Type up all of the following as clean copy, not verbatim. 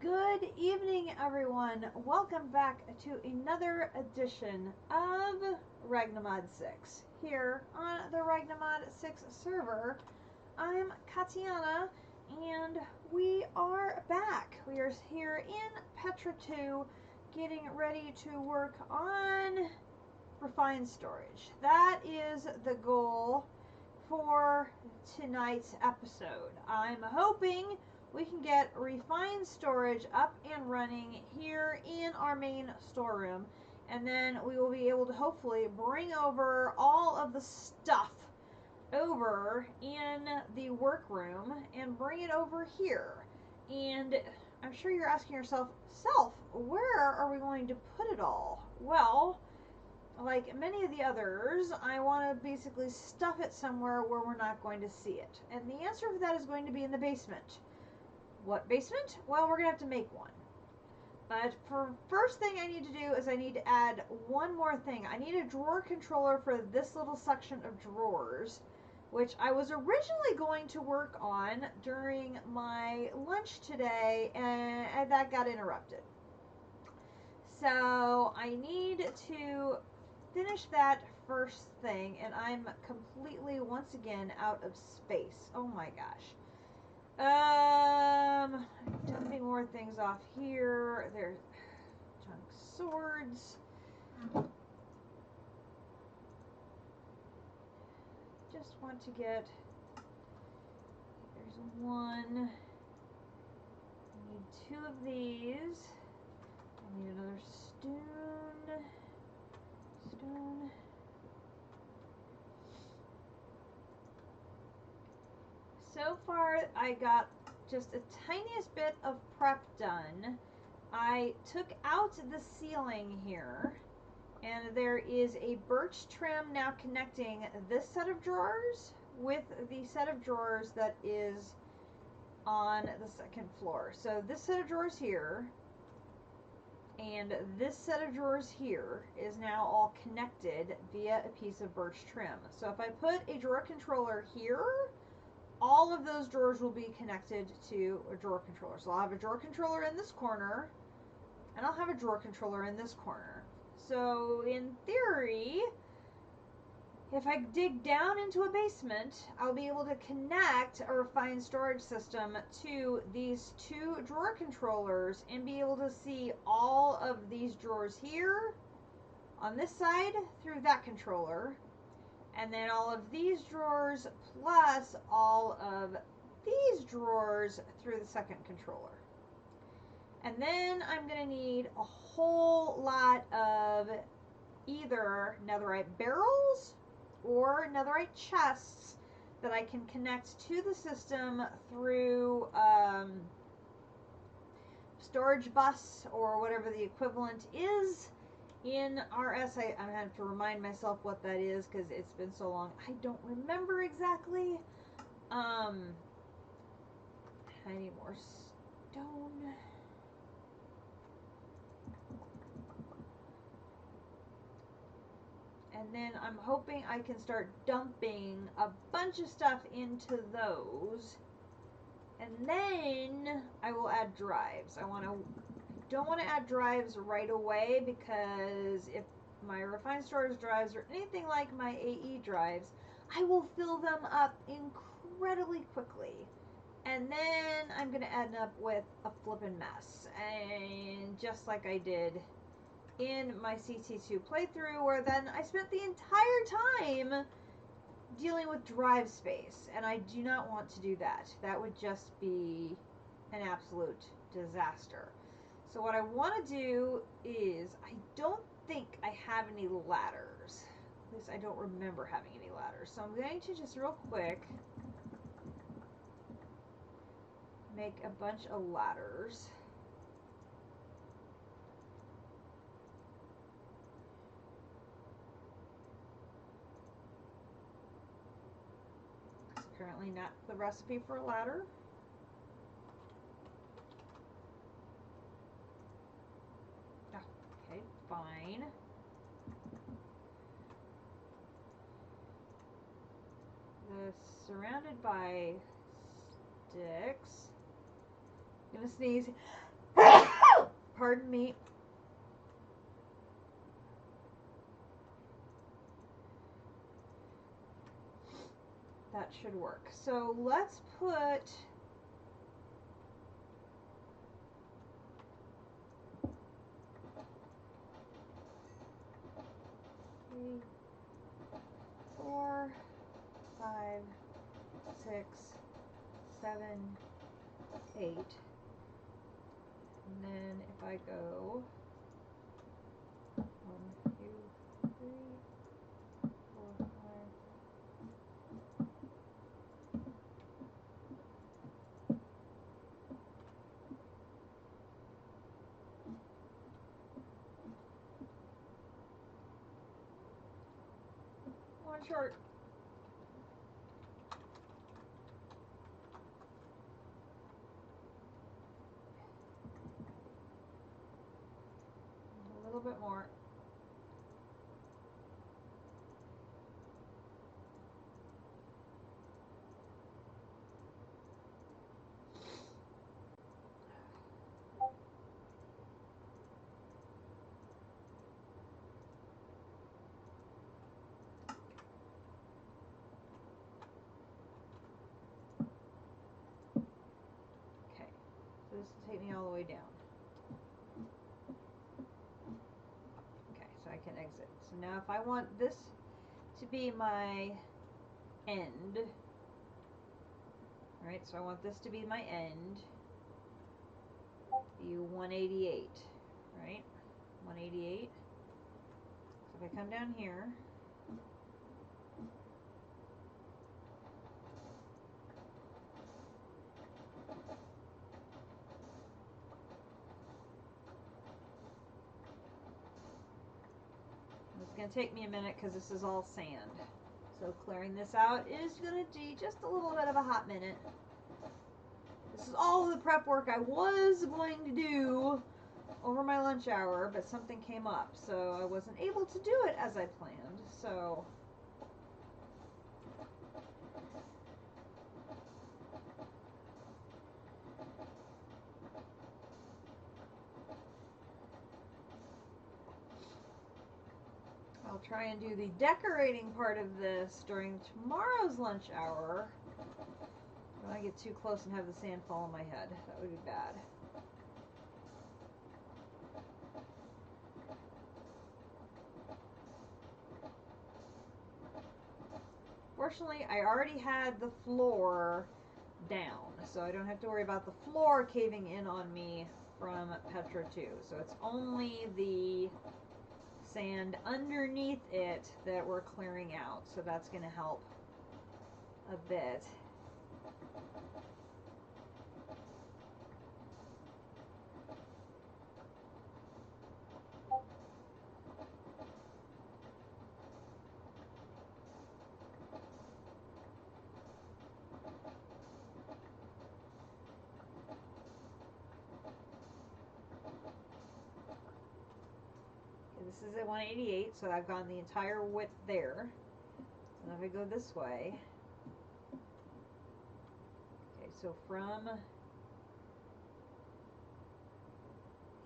Good evening, everyone. Welcome back to another edition of Ragnamod 6 here on the Ragnamod 6 server. I'm Katiana, and we are back. We are here in Petra 2, getting ready to work on refined storage. That is the goal for tonight's episode. I'm hoping we can get refined storage up and running here in our main storeroom, and then we will be able to hopefully bring over all of the stuff over in the workroom and bring it over here. And I'm sure you're asking yourself, where are we going to put it all? Well, like many of the others, I want to basically stuff it somewhere where we're not going to see it. And the answer for that is going to be in the basement. What basement? Well, we're going to have to make one. But for first thing I need to do is I need to add one more thing. I need a drawer controller for this little section of drawers, which I was originally going to work on during my lunch today, and that got interrupted. So I need to finish that first thing, and I'm completely, once again, out of space. Oh my gosh. Dumping more things off here. There's junk swords. Just want to get, there's one. I need two of these. I need another stone. So far, I got just a tiniest bit of prep done. I took out the ceiling here, and there is a birch trim now connecting this set of drawers with the set of drawers that is on the second floor. So this set of drawers here and this set of drawers here is now all connected via a piece of birch trim. So if I put a drawer controller here, all of those drawers will be connected to a drawer controller. So I'll have a drawer controller in this corner, and I'll have a drawer controller in this corner. So in theory, if I dig down into a basement, I'll be able to connect a refined storage system to these two drawer controllers and be able to see all of these drawers here on this side through that controller, and then all of these drawers plus all of these drawers through the second controller. And then I'm going to need a whole lot of either netherite barrels or netherite chests that I can connect to the system through storage bus or whatever the equivalent is. In RS, I'm going to have to remind myself what that is because it's been so long. I don't remember exactly. I need more stone. And then I'm hoping I can start dumping a bunch of stuff into those. And then I will add drives. Don't want to add drives right away because if my refined storage drives are anything like my AE drives, I will fill them up incredibly quickly. And then I'm going to end up with a flippin' mess. And just like I did in my CT2 playthrough, where then I spent the entire time dealing with drive space, and I do not want to do that. That would just be an absolute disaster. So what I want to do is, I don't think I have any ladders. At least I don't remember having any ladders. So I'm going to just real quick make a bunch of ladders. It's currently not the recipe for a ladder. Okay, fine. Surrounded by sticks. I'm gonna sneeze. Pardon me. That should work. So let's put 3, 4, 5, 6, 7, 8. And then if I go 1, 2, 3, 4, 5. One short. A little bit more. So this will take me all the way down. Okay, so I can exit. So now if I want this to be my end, alright, so I want this to be my end, be 188, right? 188. So if I come down here, it's going to take me a minute because this is all sand. So clearing this out is going to be just a little bit of a hot minute. This is all the prep work I was going to do over my lunch hour, but something came up, so I wasn't able to do it as I planned. So I'll try and do the decorating part of this during tomorrow's lunch hour. When I get too close and have the sand fall on my head, that would be bad. Fortunately, I already had the floor down, so I don't have to worry about the floor caving in on me from Petra 2. So it's only the sand underneath it that we're clearing out, so that's going to help a bit. This is at 188, so I've gone the entire width there. And if I go this way, okay, so from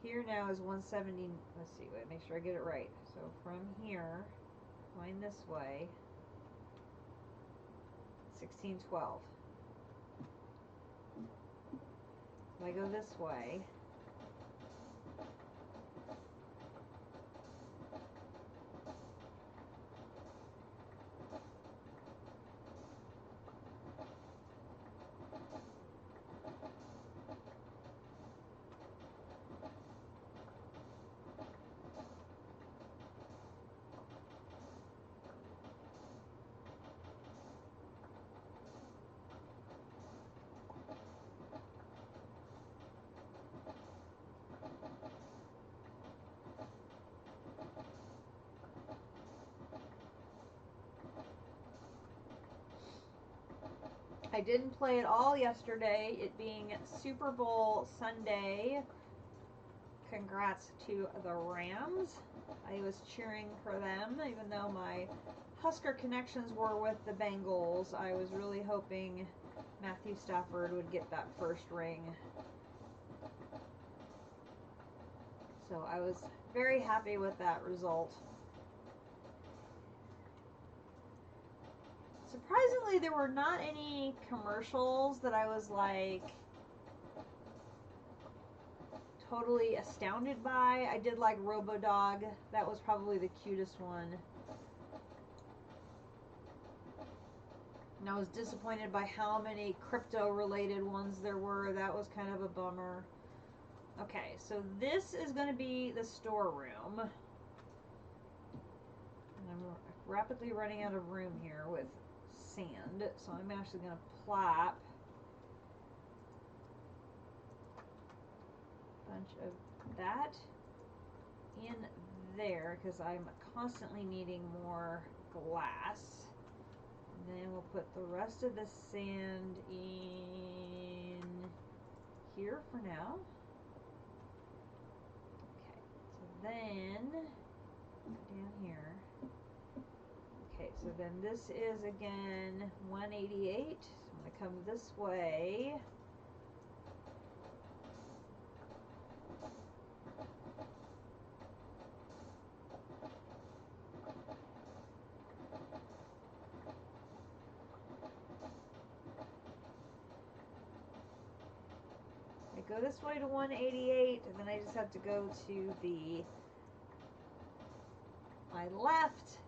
here now is 170. Let's see, wait, make sure I get it right. So from here, going this way, 1612. If I go this way, I didn't play at all yesterday, it being Super Bowl Sunday. Congrats to the Rams. I was cheering for them, even though my Husker connections were with the Bengals. I was really hoping Matthew Stafford would get that first ring. So I was very happy with that result. Surprisingly, there were not any commercials that I was like totally astounded by. I did like RoboDog. That was probably the cutest one. And I was disappointed by how many crypto-related ones there were. That was kind of a bummer. Okay, so this is going to be the storeroom. And I'm rapidly running out of room here with sand, so I'm actually going to plop a bunch of that in there because I'm constantly needing more glass. And then we'll put the rest of the sand in here for now. Okay, so then down here. Okay, so then this is again 188. So I'm going to come this way. I go this way to 188, and then I just have to go to my left,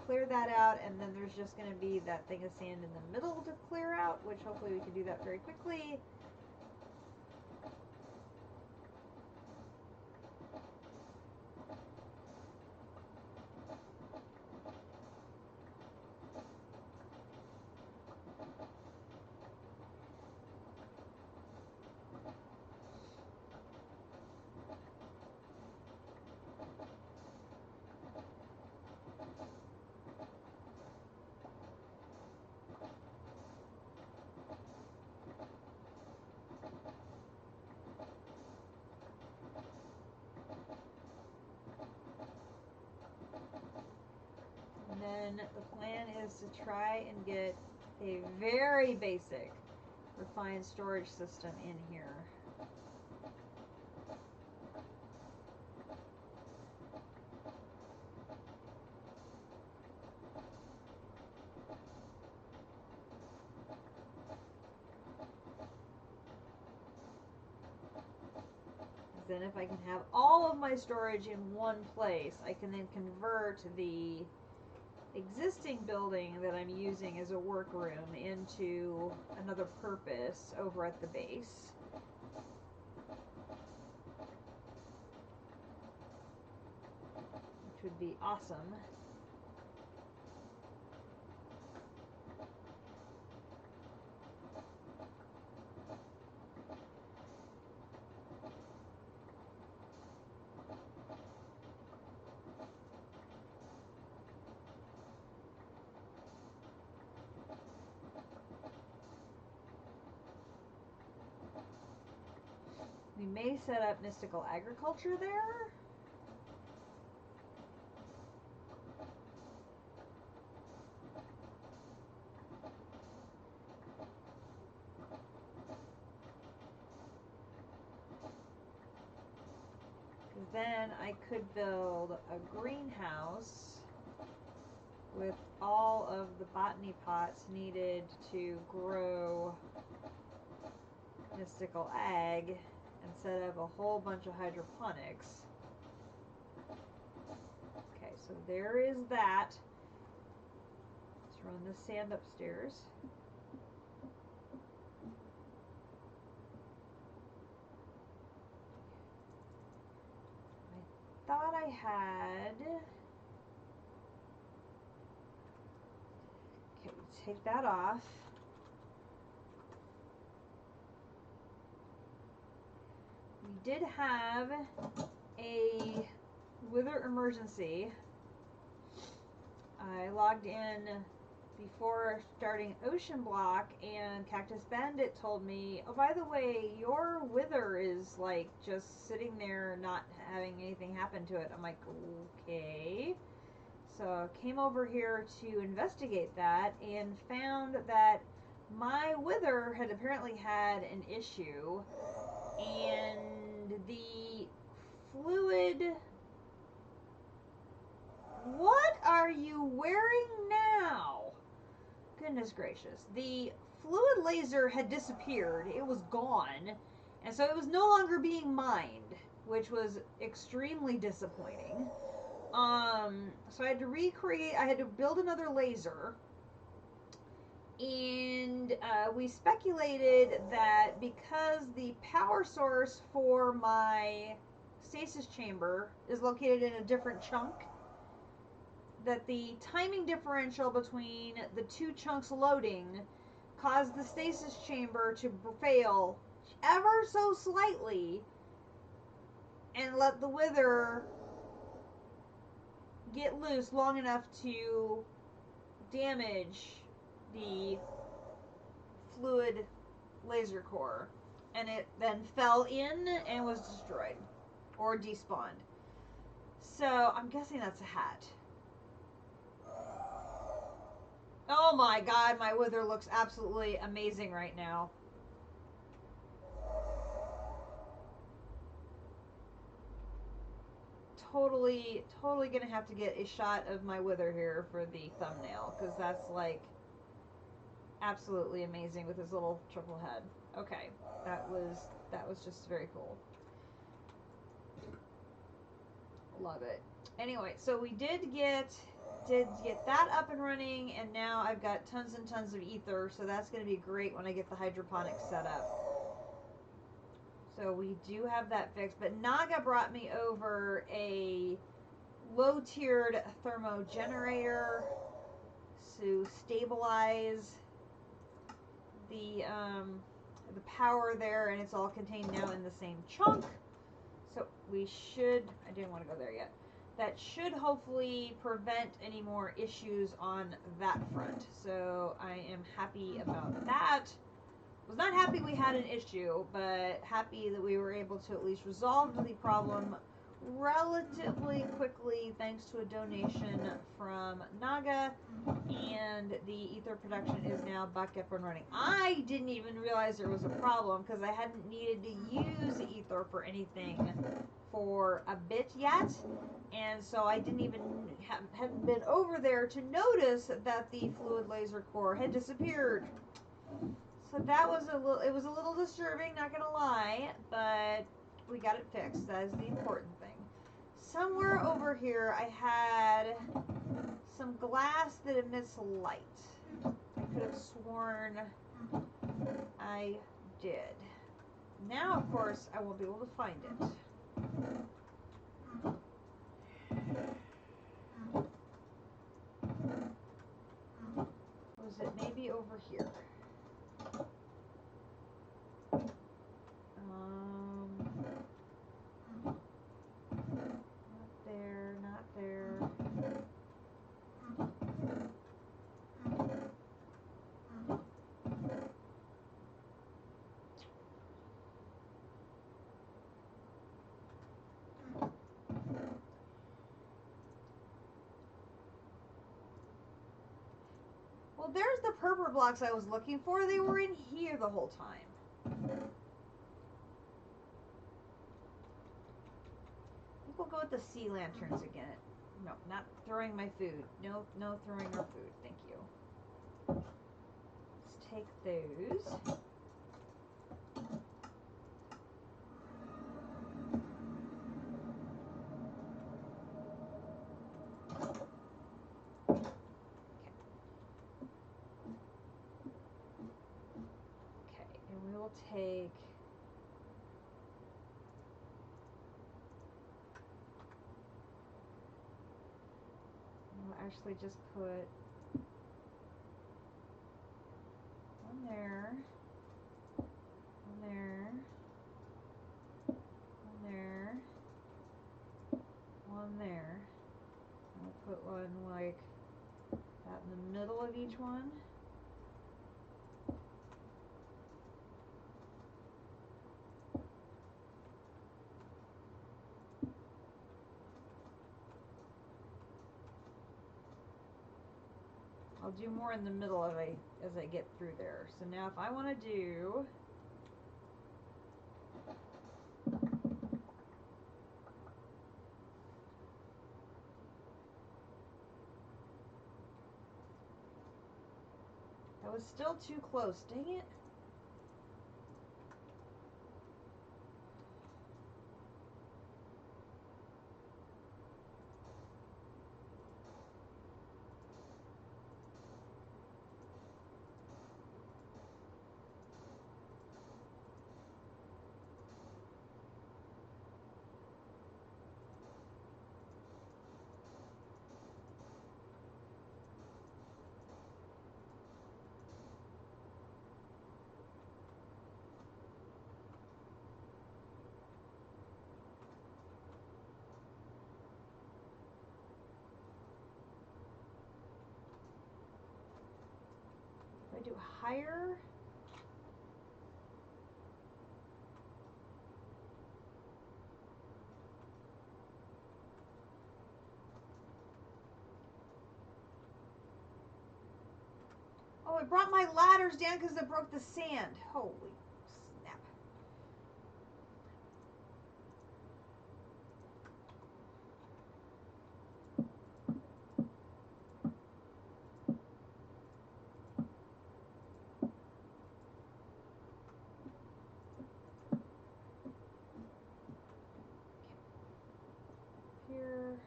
clear that out, and then there's just going to be that thing of sand in the middle to clear out, which hopefully we can do that very quickly. And then the plan is to try and get a very basic refined storage system in here. Then if I can have all of my storage in one place, I can then convert the existing building that I'm using as a workroom into another purpose over at the base. Which would be awesome. We may set up mystical agriculture there. Because then I could build a greenhouse with all of the botany pots needed to grow mystical ag and set up a whole bunch of hydroponics. Okay, so there is that. Let's run the sand upstairs. I thought I had... Okay, take that off. We did have a wither emergency. I logged in before starting Ocean Block, and Cactus Bandit told me, oh, by the way, your wither is like just sitting there not having anything happen to it. I'm like, okay. So I came over here to investigate that and found that my wither had apparently had an issue, and the fluid fluid... What are you wearing now? Goodness gracious. The fluid laser had disappeared. It was gone. And so it was no longer being mined, which was extremely disappointing. So I had to I had to build another laser. And we speculated that because the power source for my stasis chamber is located in a different chunk, that the timing differential between the two chunks loading caused the stasis chamber to fail ever so slightly and let the wither get loose long enough to damage the fluid laser core, and it then fell in and was destroyed or despawned. So I'm guessing that's a hat. Oh my god, my wither looks absolutely amazing right now. Totally gonna have to get a shot of my wither here for the thumbnail, because that's like absolutely amazing with his little triple head. Okay, that was just very cool. Love it. Anyway, so we did get that up and running, and now I've got tons and tons of ether, so that's going to be great when I get the hydroponics set up. So we do have that fixed, but Naga brought me over a low-tiered thermo generator to stabilize the power there, and it's all contained now in the same chunk. So we should, I didn't want to go there yet. That should hopefully prevent any more issues on that front. So I am happy about that. Was not happy we had an issue, but happy that we were able to at least resolve the problem relatively quickly thanks to a donation from Naga, and the ether production is now back up and running. I didn't even realize there was a problem because I hadn't needed to use ether for anything for a bit yet, and so I didn't even hadn't been over there to notice that the fluid laser core had disappeared. So that was it was a little disturbing, not gonna lie, but we got it fixed. That is the important thing. Somewhere over here I had some glass that emits light. I could have sworn I did. Now, of course, I won't be able to find it. Was it maybe over here? Not there, not there. Well, there's the purple blocks I was looking for. They were in here the whole time. I think we'll go with the sea lanterns again. No, not throwing my food. No throwing our food. Thank you. Let's take those. Take we'll actually just put one there, one there, one there, one there. And we'll put one like that in the middle of each one. I'll do more in the middle as I get through there. So now if I want to do was still too close. Dang it. If I do higher, oh, it brought my ladders down because it broke the sand. Holy snap. Here.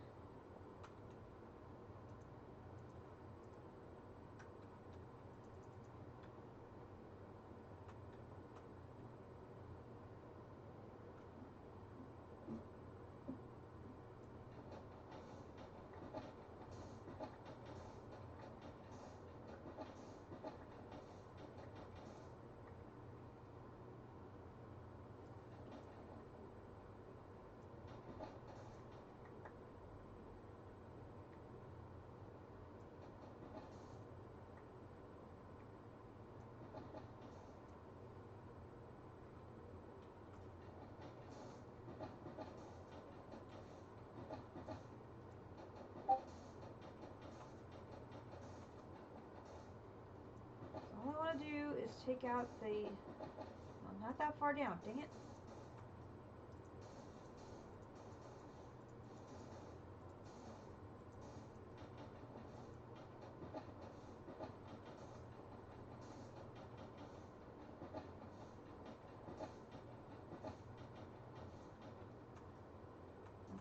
All I want to do is take out the, well, not that far down, dang it.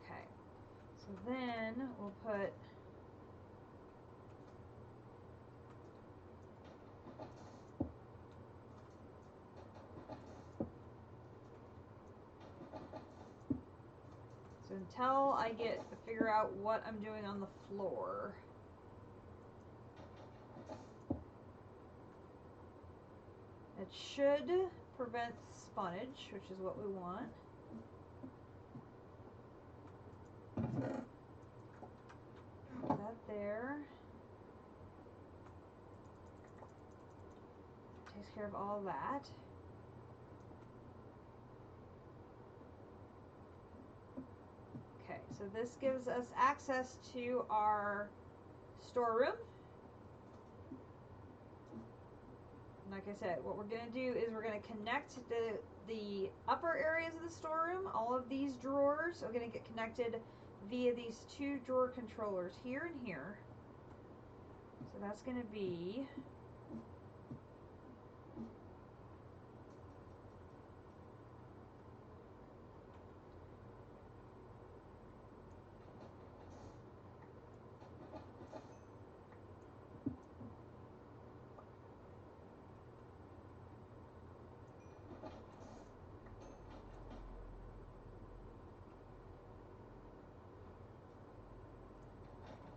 Okay, so then we'll put so until I get to figure out what I'm doing on the floor. It should prevent sponnage, which is what we want. Put that there. Takes care of all that. Okay, so this gives us access to our storeroom. Like I said, what we're going to do is we're going to connect the upper areas of the storeroom. All of these drawers are going to get connected via these two drawer controllers here and here. So that's going to be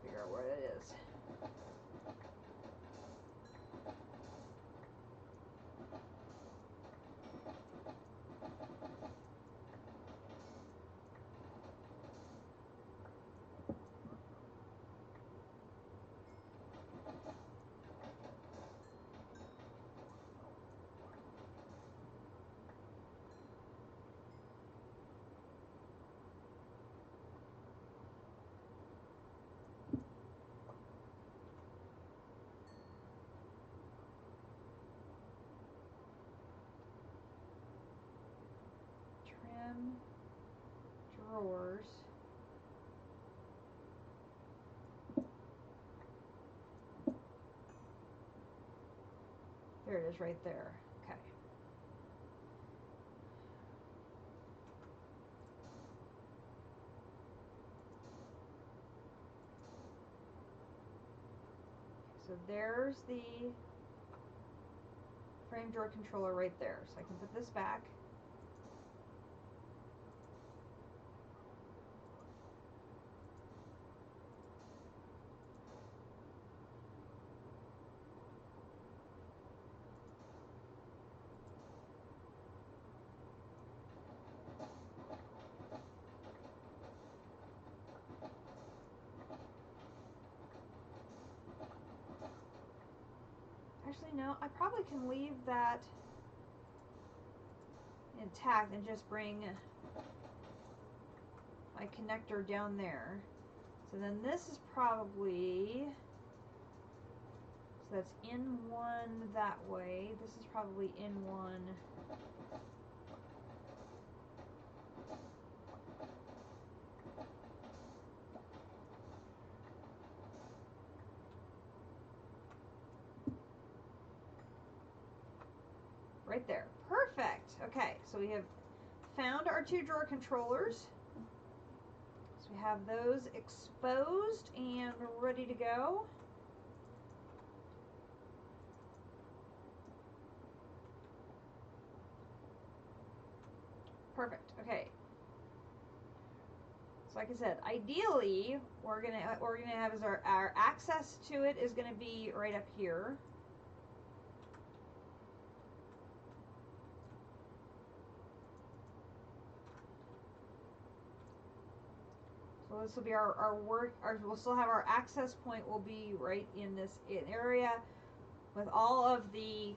figure out where it is. Trim drawers. is right there. Okay. So there's the frame drawer controller right there. So I can put this back. Actually, no, I probably can leave that intact and just bring my connector down there. So then this is probably, so that's in one that way. This is probably in one. Right there. Perfect. Okay, so we have found our 2 drawer controllers. So we have those exposed and ready to go. Perfect. Okay. So like I said, ideally, what we're gonna have is our access to it is gonna be right up here. So this will be we'll still have our access point will be right in this area with all of the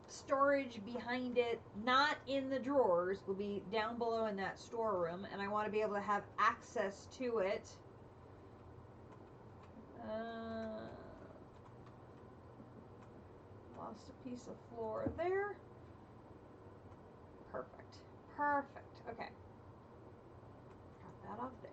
storage behind it, not in the drawers, will be down below in that storeroom, and I want to be able to have access to it. Lost a piece of floor there. Perfect. Perfect. Okay. Got that off there.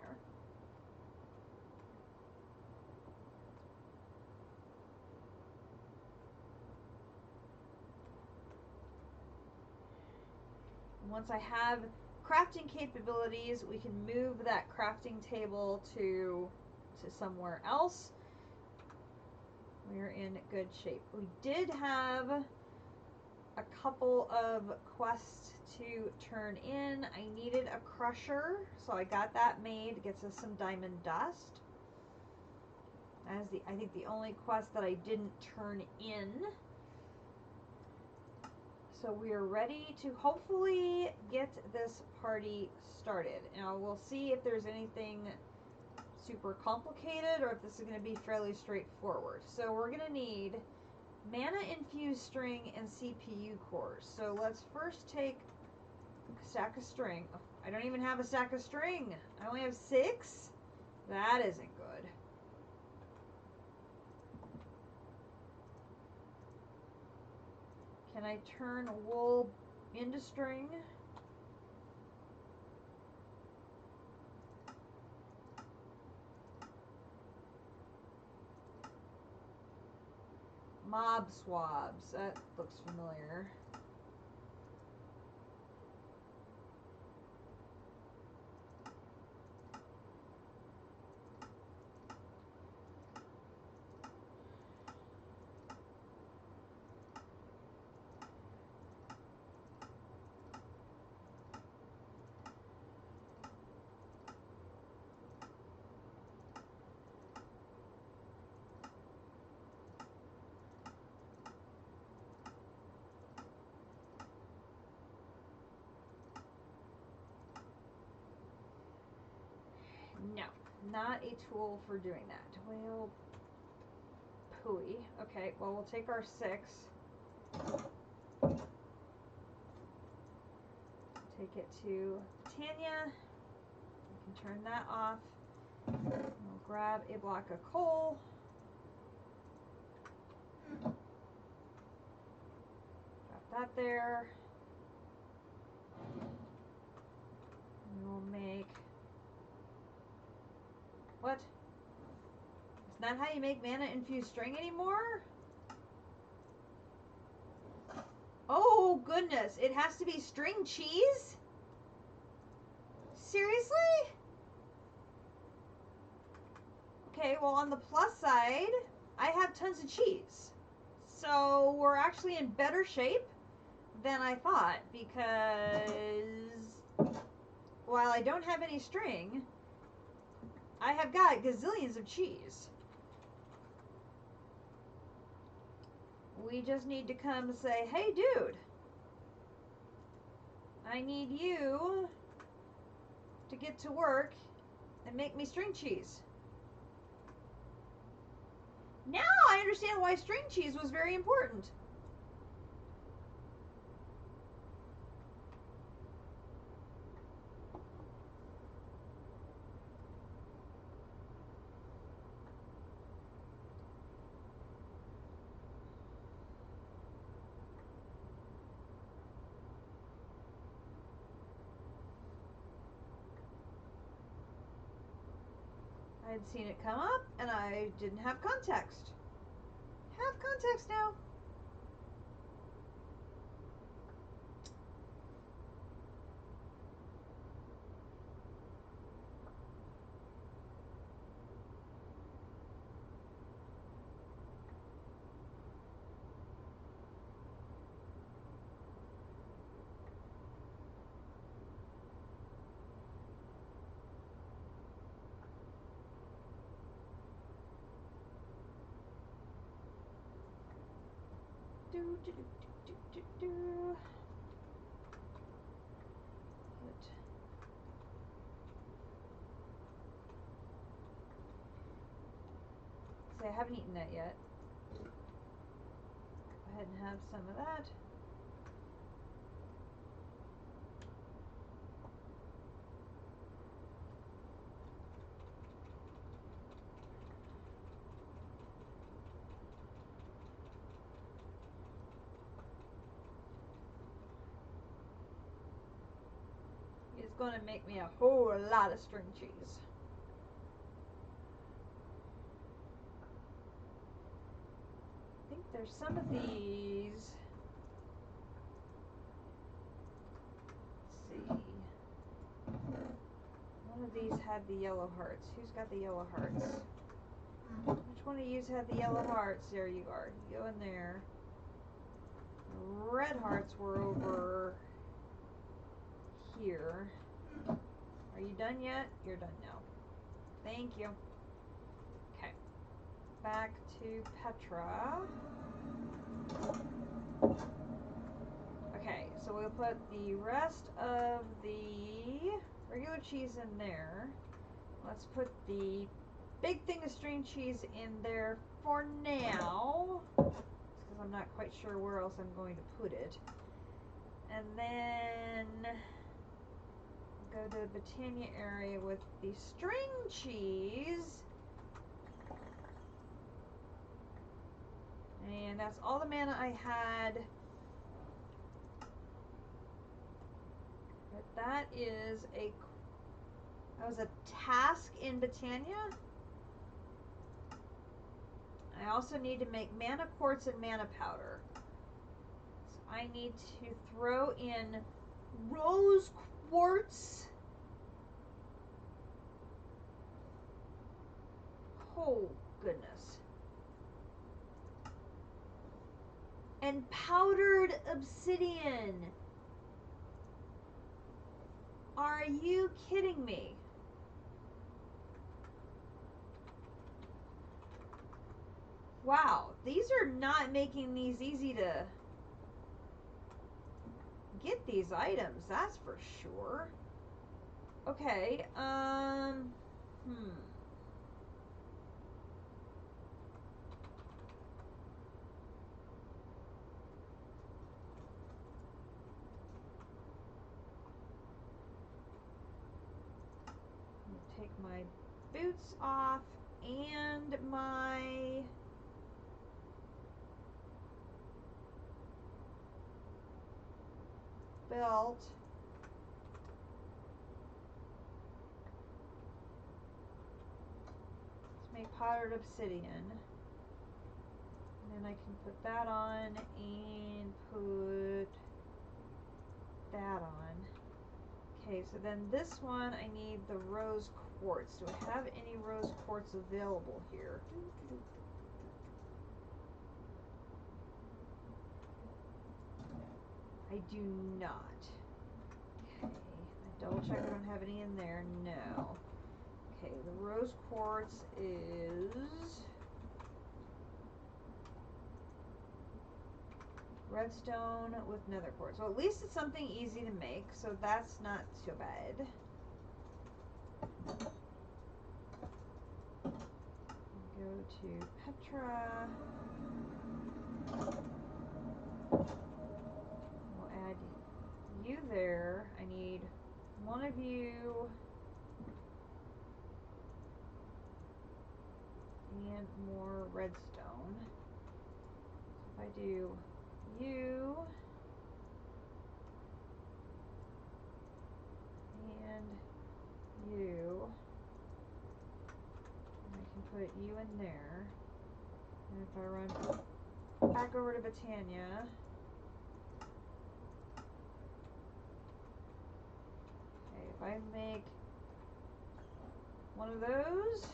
Once I have crafting capabilities, we can move that crafting table to somewhere else. We're in good shape. We did have a couple of quests to turn in. I needed a crusher, so I got that made. Gets us some diamond dust. That is I think the only quest that I didn't turn in. So we are ready to hopefully get this party started. Now we'll see if there's anything super complicated or if this is going to be fairly straightforward. So we're going to need mana infused string and CPU cores. So let's first take a stack of string. Oh, I don't even have a stack of string. I only have 6. That isn't good. Can I turn wool into string? Mob swabs. That looks familiar. No, not a tool for doing that. Well, pooey. Okay, well, we'll take our 6. Take it to Tanya. We can turn that off. We'll grab a block of coal. Drop that there. And we'll make... What? It's not how you make mana infused string anymore? goodness, it has to be string cheese? Seriously? Okay, well, on the plus side, I have tons of cheese. So we're actually in better shape than I thought, because while I don't have any string, I have got gazillions of cheese. We just need to come say, hey dude, I need you to get to work and make me string cheese. Now I understand why string cheese was very important. I had seen it come up and I didn't have context. Have context now. See, I haven't eaten that yet. Go ahead and have some of that. It's going to make me a whole lot of string cheese. I think there's some of these. Let's see. One of these had the yellow hearts. Who's got the yellow hearts? Which one of you had the yellow hearts? There you are. You go in there. The red hearts were over here. Are you done yet? You're done now. Thank you. Okay. Back to Petra. Okay, so we'll put the rest of the regular cheese in there. Let's put the big thing of string cheese in there for now, because I'm not quite sure where else I'm going to put it. And then go to the Britannia area with the string cheese. And that's all the mana I had. But that was a task in Britannia. I also need to make mana quartz and mana powder. So I need to throw in rose quartz. Oh, goodness. And powdered obsidian. Are you kidding me? Wow, these are not making these easy to get these items, that's for sure. Okay, take my boots off and my belt. Let's make powdered obsidian. And then I can put that on and put that on. Okay, so then this one, I need the rose quartz. Do I have any rose quartz available here? I do not. Okay, I double check I don't have any in there. No. Okay, the rose quartz is redstone with nether quartz. So at least it's something easy to make, so that's not too bad. Go to Petra. We'll add you there. I need one of you and more redstone. If I do you and you, and I can put you in there. And if I run back over to Britannia, okay, if I make one of those,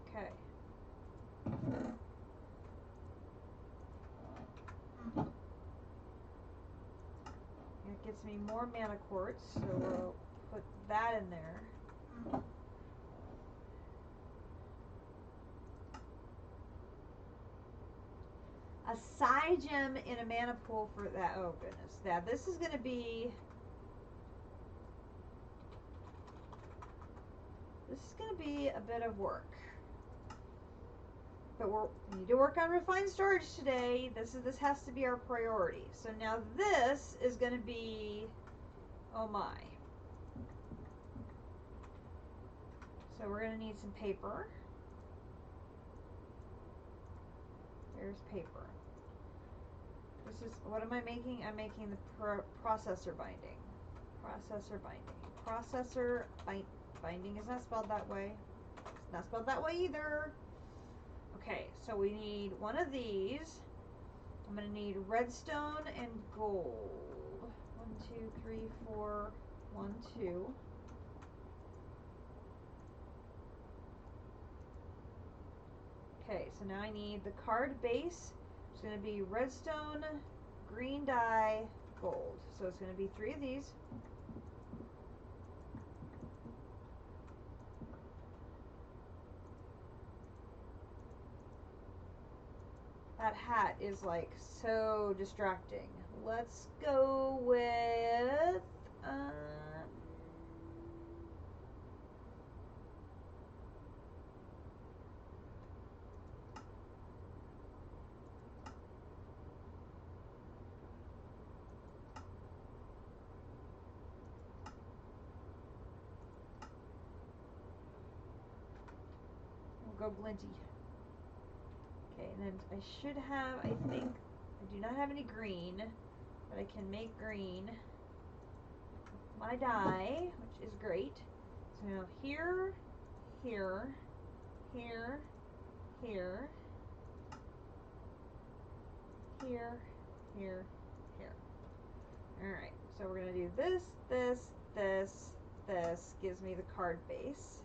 okay. It gets me more mana quartz, so we'll put that in there. A psi gem in a mana pool for that. Oh goodness, yeah, this is going to be. This is going to be a bit of work. But we need to work on refined storage today. This has to be our priority. So now this is going to be, oh my. So we're going to need some paper. There's paper. This is, what am I making? I'm making the processor binding. Processor binding. Processor binding is not spelled that way. It's not spelled that way either. Okay, so we need one of these. I'm going to need redstone and gold. 1, 2, 3, 4, 1, 2. Okay, so now I need the card base. It's going to be redstone, green dye, gold. So it's going to be 3 of these. That hat is like so distracting. Let's go with we'll go Glinty. Okay, and then I should have, I think, I do not have any green, but I can make green. My dye, which is great. So now here, here, here, here, here, here, here. Alright, so we're going to do this, this, this, this, gives me the card base.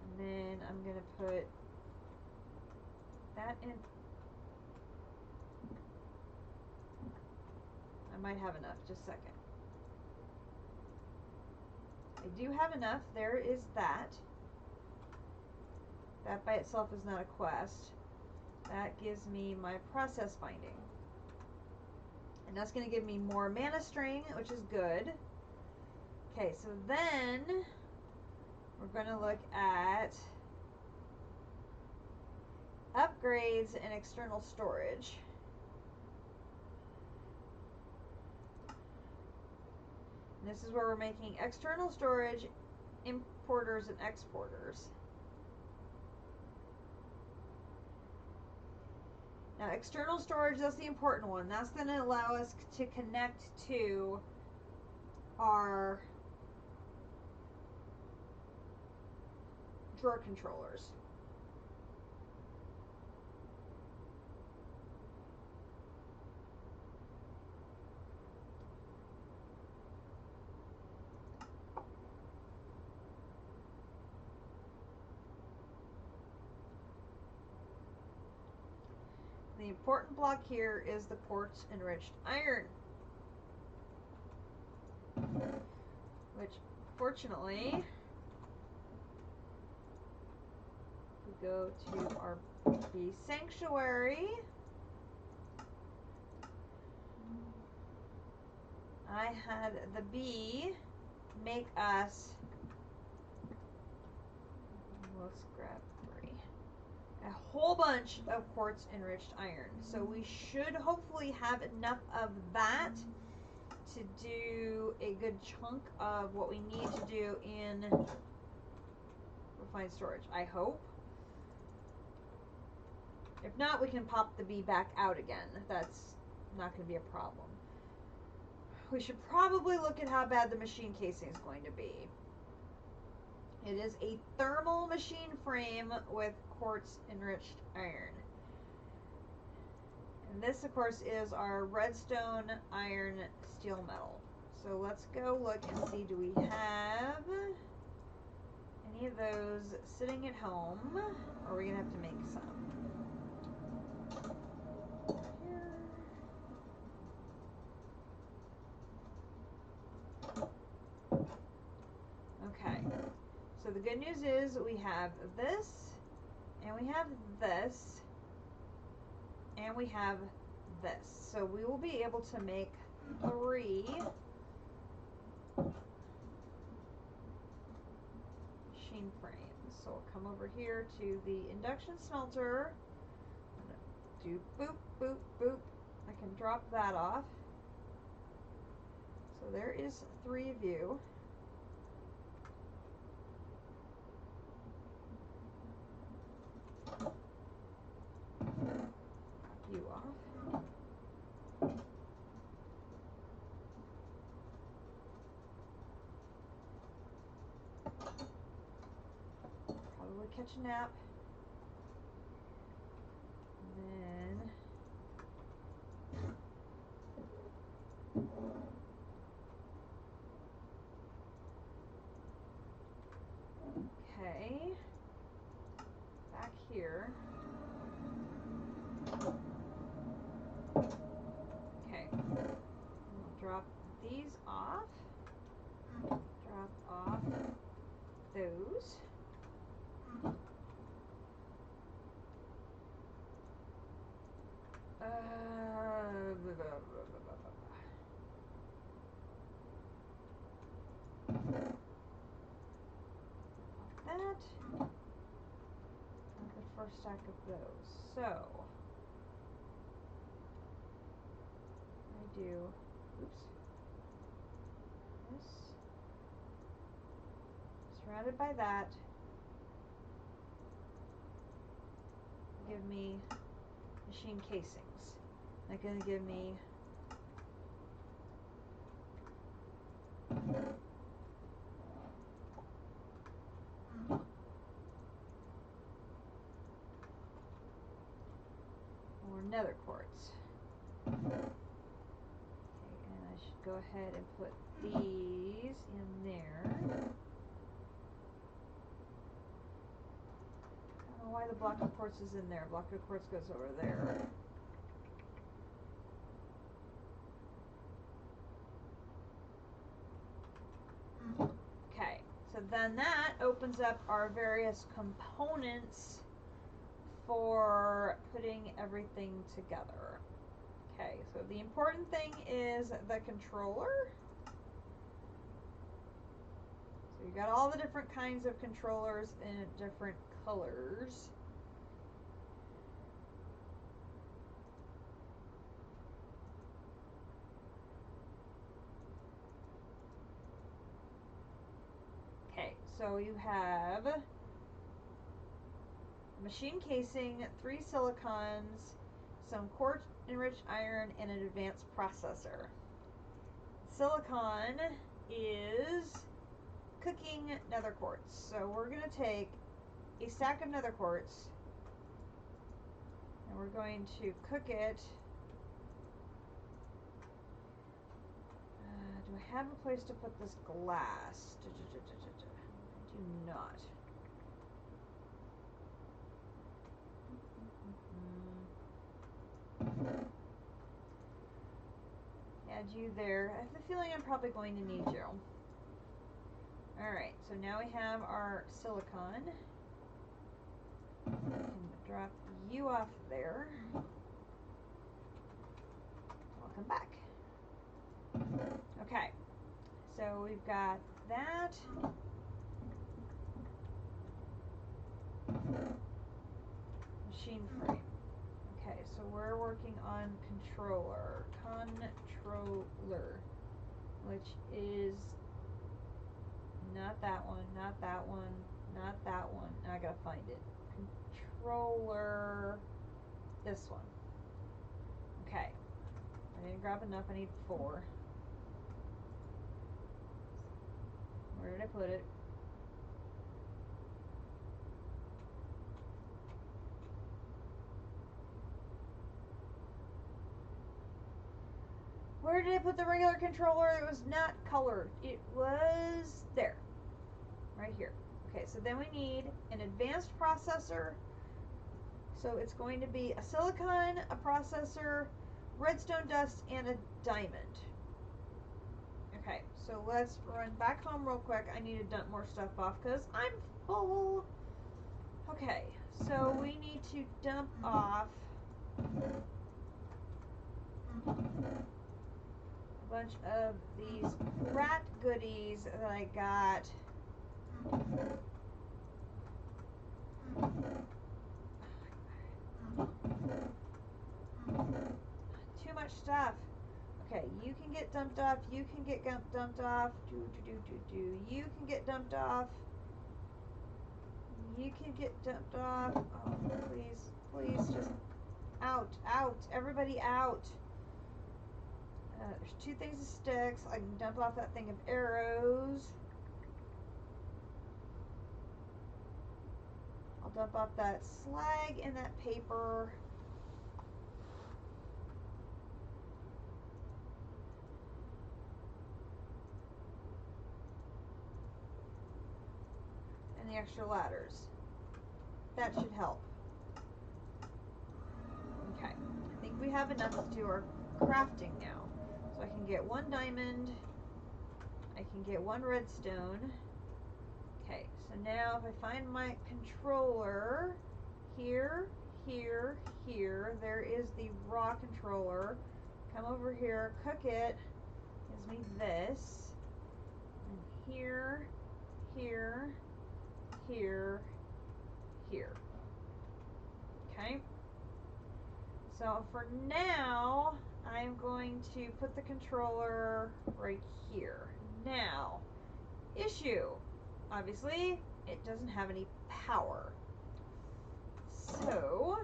And then I'm going to put that in. I might have enough, just a second. I do have enough. There is that. That by itself is not a quest. That gives me my process binding. And that's going to give me more mana string, which is good. Okay, so then we're going to look at upgrades and external storage. And this is where we're making external storage, importers, and exporters. Now, external storage, that's the important one. That's going to allow us to connect to our drawer controllers. important block here is the quartz enriched iron, which fortunately, we go to our bee sanctuary. I had the bee make us, let's grab 3, a whole bunch of quartz enriched iron. So we should hopefully have enough of that to do a good chunk of what we need to do in refined storage, I hope. If not, we can pop the bee back out again. That's not going to be a problem. We should probably look at how bad the machine casing is going to be. It is a thermal machine frame with quartz enriched iron. And this, of course, is our redstone iron steel metal. So let's go look and see, do we have any of those sitting at home? Or are we going to have to make some? Okay, so the good news is we have this, and we have this, and we have this. So we will be able to make 3 machine frames. So we'll come over here to the induction smelter, do boop, boop, boop. I can drop that off. So there is 3 of you. You off. Probably catch a nap. And then okay. Back here. Okay, we'll drop these off, drop off those. That, and the first stack of those. So I do, oops, this, surrounded by that, give me machine casings. They're going to give me more nether quartz. Okay, and I should go ahead and put these in there. I don't know why the block of quartz is in there. Block of quartz goes over there. Okay, so then that opens up our various components for putting everything together. Okay, so the important thing is the controller. So you got all the different kinds of controllers in different colors. Okay, so you have machine casing, 3 silicons, some quartz enriched iron, and an advanced processor. Silicon is cooking nether quartz. So we're going to take a stack of nether quartz and we're going to cook it. Do I have a place to put this glass? I do not. add you there. I have the feeling I'm probably going to need you. Alright, so now we have our silicon. I can drop you off there. I'll come back. Okay, so we've got that. Machine frame. Okay, so we're working on controller, which is not that one, not that one, not that one. Now I gotta find it. Controller, this one. Okay, I didn't grab enough, I need 4. Where did I put it? Where did I put the regular controller? It was not colored. It was there. Right here. Okay, so then we need an advanced processor. So it's going to be a silicon, a processor, redstone dust, and a diamond. Okay, so let's run back home real quick. I need to dump more stuff off because I'm full. Okay, so we need to dump off a bunch of these rat goodies that I got. Too much stuff. Okay, you can get dumped off. You can get dumped off. You can get dumped off. You can get dumped off. Oh, please, please, just out, out. Everybody out. There's 2 things of sticks. I can dump off that thing of arrows. I'll dump off that slag and that paper. And the extra ladders. That should help. Okay, I think we have enough to do our crafting now. So I can get 1 diamond. I can get 1 redstone. Okay, so now if I find my controller, here, here, here, there is the raw controller. Come over here, cook it, gives me this. And here, here, here, here. Okay. So for now, I'm going to put the controller right here. Now, issue. Obviously, it doesn't have any power. So,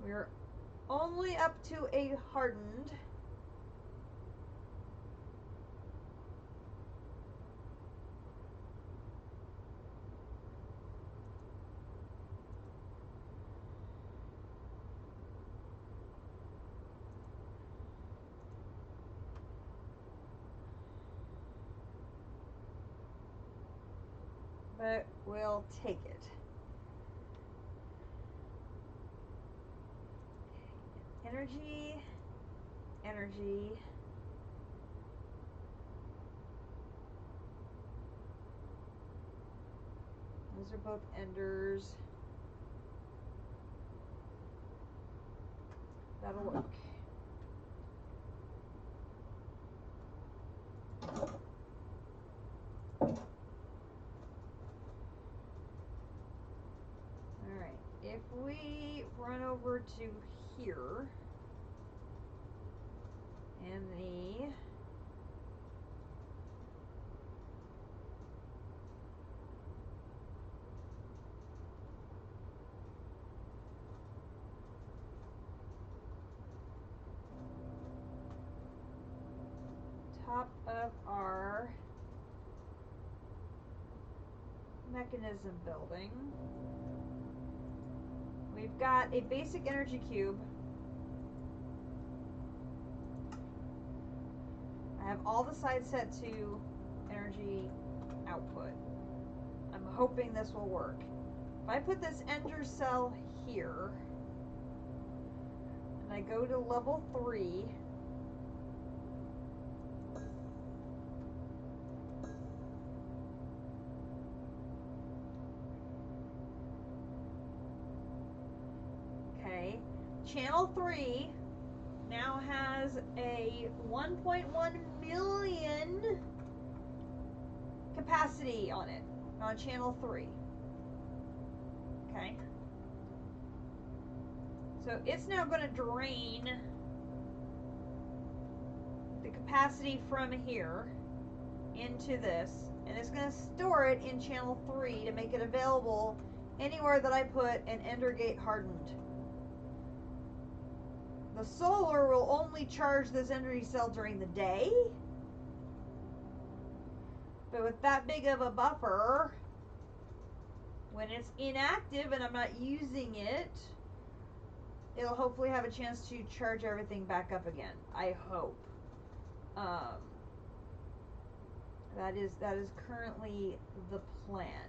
we're only up to a hardened. But we'll take it. Energy, energy. Those are both enders. That'll work. Alright, if we run over to here, and the top of our mechanism building, we've got a basic energy cube. have all the sides set to energy output. I'm hoping this will work. If I put this ender cell here, and I go to level 3, okay, channel 3 now has a 1.1 million capacity on it, on channel 3. Okay. So it's now going to drain the capacity from here into this, and it's going to store it in channel 3 to make it available anywhere that I put an ender gate hardened. The solar will only charge this energy cell during the day, but with that big of a buffer, when it's inactive and I'm not using it, it'll hopefully have a chance to charge everything back up again. I hope. That is currently the plan.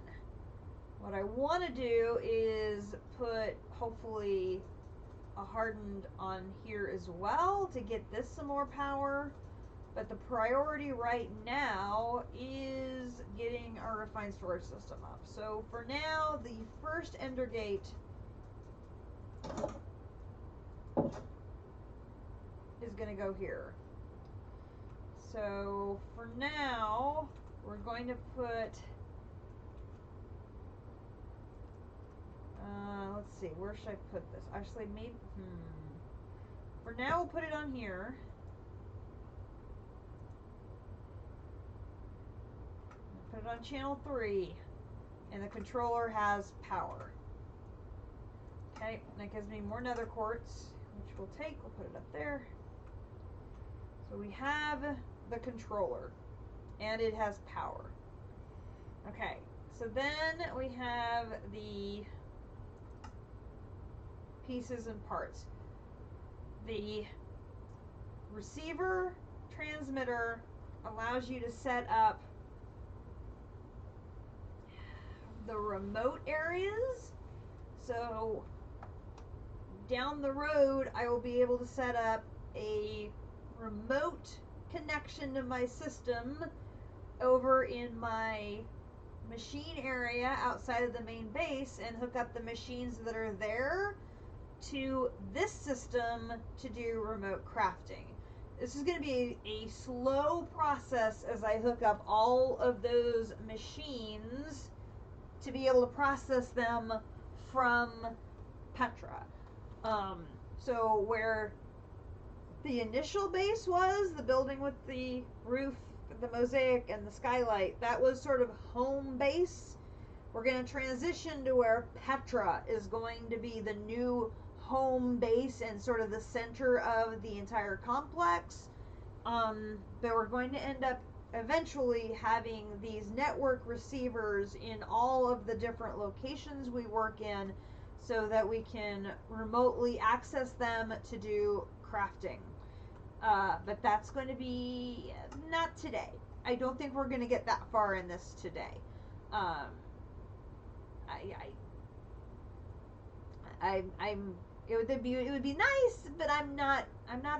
What I want to do is put hopefully a hardened on here as well to get this some more power. But the priority right now is getting our refined storage system up. So for now, the first ender gate is going to go here. So for now, we're going to put, let's see, where should I put this? Actually, maybe, for now, we'll put it on here. Put it on channel 3, and the controller has power. Okay, that gives me more nether quartz, which we'll take. We'll put it up there. So we have the controller, and it has power. Okay, so then we have the pieces and parts. The receiver transmitter allows you to set up the remote areas. So down the road, I will be able to set up a remote connection to my system over in my machine area outside of the main base and hook up the machines that are there to this system to do remote crafting. This is going to be a slow process as I hook up all of those machines to be able to process them from Petra. So where the initial base was, the building with the roof, the mosaic, and the skylight, that was sort of home base. We're going to transition to where Petra is going to be the new home base and sort of the center of the entire complex. But we're going to end up eventually having these network receivers in all of the different locations we work in so that we can remotely access them to do crafting. But that's going to be not today. I don't think we're going to get that far in this today. It would be nice, but I'm not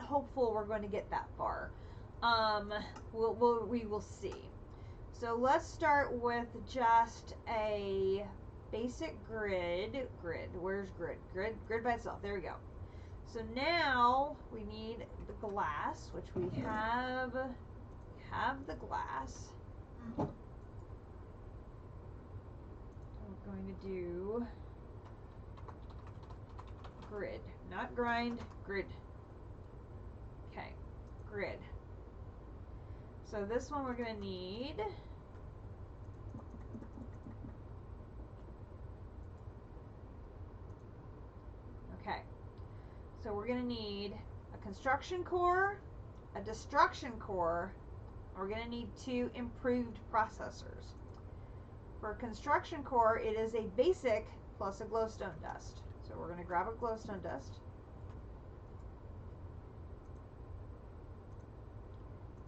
hopeful we're going to get that far. We will see. So let's start with just a basic grid. Where's grid? Grid by itself. There we go. So now we need the glass, which we have. We have the glass. We're going to do grid, not grind, grid. Okay, grid. So this one we're going to need so we're going to need a construction core, a destruction core. We're going to need 2 improved processors. For a construction core, it is a basic plus a glowstone dust. So we're going to grab a glowstone dust.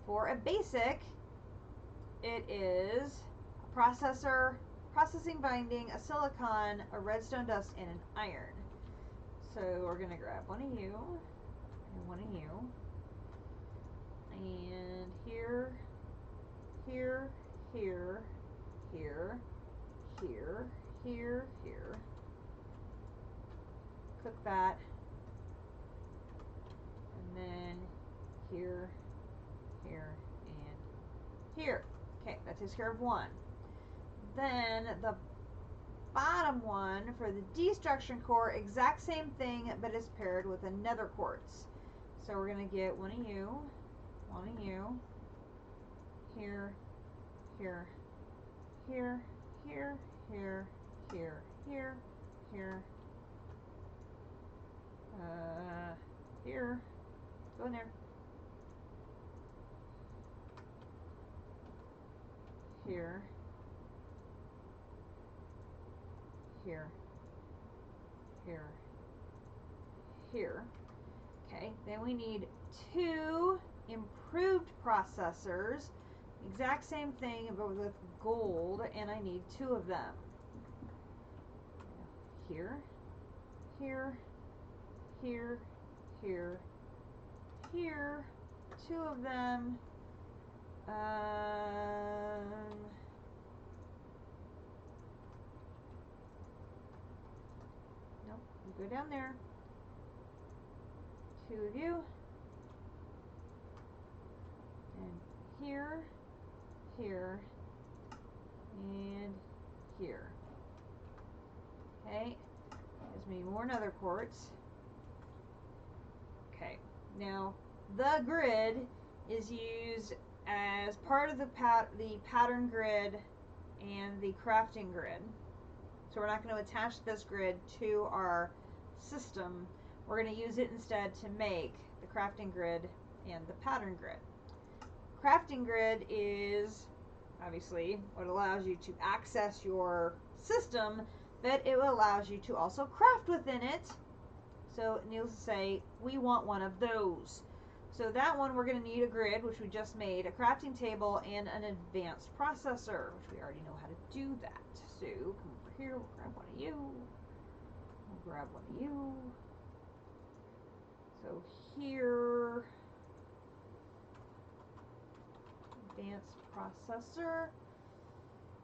For a basic, it is a processor, processing binding, a silicon, a redstone dust, and an iron. So we're going to grab one of you, and one of you, and here, here, here, here, here, here, here. Cook that. And then here, here, and here. Okay, that takes care of one. Then the bottom one for the destruction core, exact same thing, but it's paired with a nether quartz. So we're going to get one of you, here, here, here, here, here, here, here, here, here, go in there, here, here, here, here. Okay, then we need 2 improved processors, exact same thing but with gold, and I need 2 of them. Here, here, here, here, here, 2 of them. Nope, you go down there. 2 of you. And here, here, and here. Okay, gives me more nether quartz. Okay, now the grid is used as part of the pattern grid and the crafting grid. So we're not going to attach this grid to our system. We're going to use it instead to make the crafting grid and the pattern grid. Crafting grid is obviously what allows you to access your system, but it allows you to also craft within it. So needless to say, we want one of those. So that one we're going to need a grid, which we just made, a crafting table, and an advanced processor, which we already know how to do that. So come over here, we'll grab one of you. We'll grab one of you. So here, advanced processor.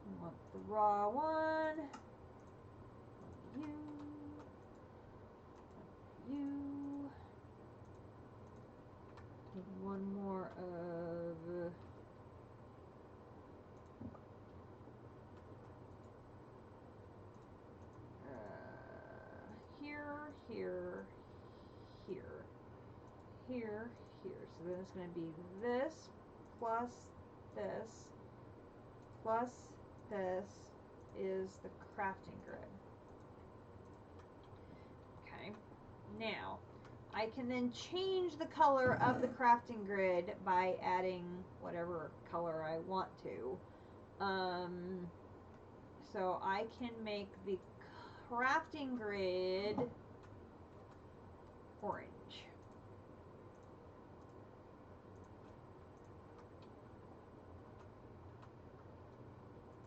We want the raw one. You. You. One more of here, here, here, here, here. So then it's going to be this plus this plus this is the crafting grid. Okay, now I can then change the color of the crafting grid by adding whatever color I want to. So I can make the crafting grid orange.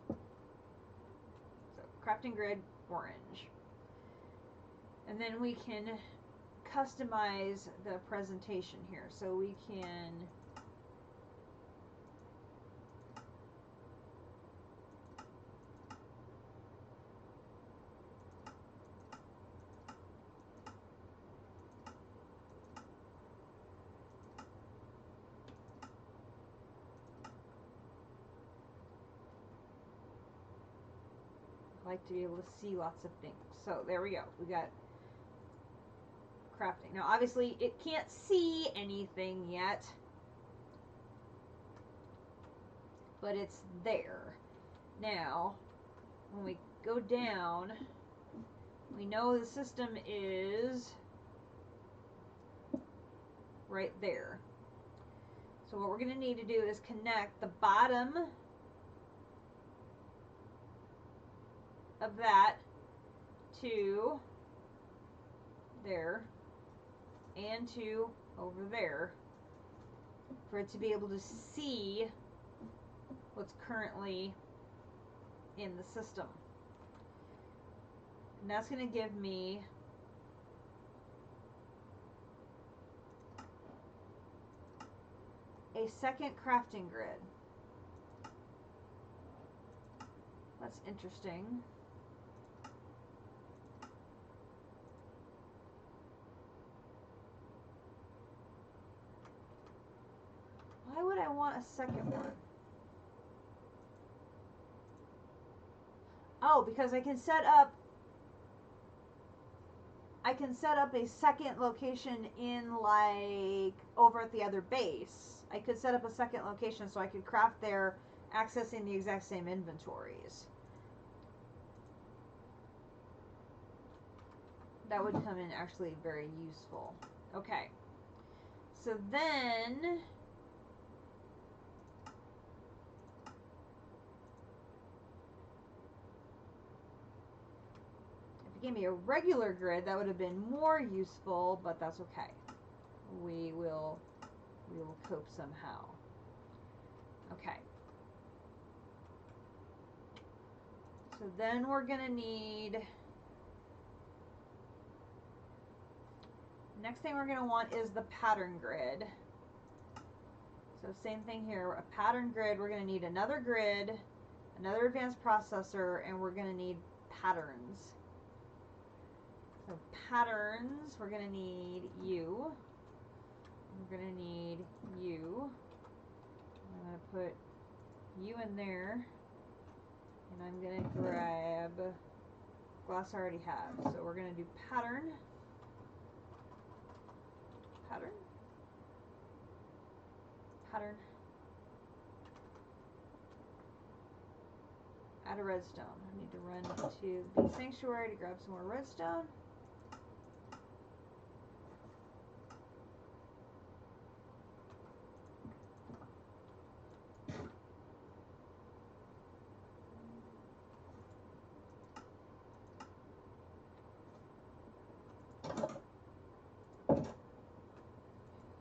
So crafting grid orange. And then we can customize the presentation here. So we can like to be able to see lots of things. So there we go. We got crafting. Now obviously it can't see anything yet, but it's there. Now when we go down, we know the system is right there. So what we're going to need to do is connect the bottom of that to there and to over there. for it to be able to see what's currently in the system. And that's going to give me a second crafting grid. That's interesting. Why would I want a second one? Oh, because I can set up a second location in, like, over at the other base. I could set up a second location so I could craft there, accessing the exact same inventories. That would come in actually very useful. Okay. So then if it gave me a regular grid, that would have been more useful, but that's okay. We will cope somehow. Okay. So then we're gonna need, next thing we're gonna want is the pattern grid. So same thing here, a pattern grid, we're gonna need another grid, another advanced processor, and we're gonna need patterns. So patterns, we're gonna need you. We're gonna need you. I'm gonna put you in there, and I'm gonna grab glass I already have. So we're gonna do pattern, pattern, pattern. Add a redstone. I need to run to the sanctuary to grab some more redstone.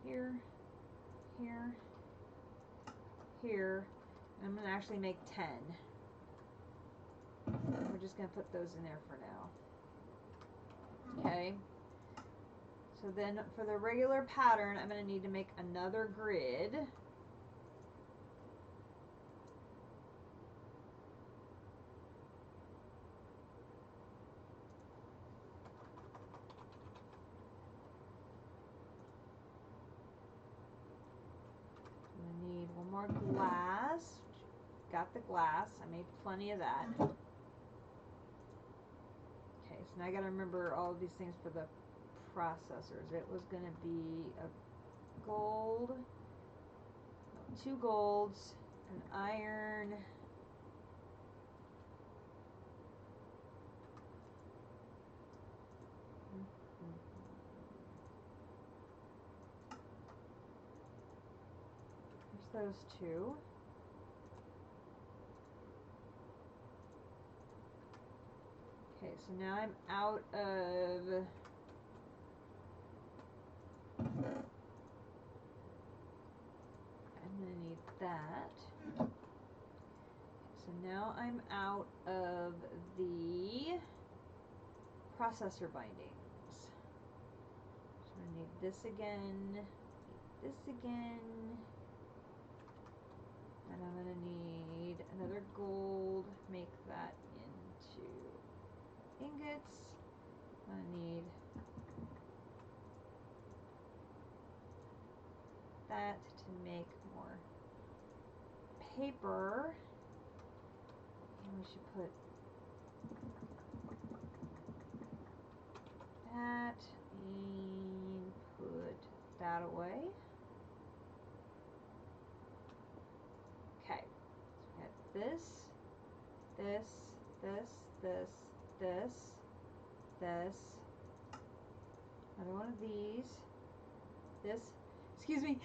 Here, here, here. I'm going to actually make 10. We're just going to put those in there for now. Okay. So then for the regular pattern, I'm going to need to make another grid. I'm going to need one more glass. Got the glass. I made plenty of that. Okay, so now I got to remember all of these things for the processors. It was going to be a gold, 2 golds, an iron, there's those 2. Okay, so now I'm out of I'm going to need that. So now I'm out of the processor bindings. So I'm going to need this again, and I'm going to need another gold, make that into ingots. I'm going to need that to make more paper, and we should put that and put that away. Okay, so we got this, another one of these, this, excuse me,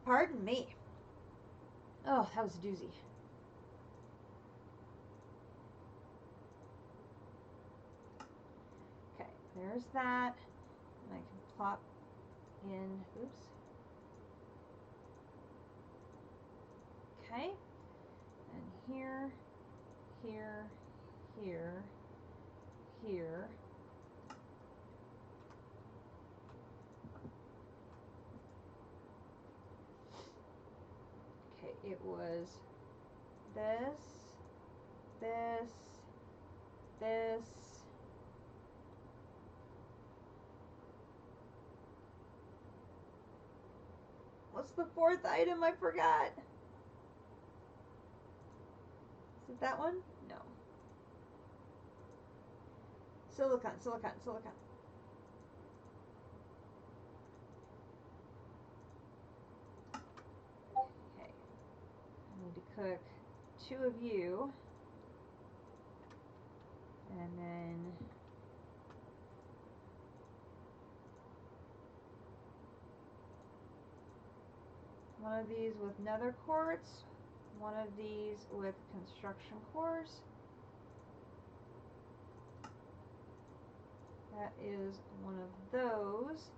pardon me. Oh, that was a doozy. Okay, there's that. And I can plop in, oops. Okay, and here, here, here, here. Okay, it was this, this, this, what's the fourth item? I forgot. Is it that one? No. Silicon, silicon, silicon. Okay. I need to cook 2 of you. And then one of these with nether quartz, one of these with construction cores. That is one of those.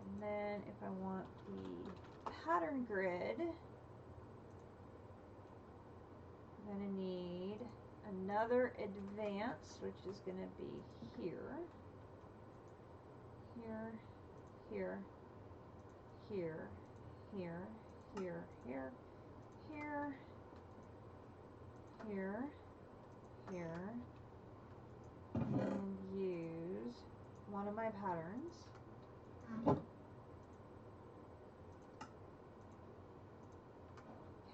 And then if I want the pattern grid, I'm going to need another advanced, which is going to be here, here, here, here, here, here, here, here, here, here, and use one of my patterns.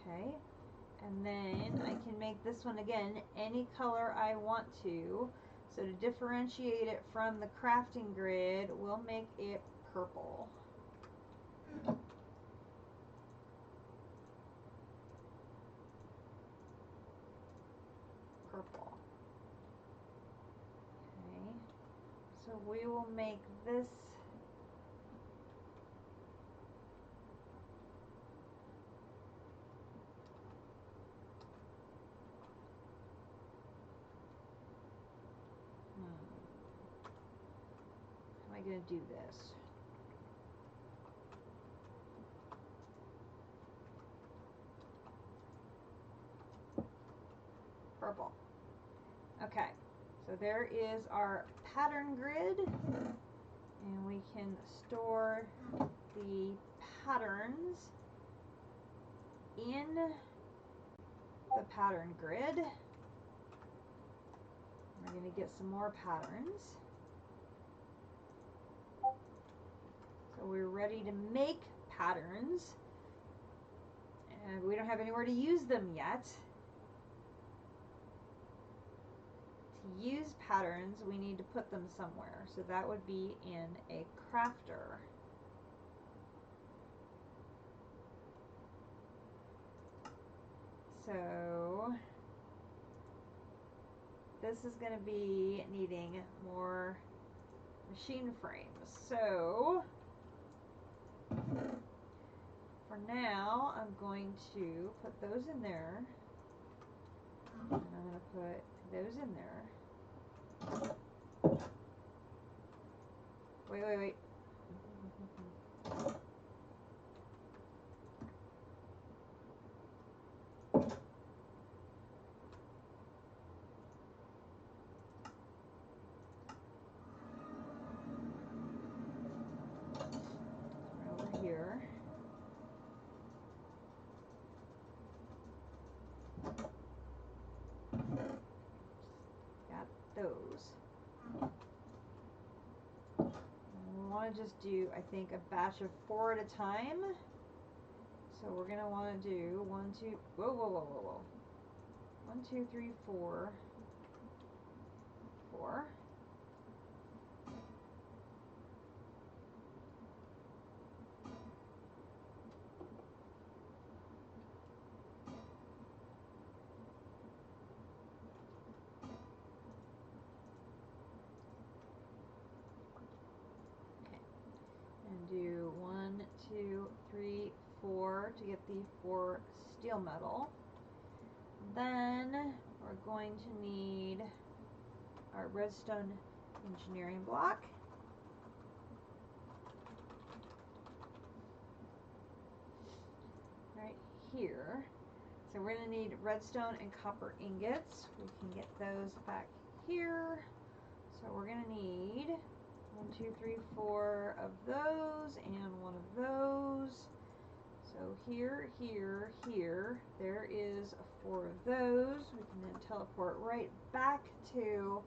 Okay, and then I can make this one again any color I want to. So to differentiate it from the crafting grid, we'll make it purple. Purple. Okay, so we will make this how am I going to do this? Purple. Okay, so there is our pattern grid, and we can store the patterns in the pattern grid. We're going to get some more patterns. So we're ready to make patterns, and we don't have anywhere to use them yet. To use patterns, we need to put them somewhere. So that would be in a crafter. So this is going to be needing more machine frames. So for now, I'm going to put those in there. And I'm going to put those in there. Wait, wait, wait. Over here. Got those. We want to just do, I think, a batch of 4 at a time. So we're going to want to do 1, 2, whoa, whoa, whoa, whoa, whoa. 1, 2, 3, 4. 4. And do 1, 2, 3, 4 to get the 4 steel metal. Then we're going to need our redstone engineering block. Right here. So so we're going to need redstone and copper ingots. We can get those back here. So we're going to need 1, 2, 3, 4 of those and 1 of those. So here, here, here, there is 4 of those. We can then teleport right back to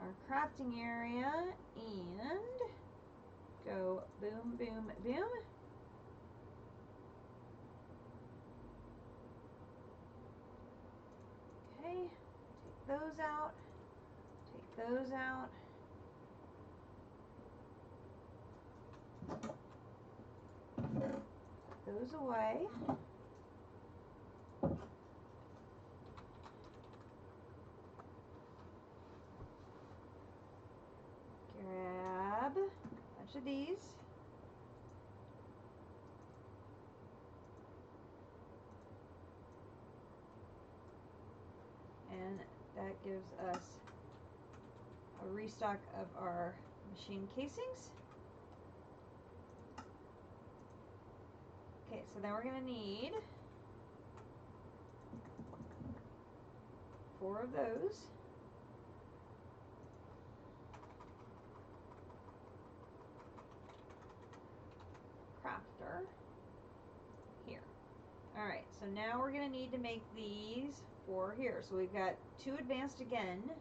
our crafting area and go boom, boom, boom. Okay, take those out, take those out. Put those away. Grab a bunch of these. And that gives us a restock of our machine casings. Okay, so then we're going to need 4 of those. Crafter. Here. Alright, so now we're going to need to make these 4 here. So we've got 2 advanced again. So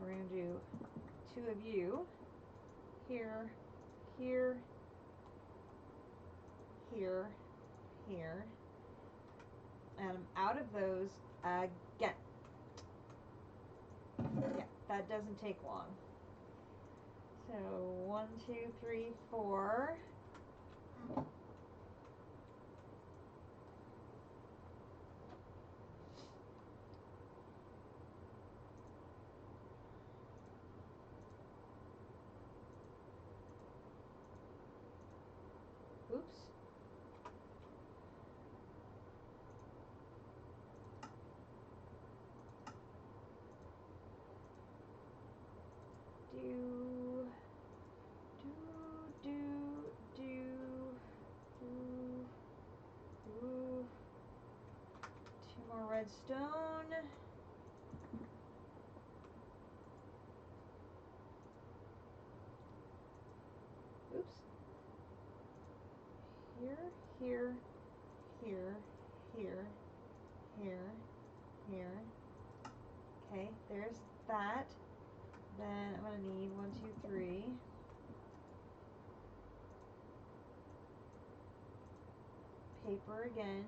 we're going to do 2 of you. Here, here, here, here. And I'm out of those again. Yeah, that doesn't take long. So 1, 2, 3, 4. Oops. Two more redstone. Oops. Here, here, here, here, here, here. Okay, there's that. Then I'm going to need 1, 2, 3. Paper again.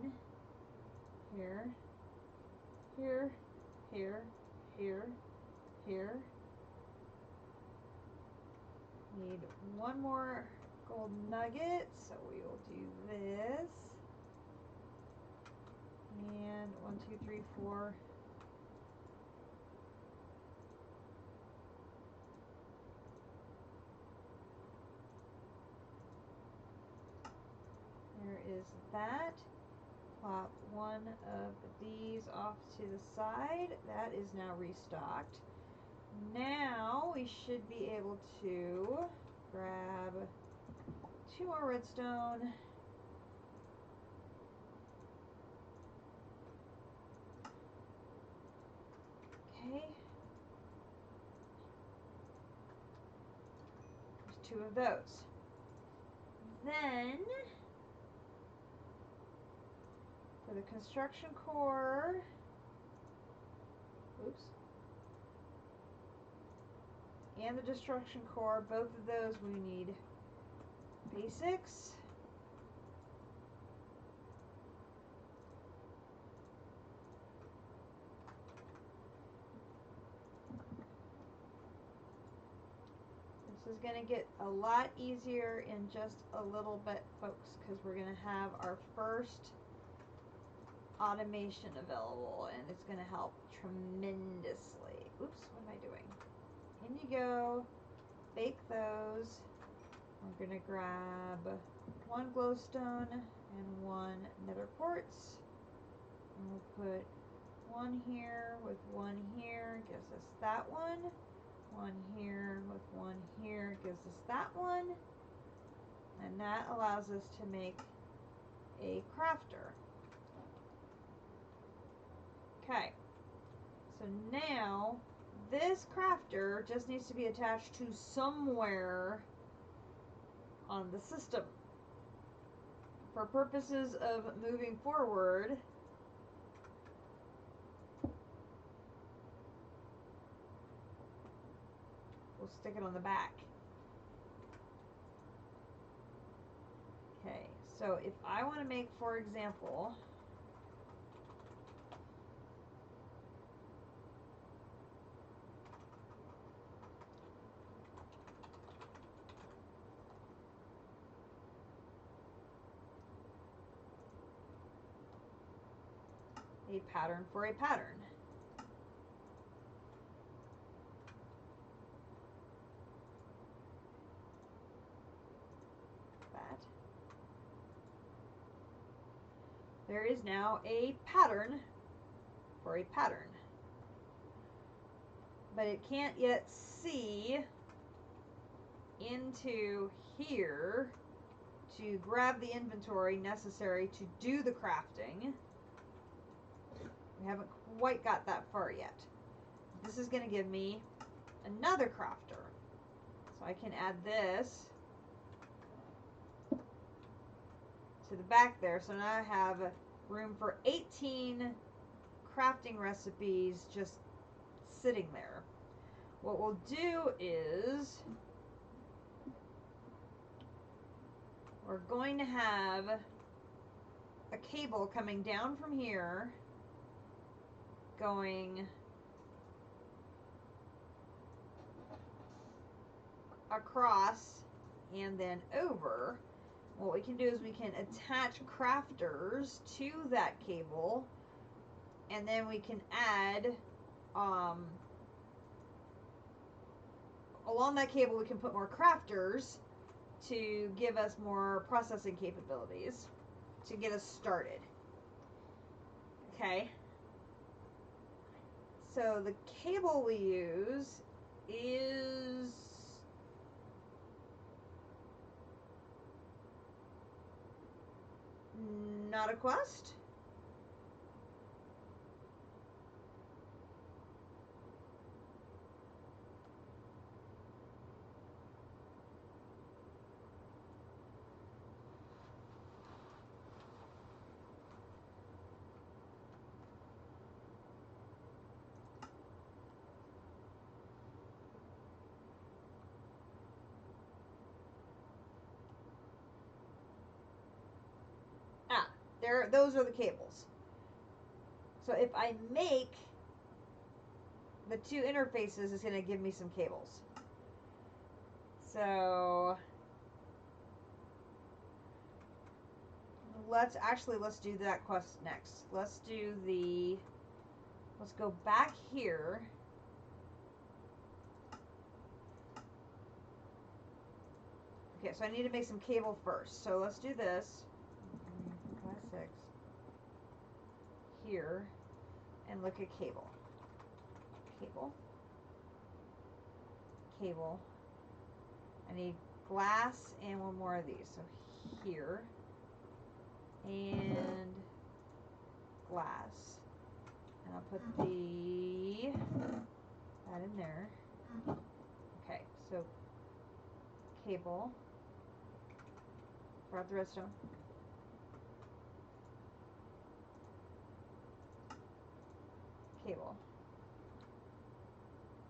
Here, here, here, here, here. Need 1 more gold nugget, so we will do this. And 1, 2, 3, 4. There is that. Plop 1 of these off to the side. That is now restocked. Now we should be able to grab 2 more redstone. Okay. There's 2 of those. Then for the construction core, oops, and the destruction core, both of those we need basics. This is going to get a lot easier in just a little bit, folks, because we're going to have our first automation available, and it's going to help tremendously. Oops, what am I doing? In you go. Bake those. We're going to grab 1 glowstone and 1 nether quartz. And we'll put 1 here with 1 here, gives us that one. 1 here with 1 here gives us that one. And that allows us to make a crafter. Okay. So now, this crafter just needs to be attached to somewhere on the system. For purposes of moving forward, we'll stick it on the back. Okay, so if I want to make, for example, a pattern for a pattern. That. There is now a pattern for a pattern. But it can't yet see into here to grab the inventory necessary to do the crafting. We haven't quite got that far yet. This is going to give me another crafter. So I can add this to the back there. So now I have room for 18 crafting recipes just sitting there. What we'll do is we're going to have a cable coming down from here, going across and then over. What we can do is we can attach crafters to that cable, and then we can add along that cable we can put more crafters to give us more processing capabilities to get us started. Okay, so the cable we use is not a quest. Those are the cables. So if I make the two interfaces, it's going to give me some cables. So let's do that quest next. Let's go back here. Okay, so I need to make some cable first. So let's do this. 5, 6. Here. And look at cable. Cable. Cable. I need glass and one more of these. So here. And glass. And I'll put that in there. Okay, so cable. Brought the redstone. Cable.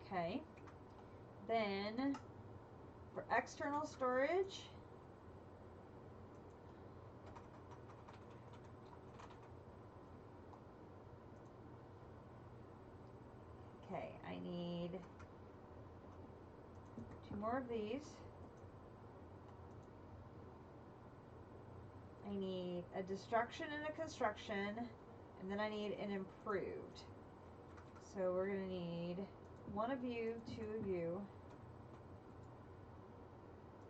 Okay. Then for external storage, okay, I need 2 more of these. I need a destruction and a construction, and then I need an improved. So we're going to need 1 of you, 2 of you.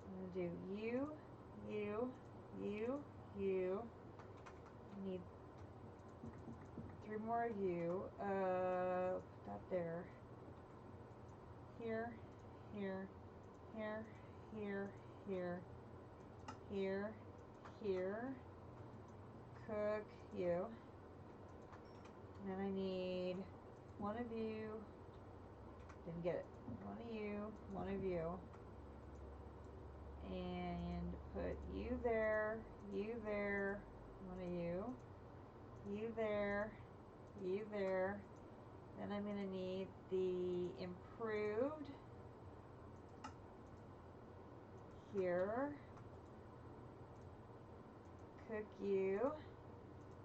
I'm going to do you, you, you, you. I need 3 more of you. Put that there. Here, here, here, here, here, here, here. Cook you. And then I need one of you. Didn't get it. One of you, one of you. And put you there, one of you there, you there. Then I'm going to need the improved here. Cook you,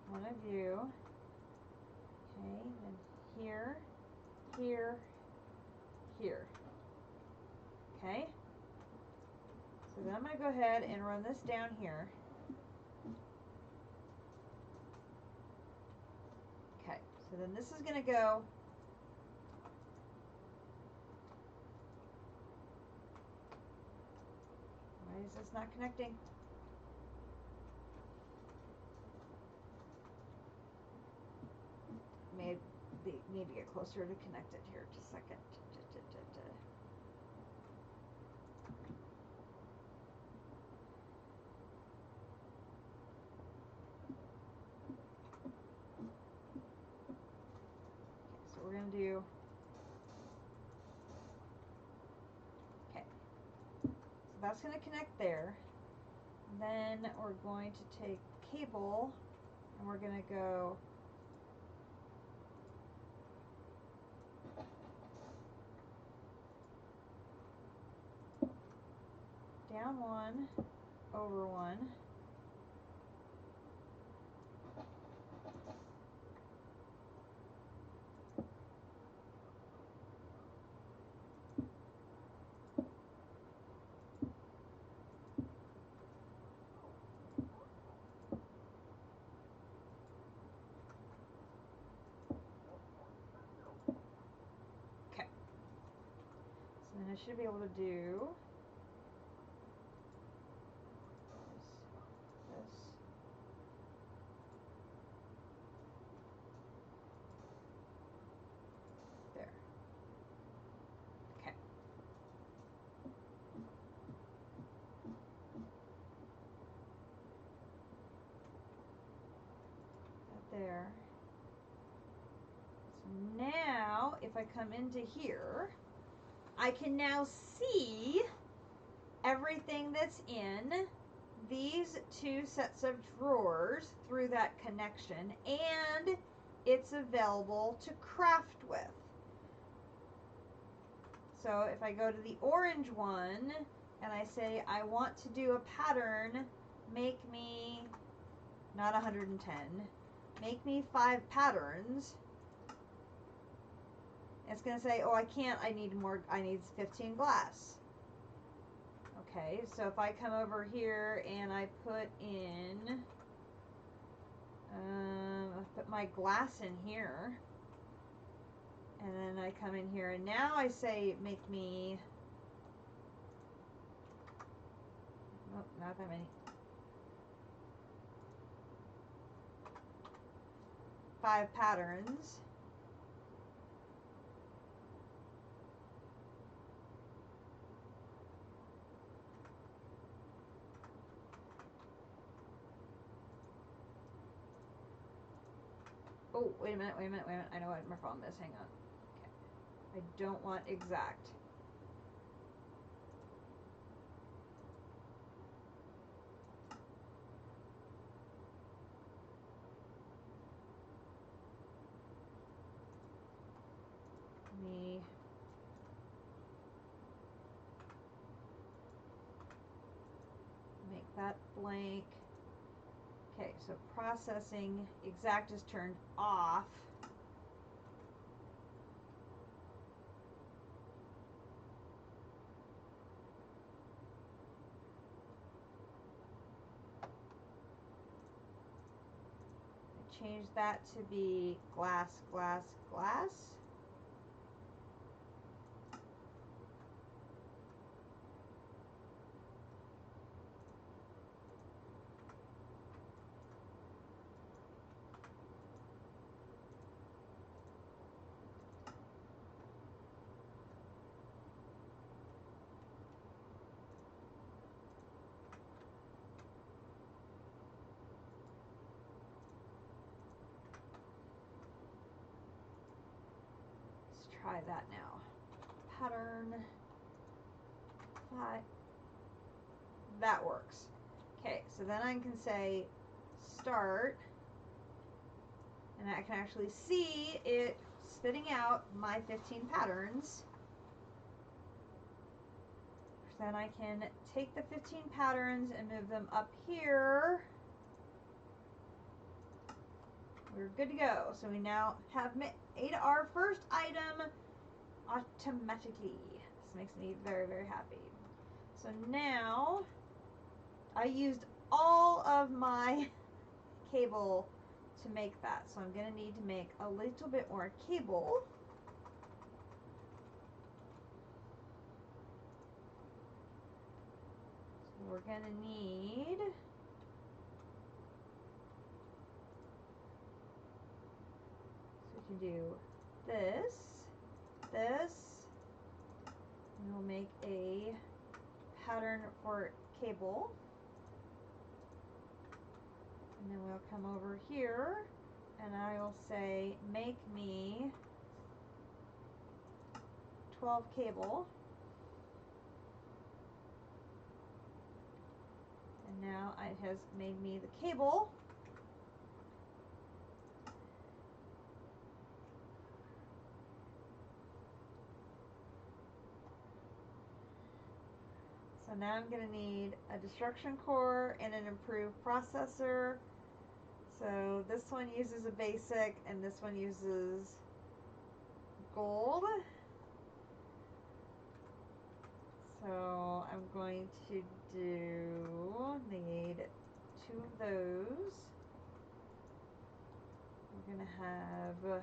one of you. Okay, then here, here, here. Okay. So then I'm going to go ahead and run this down here. Okay, so then this is going to go why is this not connecting? Need to get closer to connect it here. Just a second. So we're going to do, okay, so that's going to connect there. Then we're going to take cable and we're going to go down one, over one. And I should be able to do this. There. Okay. That there. So now, if I come into here, I can now see everything that's in these two sets of drawers through that connection, and it's available to craft with. So if I go to the orange one and I say I want to do a pattern, make me, not 110, make me 5 patterns. It's going to say, oh, I can't, I need 15 glass. Okay, so if I come over here and I put in, I put my glass in here, and then I come in here and now I say, make me, oh, not that many, 5 patterns. Oh, wait a minute. I know what my problem is. Hang on. Okay. I don't want exact. Let me make that blank. Okay, so processing exact is turned off. I change that to be glass, glass, glass. try that now. Pattern. That works. Okay, so then I can say start, and I can actually see it spitting out my 15 patterns. Then I can take the 15 patterns and move them up here. We're good to go. So we now have made our first item automatically. This makes me very, very happy. So now I used all of my cable to make that. So I'm going to need to make a little bit more cable. So we're going to need we can do this, and we'll make a pattern for cable. And then we'll come over here and I will say make me 12 cable. And now it has made me the cable. So now I'm going to need a destruction core and an improved processor. So this one uses a basic and this one uses gold. So I'm going to need 2 of those. We're going to have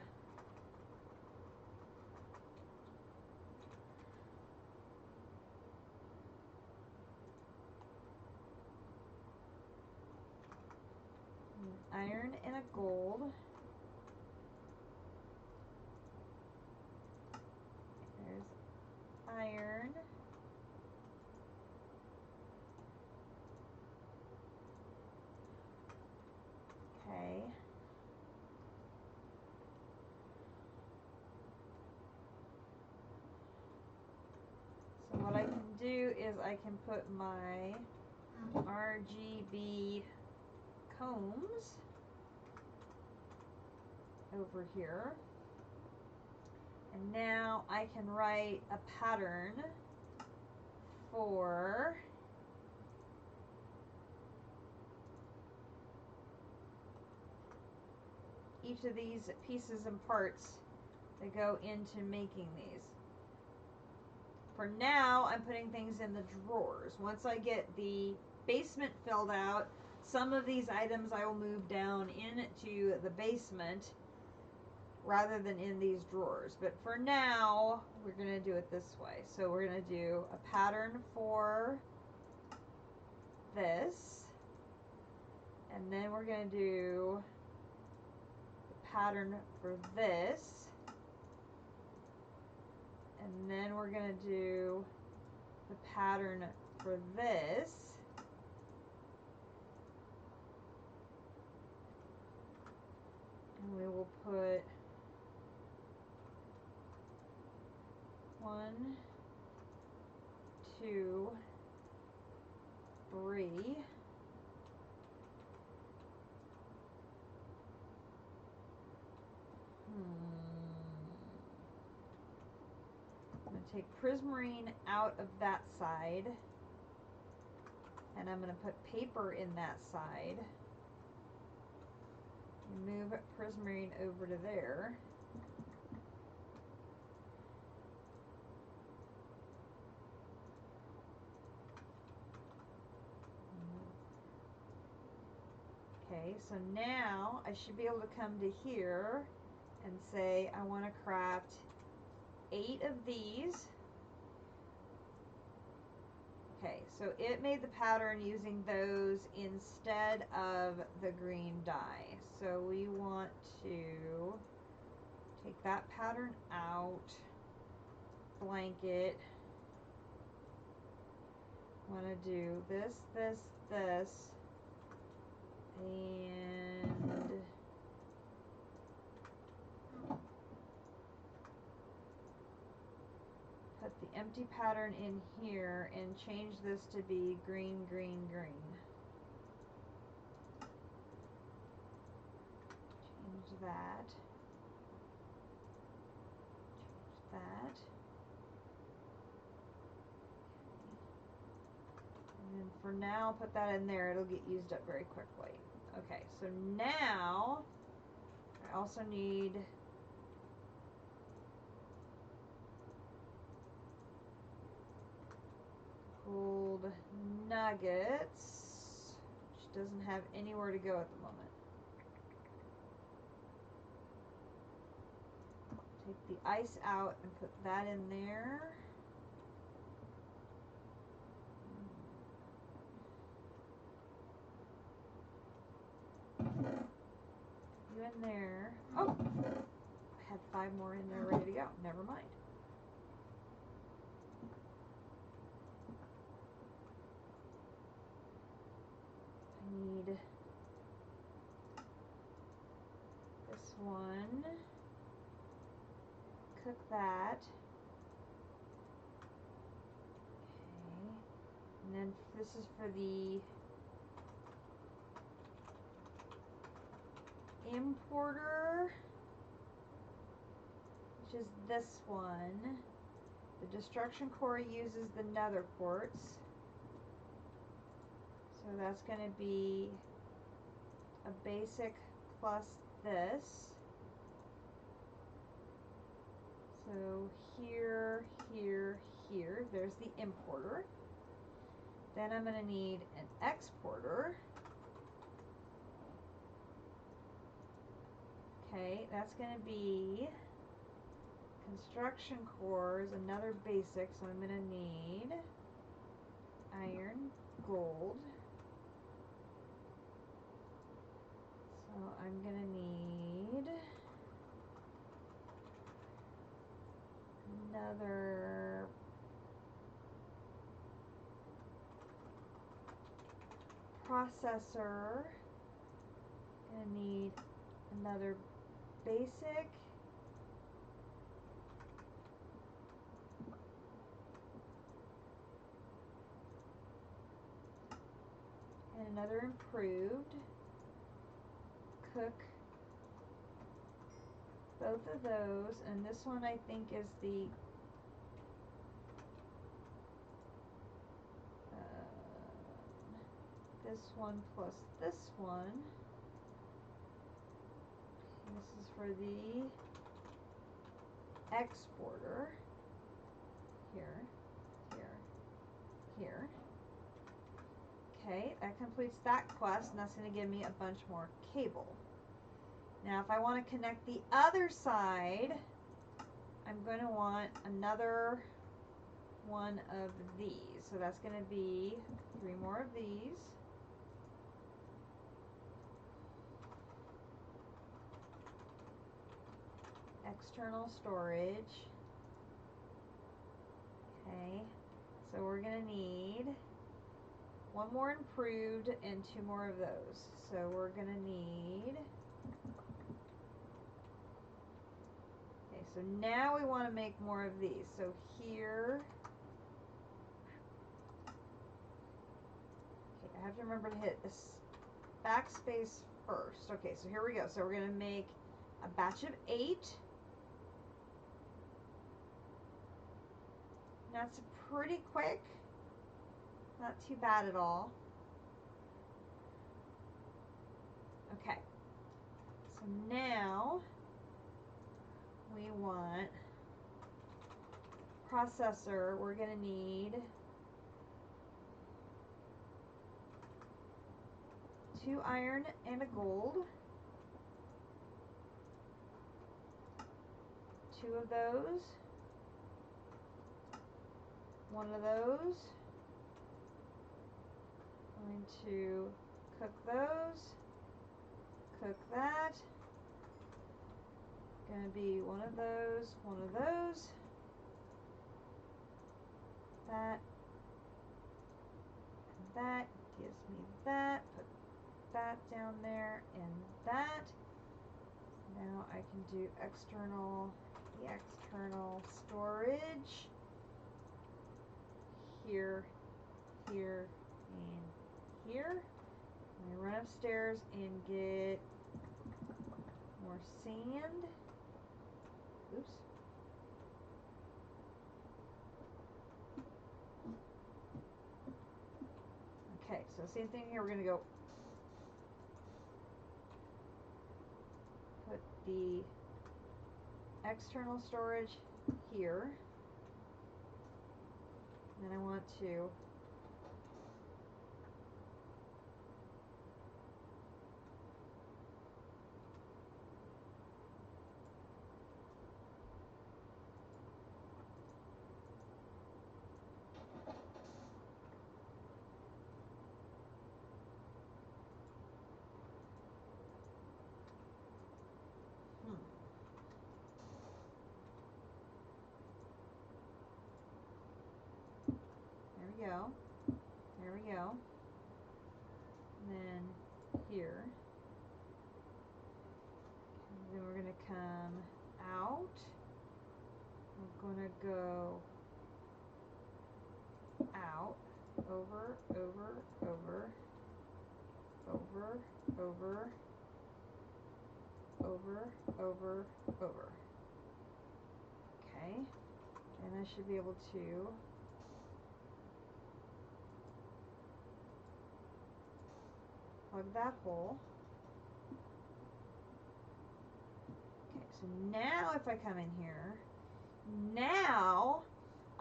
iron and a gold. There's iron. Okay. So what I can do is I can put my RGB combs over here, and now I can write a pattern for each of these pieces and parts that go into making these. For now, I'm putting things in the drawers. Once I get the basement filled out, some of these items I will move down into the basement rather than in these drawers. But for now, we're going to do it this way. So we're going to do a pattern for this. And then we're going to do the pattern for this. And then we're going to do the pattern for this. And we will put 1, 2, 3. I'm going to take prismarine out of that side, and I'm going to put paper in that side. Move prismarine over to there. Okay, so now I should be able to come to here and say I want to craft 8 of these. Okay, so it made the pattern using those instead of the green dye. So we want to take that pattern out, blanket. Want to do this, this, this, and empty pattern in here and change this to be green, green, green. Change that. Change that. And then for now, put that in there. It'll get used up very quickly. Okay, so now I also need gold nuggets, which doesn't have anywhere to go at the moment. Take the ice out and put that in there. You in there. Oh! I had 5 more in there ready to go. Never mind. I need this one. Cook that. Okay. And then this is for the importer, which is this one. The destruction core uses the nether quartz. So that's going to be a basic plus this. So here, here, here, there's the importer. Then I'm going to need an exporter. Okay, that's going to be construction cores, another basic, so I'm going to need iron, gold. So I'm going to need another processor. Going to need another basic. And another improved. Cook both of those, and this one I think is the this one plus this one. This is for the exporter. Here, here, here. Okay, that completes that quest, and that's going to give me a bunch more cable. Now, if I want to connect the other side, I'm going to want another one of these. So that's going to be 3 more of these. External storage. Okay, so we're going to need 1 more improved and 2 more of those. So we're going to need... Okay, so now we want to make more of these. So here... Okay, I have to remember to hit this backspace first. Okay, so here we go. So we're going to make a batch of 8. That's pretty quick. Not too bad at all. Okay. So now we want processor. We're going to need 2 iron and a gold. 2 of those. 1 of those. Going to cook those. Cook that. Gonna be 1 of those, 1 of those. That. And that gives me that. Put that down there and that. Now I can do the external storage. here, here, and here. I'm going to run upstairs and get more sand. Oops. Okay, so same thing here. We're going to go put the external storage here. Then I want to go. There we go. And then here. And then we're going to come out. We're going to go out. Over, over, over, over, over, over, over, over. Okay. And I should be able to plug that hole. Okay, so now if I come in here, now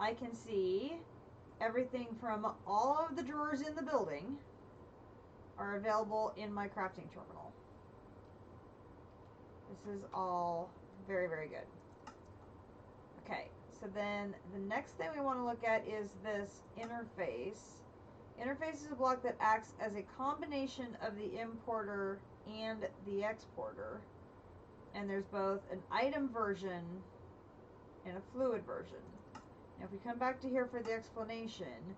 I can see everything from all of the drawers in the building are available in my crafting terminal. This is all very, very good. Okay, so then the next thing we want to look at is this interface. Interface is a block that acts as a combination of the importer and the exporter. And there's both an item version and a fluid version. Now if we come back to here for the explanation,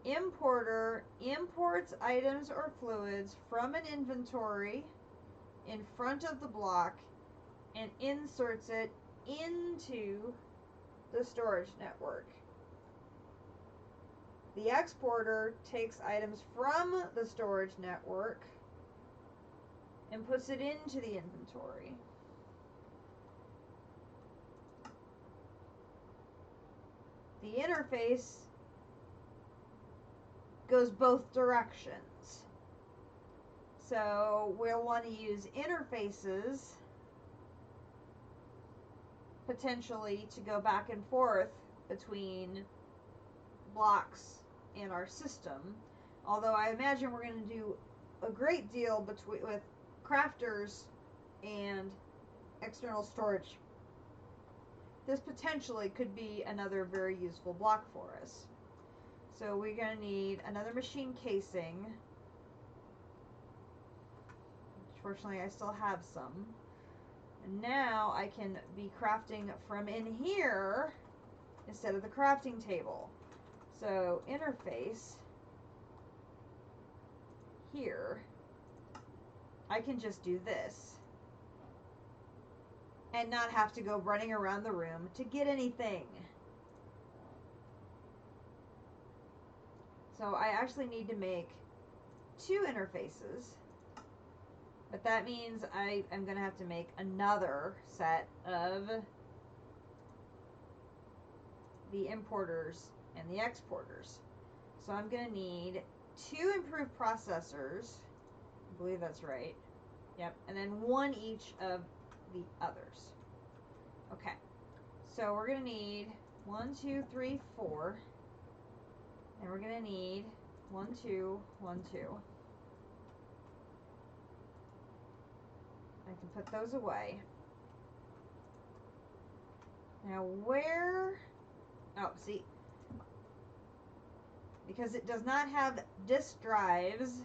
importer imports items or fluids from an inventory in front of the block and inserts it into the storage network. The exporter takes items from the storage network and puts it into the inventory. The interface goes both directions. So we'll want to use interfaces potentially to go back and forth between blocks in our system. Although I imagine we're going to do a great deal with crafters and external storage. This potentially could be another very useful block for us. So we're going to need another machine casing. Fortunately, I still have some. And now I can be crafting from in here instead of the crafting table. So interface here, I can just do this and not have to go running around the room to get anything. So I actually need to make 2 interfaces, but that means I am going to have to make another set of the importers and the exporters. So I'm going to need 2 improved processors. I believe that's right. Yep. And then 1 each of the others. Okay. So we're going to need 1, 2, 3, 4. And we're going to need 1, 2, 1, 2. I can put those away. Now where... Oh, see, because it does not have disk drives,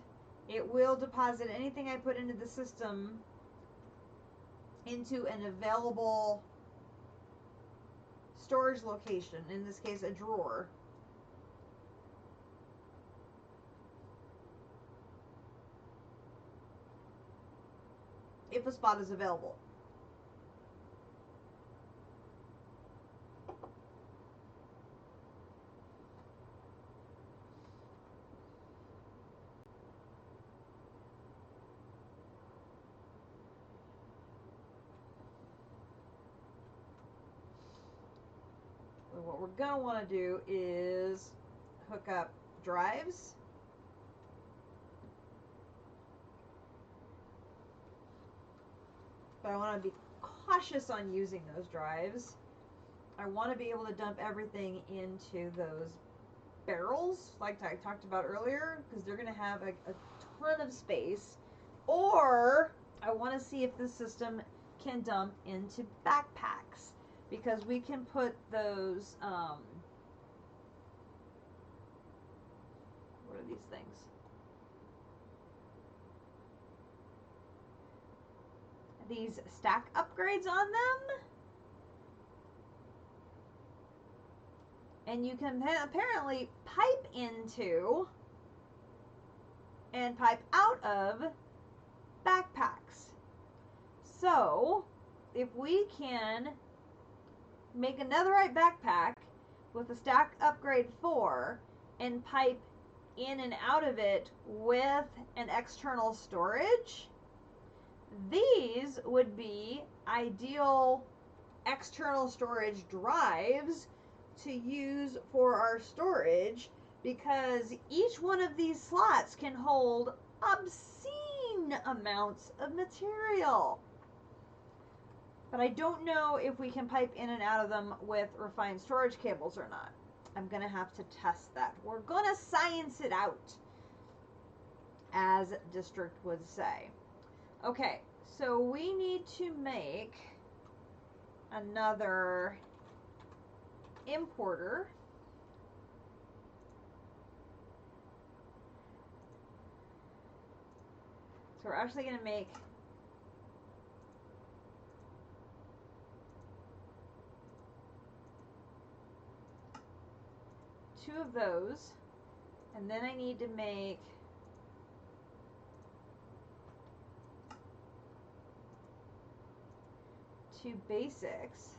it will deposit anything I put into the system into an available storage location, in this case a drawer. If a spot is available. we're going to want to do is hook up drives. But I want to be cautious on using those drives. I want to be able to dump everything into those barrels like I talked about earlier, because they're going to have a ton of space. Or I want to see if the system can dump into backpacks, because we can put those what are these things? These stack upgrades on them. And you can apparently pipe into and pipe out of backpacks. So, if we can make another right backpack with a stack upgrade 4 and pipe in and out of it with an external storage, these would be ideal external storage drives to use for our storage, because each one of these slots can hold obscene amounts of material. But I don't know if we can pipe in and out of them with refined storage cables or not. I'm going to have to test that. We're going to science it out, as District would say. Okay, so we need to make another importer. So we're actually going to make two of those, and then I need to make two basics.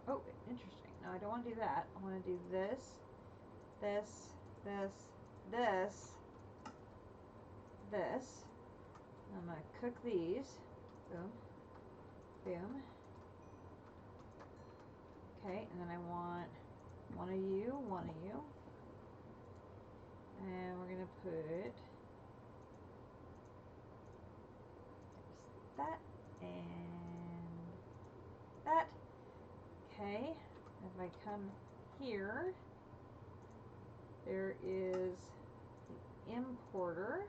Oh, interesting. No, I don't want to do that. I want to do this, this, this, this, this. I'm going to cook these. Boom. Boom. Okay, and then I want one of you, one of you. And we're going to put that and that. Okay, if I come here, there is the importer.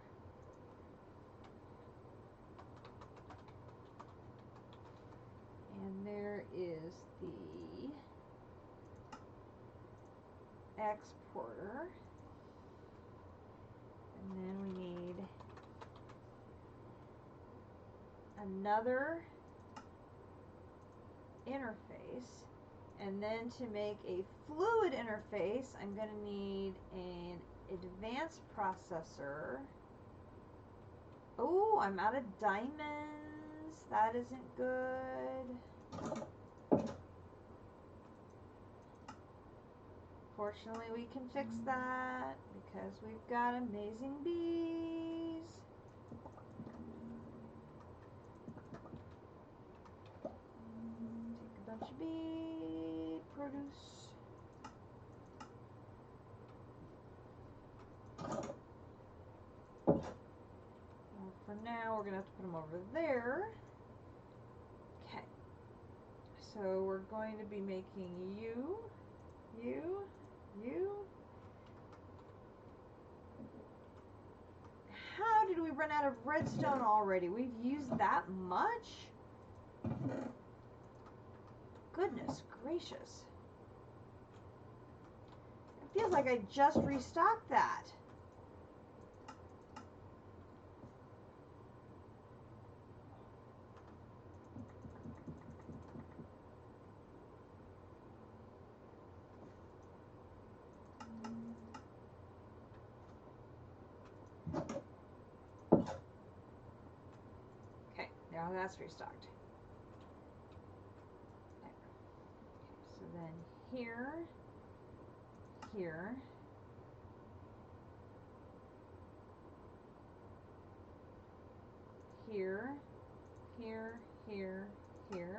And there is the exporter. And then we need another interface. And then to make a fluid interface, I'm going to need an advanced processor. Oh, I'm out of diamonds. That isn't good. Fortunately, we can fix that because we've got amazing bees. Take a bunch of bee produce. Well, for now, we're going to have to put them over there. Okay. So we're going to be making you. How did we run out of redstone already? We've used that much? Goodness gracious. It feels like I just restocked that. Okay, now that's restocked. Okay, so then here, here, here, here, here, here,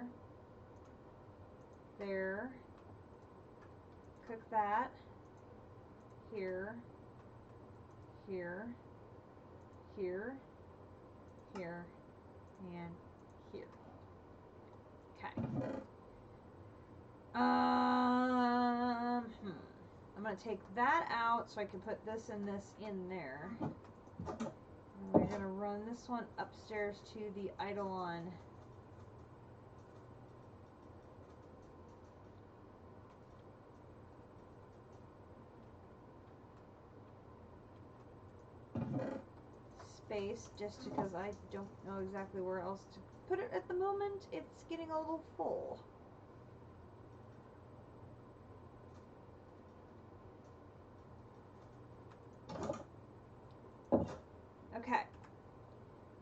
there. Cook that. Here. Here. Here. Here. And here. Okay. I'm going to take that out so I can put this and this in there. And we're going to run this one upstairs to the Eidolon. Space, just because I don't know exactly where else to put it at the moment. It's getting a little full. Okay.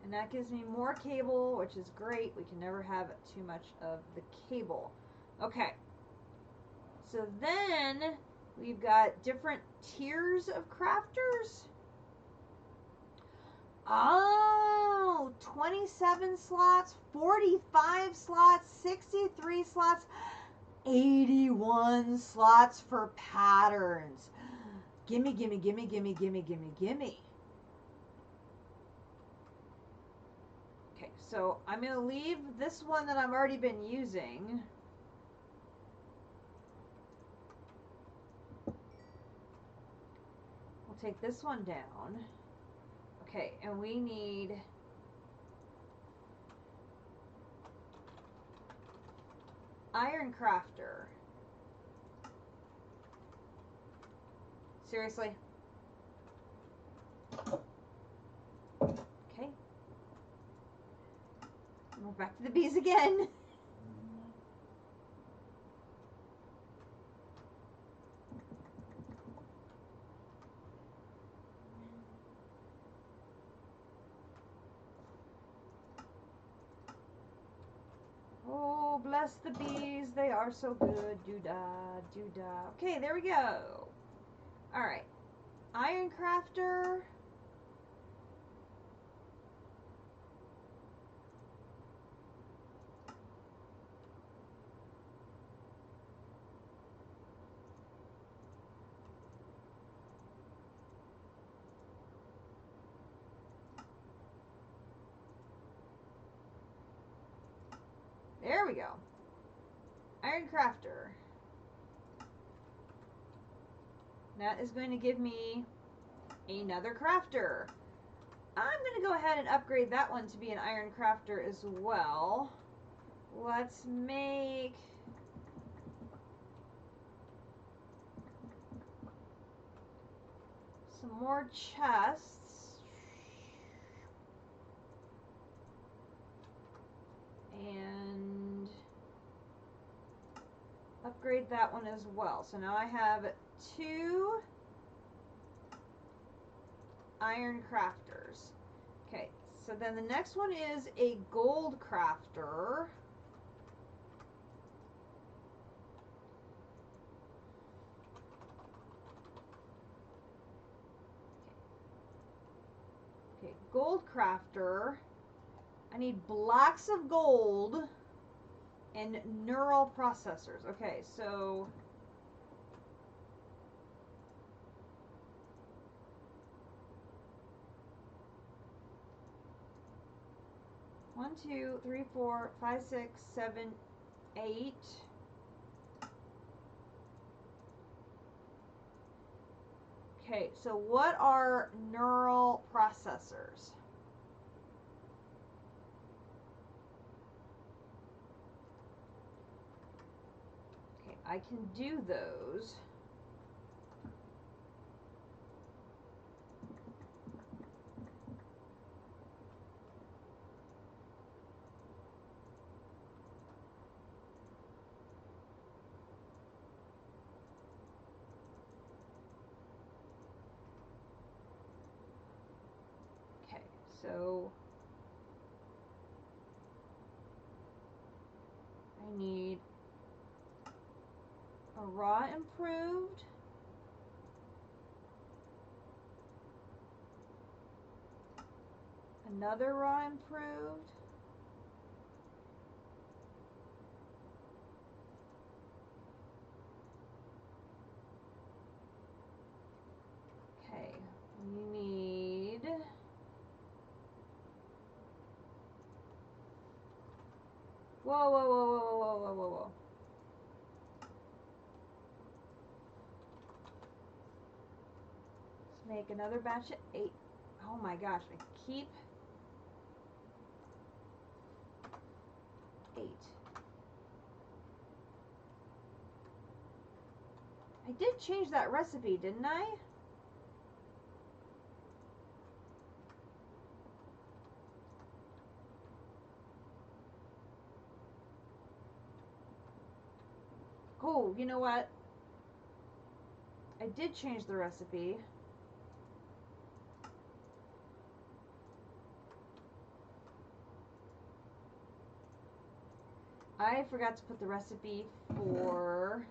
And that gives me more cable, which is great. We can never have too much of the cable. Okay. So then we've got different tiers of crafters. Oh, 27 slots, 45 slots, 63 slots, 81 slots for patterns. Gimme, gimme, gimme, gimme, gimme, gimme, gimme. Okay, so I'm going to leave this one that I've already been using. We'll take this one down. Okay, and we need Iron Crafter. Seriously? Okay. And we're back to the bees again. Oh, bless the bees. They are so good. Doo-dah, doo-dah. Okay, there we go. Alright. Iron Crafter. There we go. Iron Crafter. That is going to give me another crafter. I'm going to go ahead and upgrade that one to be an Iron Crafter as well. Let's make some more chests. And upgrade that one as well. So now I have 2 Iron Crafters. Okay, so then the next one is a Gold Crafter. Okay, Gold Crafter. I need blocks of gold and neural processors. Okay, so one, 2, 3, 4, 5, 6, 7, 8. Okay, so what are neural processors? Okay, I can do those. So I need a raw improved, another raw improved, Whoa, whoa, whoa, whoa, whoa, whoa, whoa, whoa. Let's make another batch of 8. Oh my gosh, I keep 8. I did change that recipe, didn't I? Oh, you know what? I did change the recipe. I forgot to put the recipe for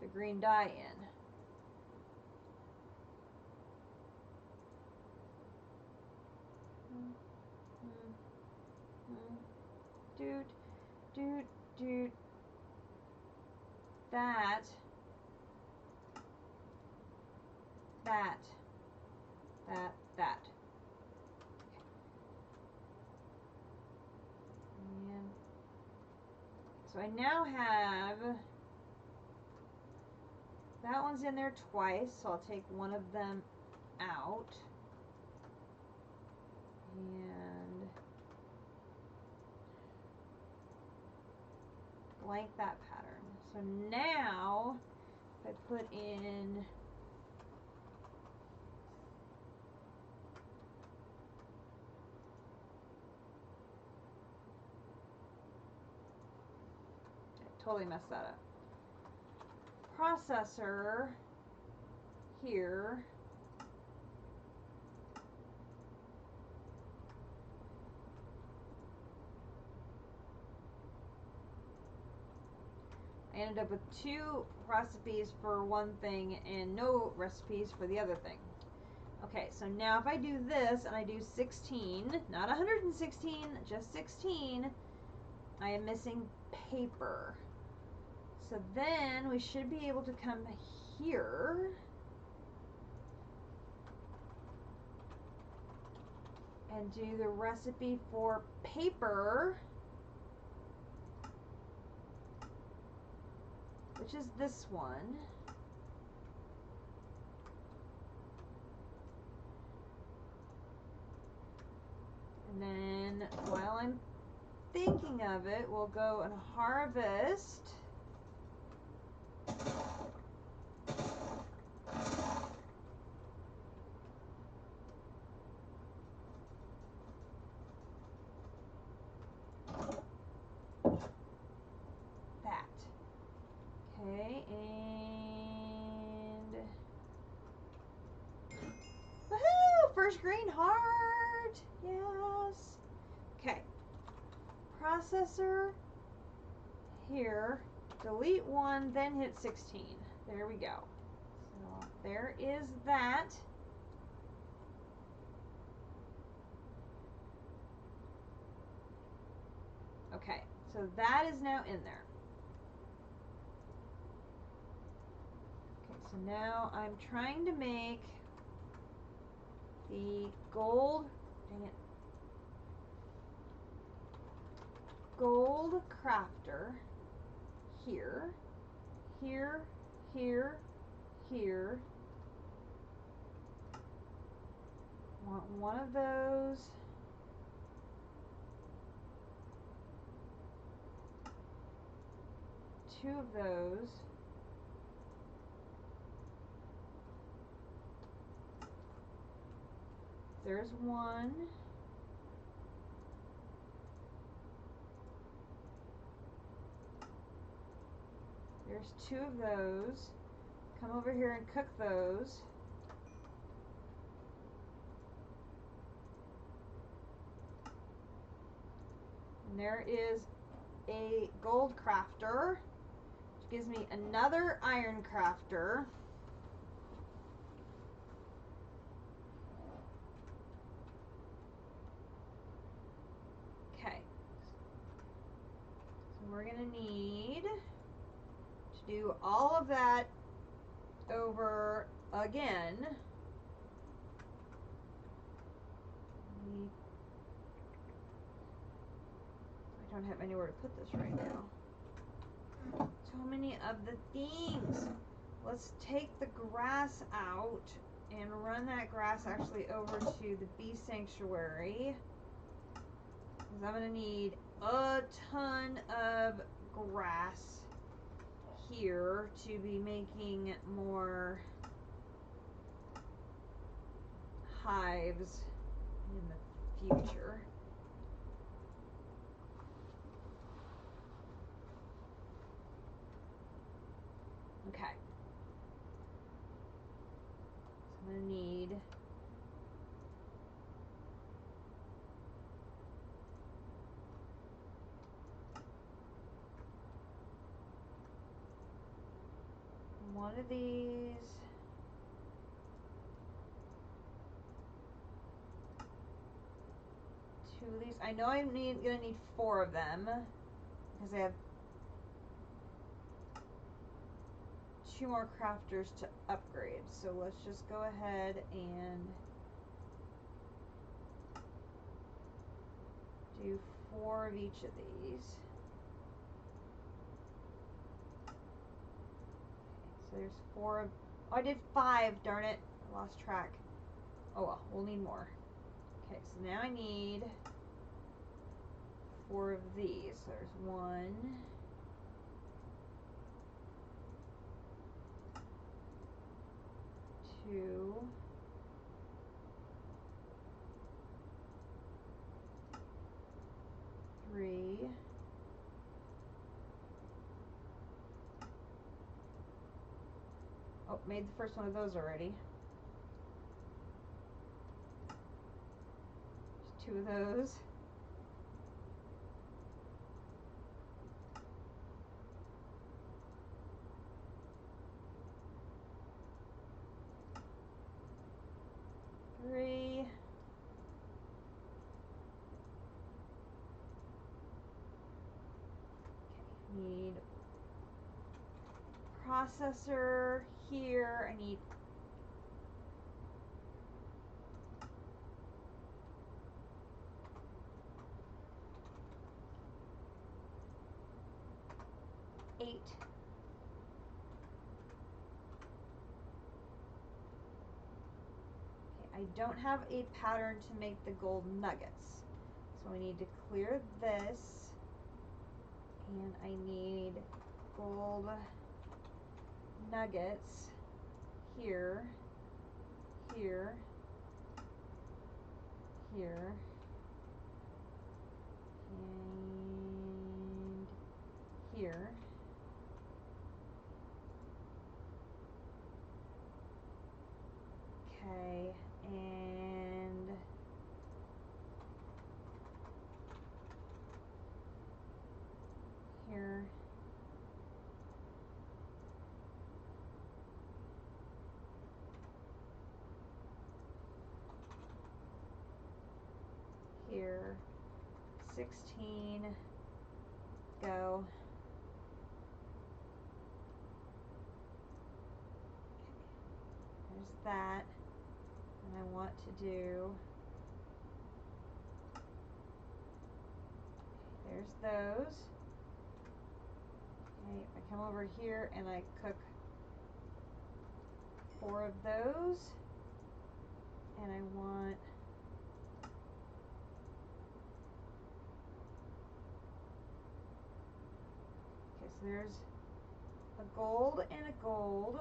the green dye in. Dude, dude, dude. That. And so I now have, that one's in there twice, so I'll take one of them out. And blank that pattern. So now, if I put in totally messed that up. Processor here. I ended up with 2 recipes for one thing and no recipes for the other thing. Okay, so now if I do this and I do 16, not 116, just 16, I am missing paper. So then we should be able to come here and do the recipe for paper, which is this one. And then while I'm thinking of it, we'll go and harvest that. Okay, and woohoo! First green heart! Yes! Okay. Processor here. Delete 1, then hit 16. There we go. So there is that. Okay, so that is now in there. Okay, so now I'm trying to make the gold, dang it, gold crafter here, here, here, here. Want one of those. Two of those. There's one. There's 2 of those. Come over here and cook those. And there is a gold crafter, which gives me another iron crafter. Okay. So we're going to need to do all of that over again. need... I don't have anywhere to put this right now. So many of the things. Let's take the grass out and run that grass actually over to the bee sanctuary. Because I'm going to need a ton of grass here to be making more hives in the future. Okay. So I'm going to need one of these. Two of these. I know I'm gonna need 4 of them because I have 2 more crafters to upgrade. So let's just go ahead and do 4 of each of these. So there's 4 of... Oh, I did 5, darn it. I lost track. Oh well, we'll need more. Okay, so now I need 4 of these. So there's 1, 2, 3, 4. Oh, made the first one of those already. There's 2 of those. Three. Okay, need processor here. I need eight. Okay, I don't have a pattern to make the gold nuggets. So I need to clear this. And I need gold nuggets here, here, here, and here. Okay, and here. Here, 16, go. There's that, and I want to do, there's those. Okay, I come over here and I cook 4 of those, and I want so there's a gold and a gold.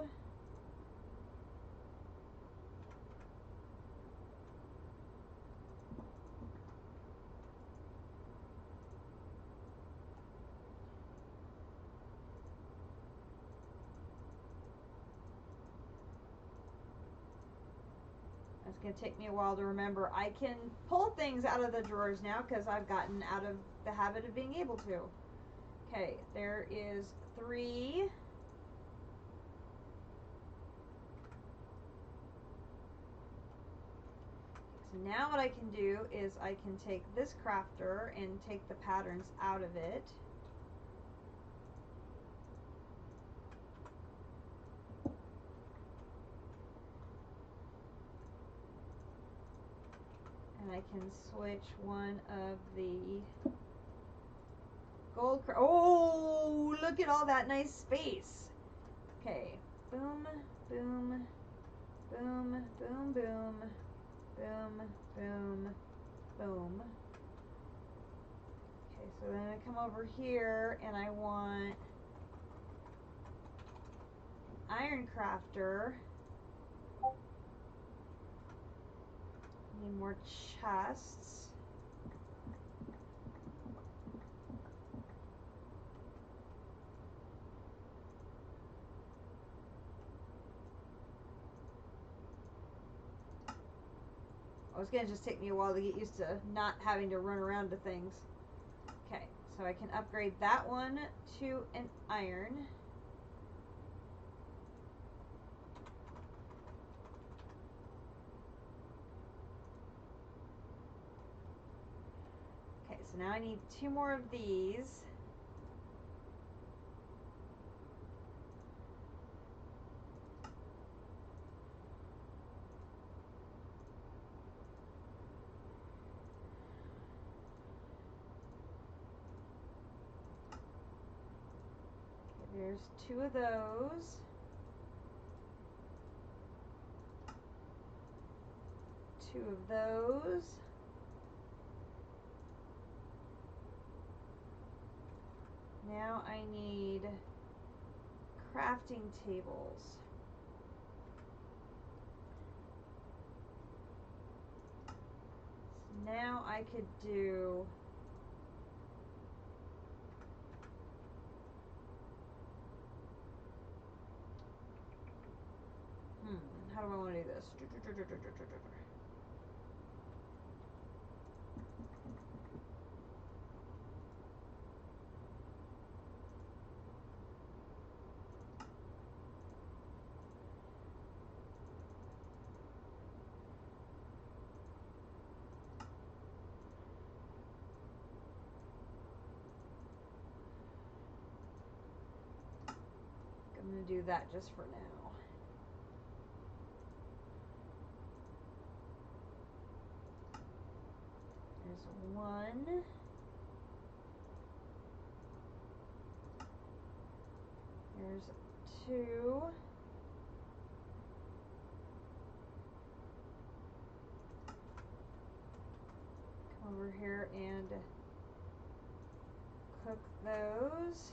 It's going to take me a while to remember. I can pull things out of the drawers now because I've gotten out of the habit of being able to. Okay, there is 3. So now what I can do is I can take this crafter and take the patterns out of it. And I can switch one of the gold. Oh, look at all that nice space. Okay, boom, boom, boom, boom, boom, boom, boom, boom. Okay, so then I come over here and I want an iron crafter. Need more chests. Oh, it's gonna just take me a while to get used to not having to run around to things. Okay, so I can upgrade that one to an iron. Okay, so now I need 2 more of these. There's 2 of those. 2 of those. Now I need crafting tables. So now I could do how do I want to do this? I'm going to do that just for now. There's 1. There's 2. Come over here and cook those.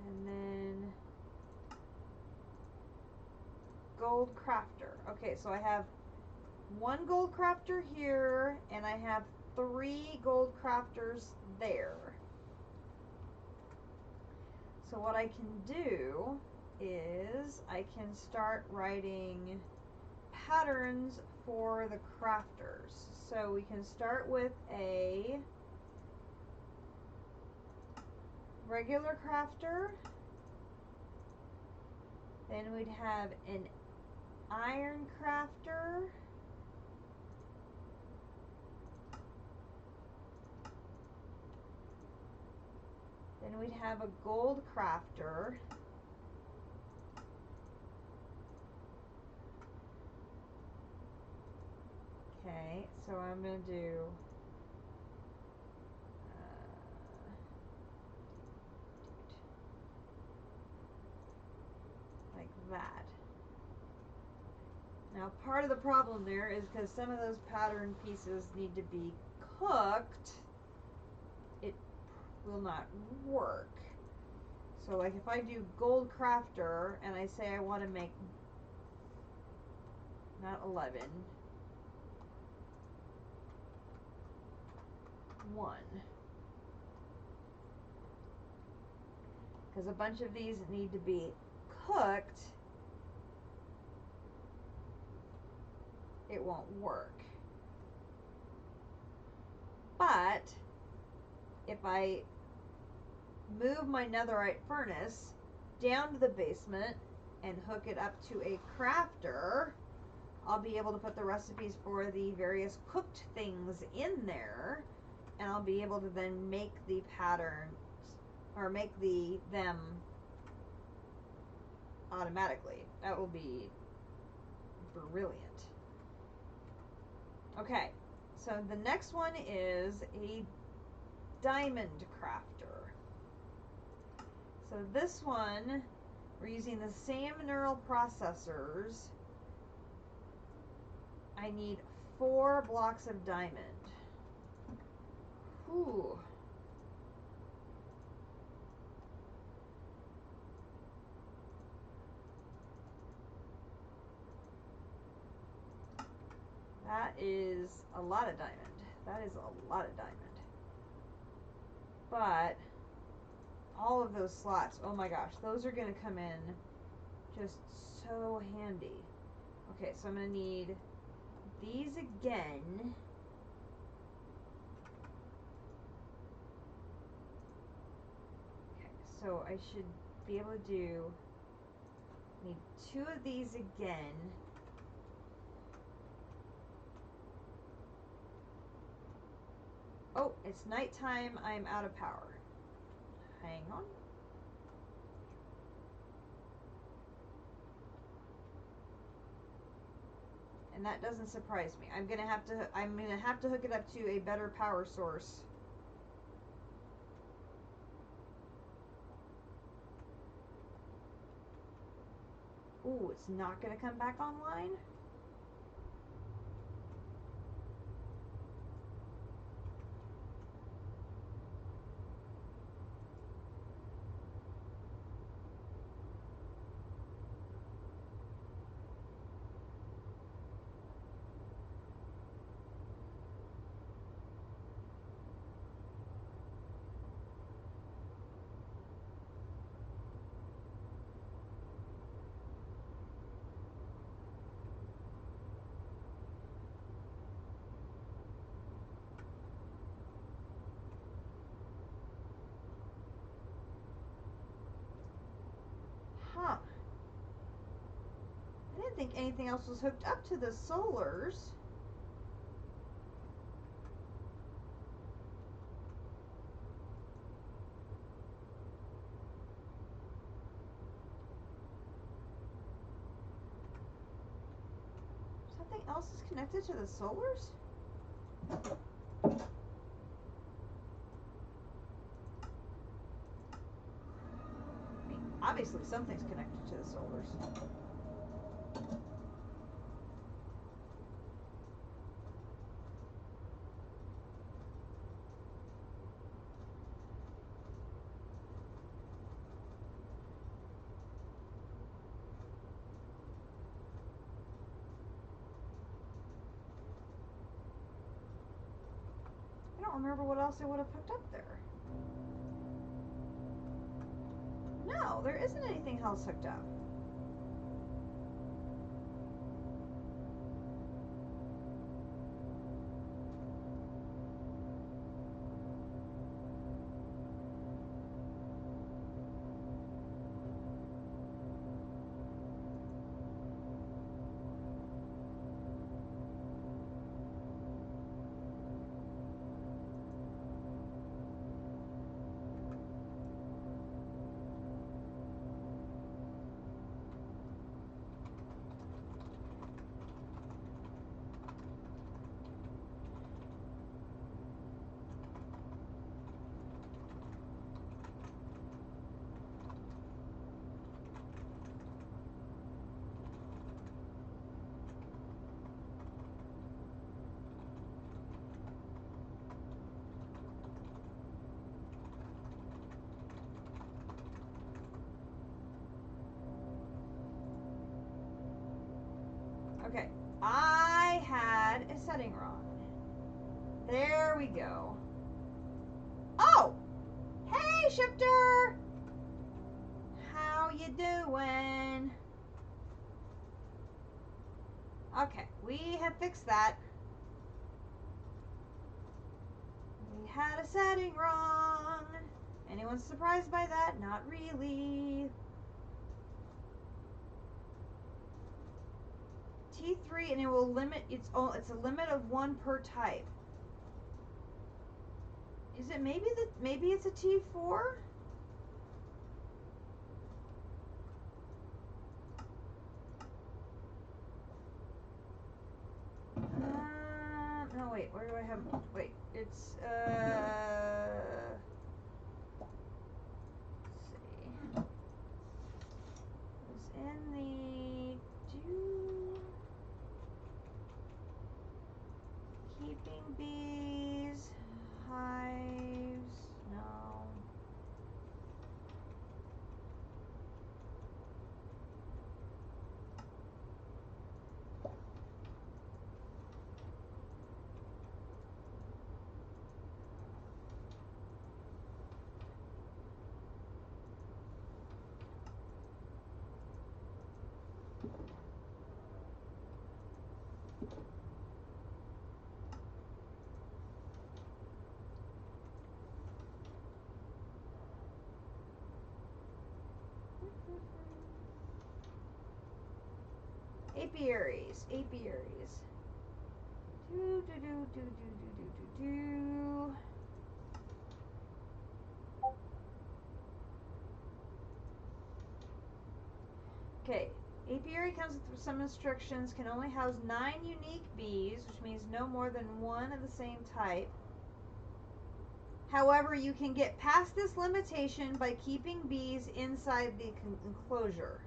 And then gold crafter. Okay, so I have 1 gold crafter here, and I have 3 gold crafters there. So what I can do is I can start writing patterns for the crafters. So we can start with a regular crafter. Then we'd have an iron crafter. Then we'd have a gold crafter. Okay, so I'm going to do like that. Now part of the problem there is because some of those pattern pieces need to be cooked, it will not work. So like if I do gold crafter and I say I want to make not 11, 1. Because a bunch of these need to be cooked, it won't work. But if I move my netherite furnace down to the basement and hook it up to a crafter, I'll be able to put the recipes for the various cooked things in there, and I'll be able to then make the patterns or make them automatically. That will be brilliant. Okay, So the next one is a diamond crafter. So this one, we're using the same neural processors. I need 4 blocks of diamond. Whew. That is a lot of diamond. That is a lot of diamond. But all of those slots, oh my gosh, those are going to come in just so handy. Okay, so I'm going to need these again. Okay, so I should be able to need 2 of these again. Oh, it's nighttime. I'm out of power. Hang on. And that doesn't surprise me. I'm gonna have to hook it up to a better power source. Ooh, it's not gonna come back online? Huh. I didn't think anything else was hooked up to the solars. Something else is connected to the solars? I mean, obviously something's connected to the solars. I don't remember what else I would have hooked up there. No, there isn't anything else hooked up. Okay, I had a setting wrong. There we go. Oh! Hey, Shifter! How you doing? Okay, we have fixed that. We had a setting wrong. Anyone surprised by that? Not really. T3, and it will limit it's a limit of 1 per type. Is it maybe it's a T4? No, wait. wait, where do I have, wait, it's, let's see. It's in the, keeping bees, hives, no. Apiaries, apiaries. Do do do do do do do do. Okay, apiary comes with some instructions. Can only house 9 unique bees, which means no more than one of the same type. However, you can get past this limitation by keeping bees inside the enclosure.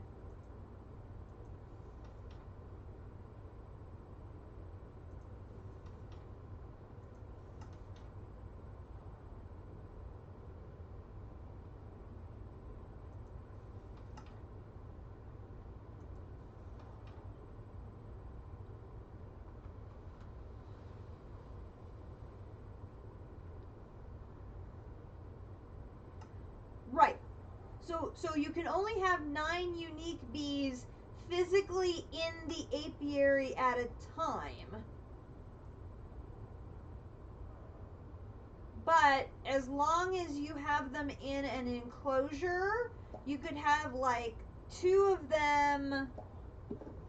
Right. So you can only have 9 unique bees physically in the apiary at a time. But as long as you have them in an enclosure, you could have like 2 of them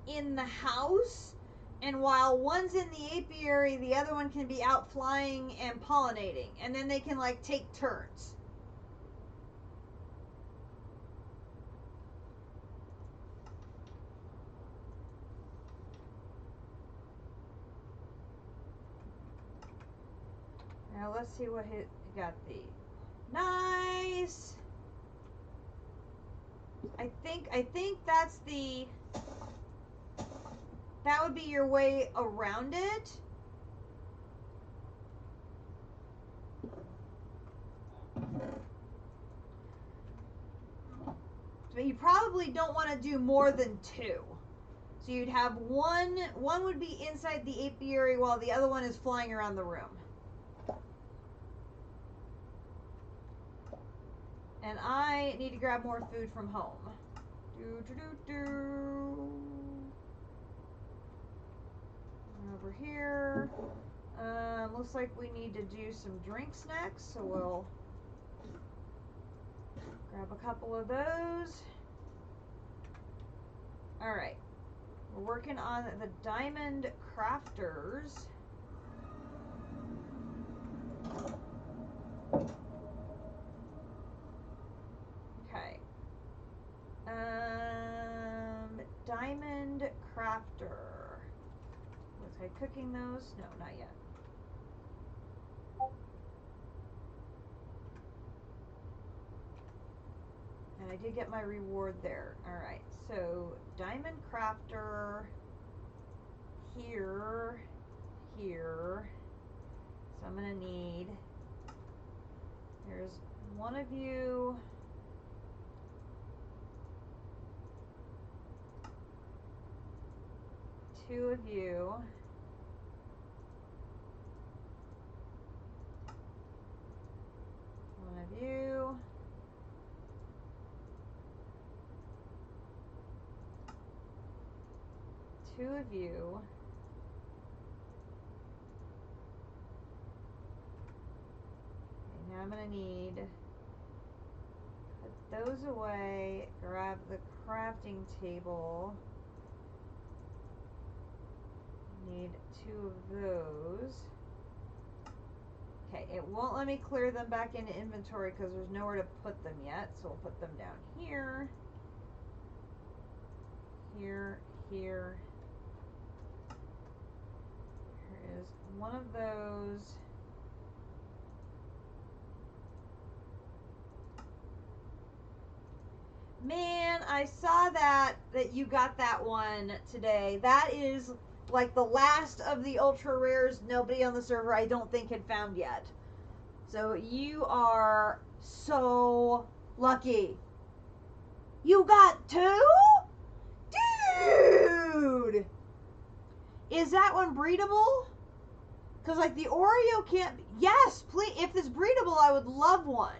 in the house, and while one's in the apiary, the other one can be out flying and pollinating, and then they can like take turns. Now let's see what he got. The nice. I think that's the, that would be your way around it. But you probably don't want to do more than 2. So you'd have one would be inside the apiary while the other one is flying around the room. And I need to grab more food from home. Over here. Looks like we need to do some drinks next, so we'll grab a couple of those. Alright. We're working on the diamond crafters. Okay. Diamond crafter. Was I cooking those? No, not yet. And I did get my reward there. Alright, so diamond crafter here. So I'm gonna need, there's one of you. Two of you. One of you. Two of you. Okay, now I'm gonna need, put those away, grab the crafting table. Need 2 of those. Okay, it won't let me clear them back into inventory because there's nowhere to put them yet, so we'll put them down here. Here. Here is one of those. Man, I saw that you got that one today. That is like the last of the ultra rares nobody on the server I don't think had found yet. So you are so lucky. You got 2? Dude! Is that one breedable? Because like the Oreo can't be. Yes, please. If it's breedable, I would love one.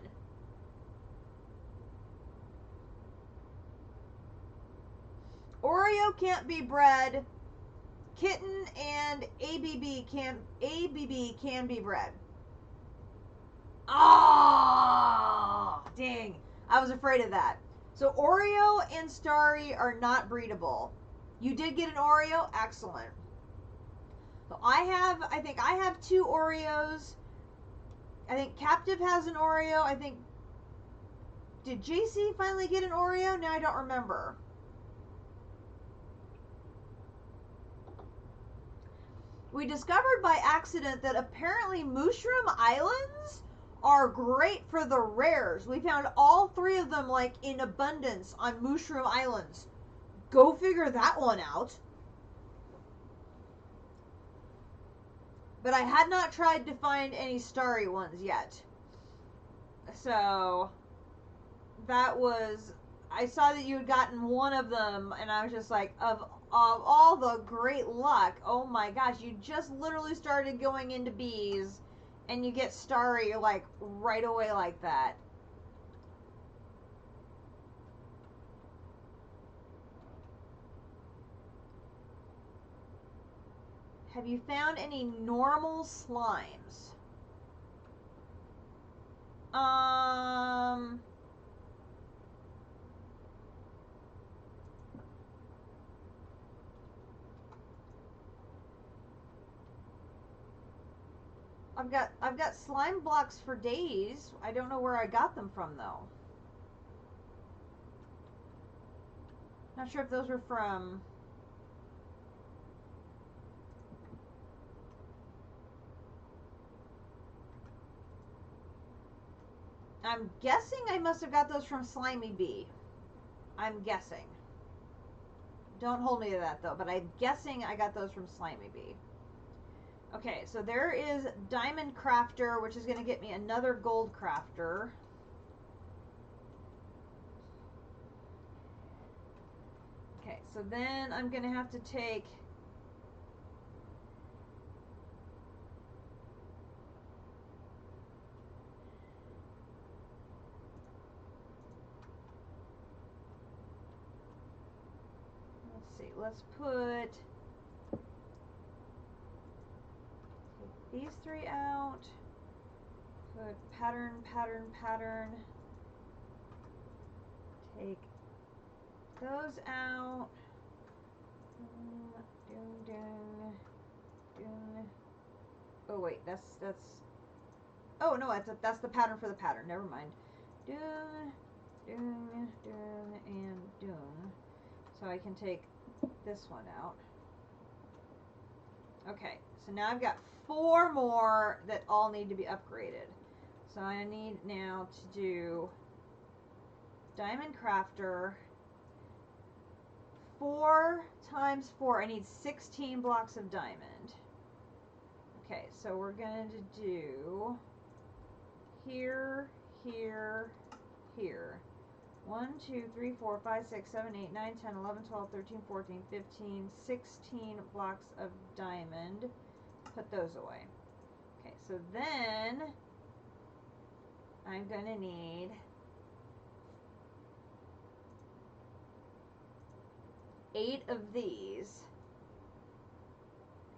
Oreo can't be bred. Kitten and ABB can be bred. Oh, dang. I was afraid of that. So Oreo and Starry are not breedable. You did get an Oreo? Excellent. So I think I have 2 Oreos. I think Captive has an Oreo. I think, did JC finally get an Oreo? Now I don't remember. We discovered by accident that apparently Mushroom Islands are great for the rares. We found all 3 of them like in abundance on Mushroom Islands. Go figure that one out. But I had not tried to find any starry ones yet. So that was, I saw that you had gotten one of them and I was just like, of all the great luck, oh my gosh, you just literally started going into bees and you get starry like right away like that. Have you found any normal slimes? I've got slime blocks for days. I don't know where I got them from though. Not sure if those were from. I'm guessing I must have got those from Slimy Bee. I'm guessing. Don't hold me to that though, but I'm guessing I got those from Slimy Bee. Okay, so there is Diamond Crafter, which is going to get me another Gold Crafter. Okay, so then I'm going to have to take... Let's see, let's put... Take these 3 out. Put pattern, pattern, pattern. Take those out. Doom, doom, doom. Oh wait, that's. Oh no, that's the pattern for the pattern. Never mind. Doom, doom, doom, and doom. So I can take this one out. Okay, so now I've got 4 more that all need to be upgraded. So I need now to do Diamond Crafter. 4 times 4. I need 16 blocks of diamond. Okay, so we're going to do here, here, here. 1, 2, 3, 4, 5, 6, 7, 8, 9, 10, 11, 12, 13, 14, 15, 16 blocks of diamond. Put those away. Okay, so then I'm going to need 8 of these.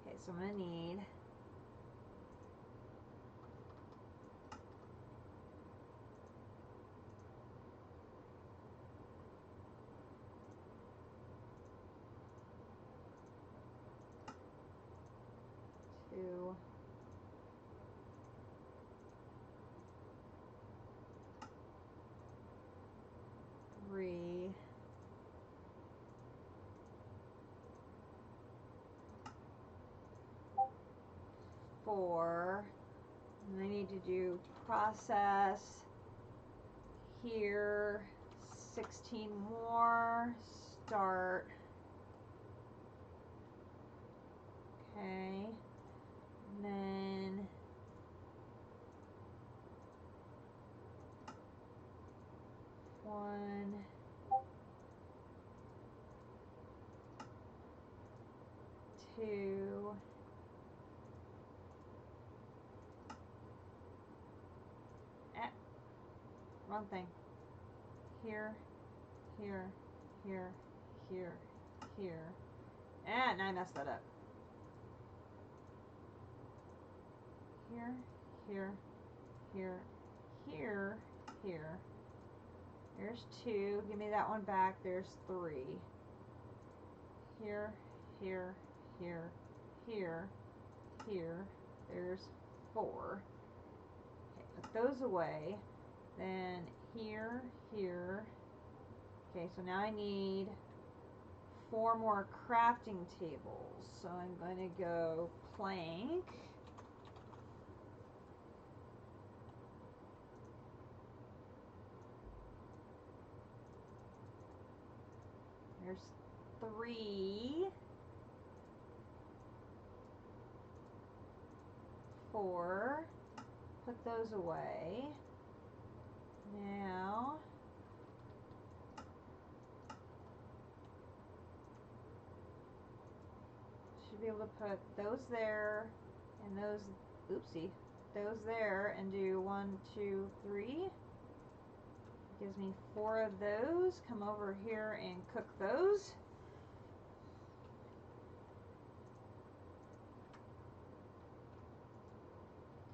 Okay, so I'm going to need 2, 3, 4, 4. And I need to do process here, 16 more, start. Okay, and then one, two, wrong thing. Here, here, here, here, here. And I messed that up. Here, here, here, here, here. There's 2. Give me that one back. There's 3. Here, here, here, here, here. There's 4. Okay, put those away. Then here, here. Okay, so now I need 4 more crafting tables. So I'm going to go plank. There's 3, 4. Put those away. Now, should be able to put those there and those, oopsie, those there and do 1, 2, 3. Gives me 4 of those. Come over here and cook those.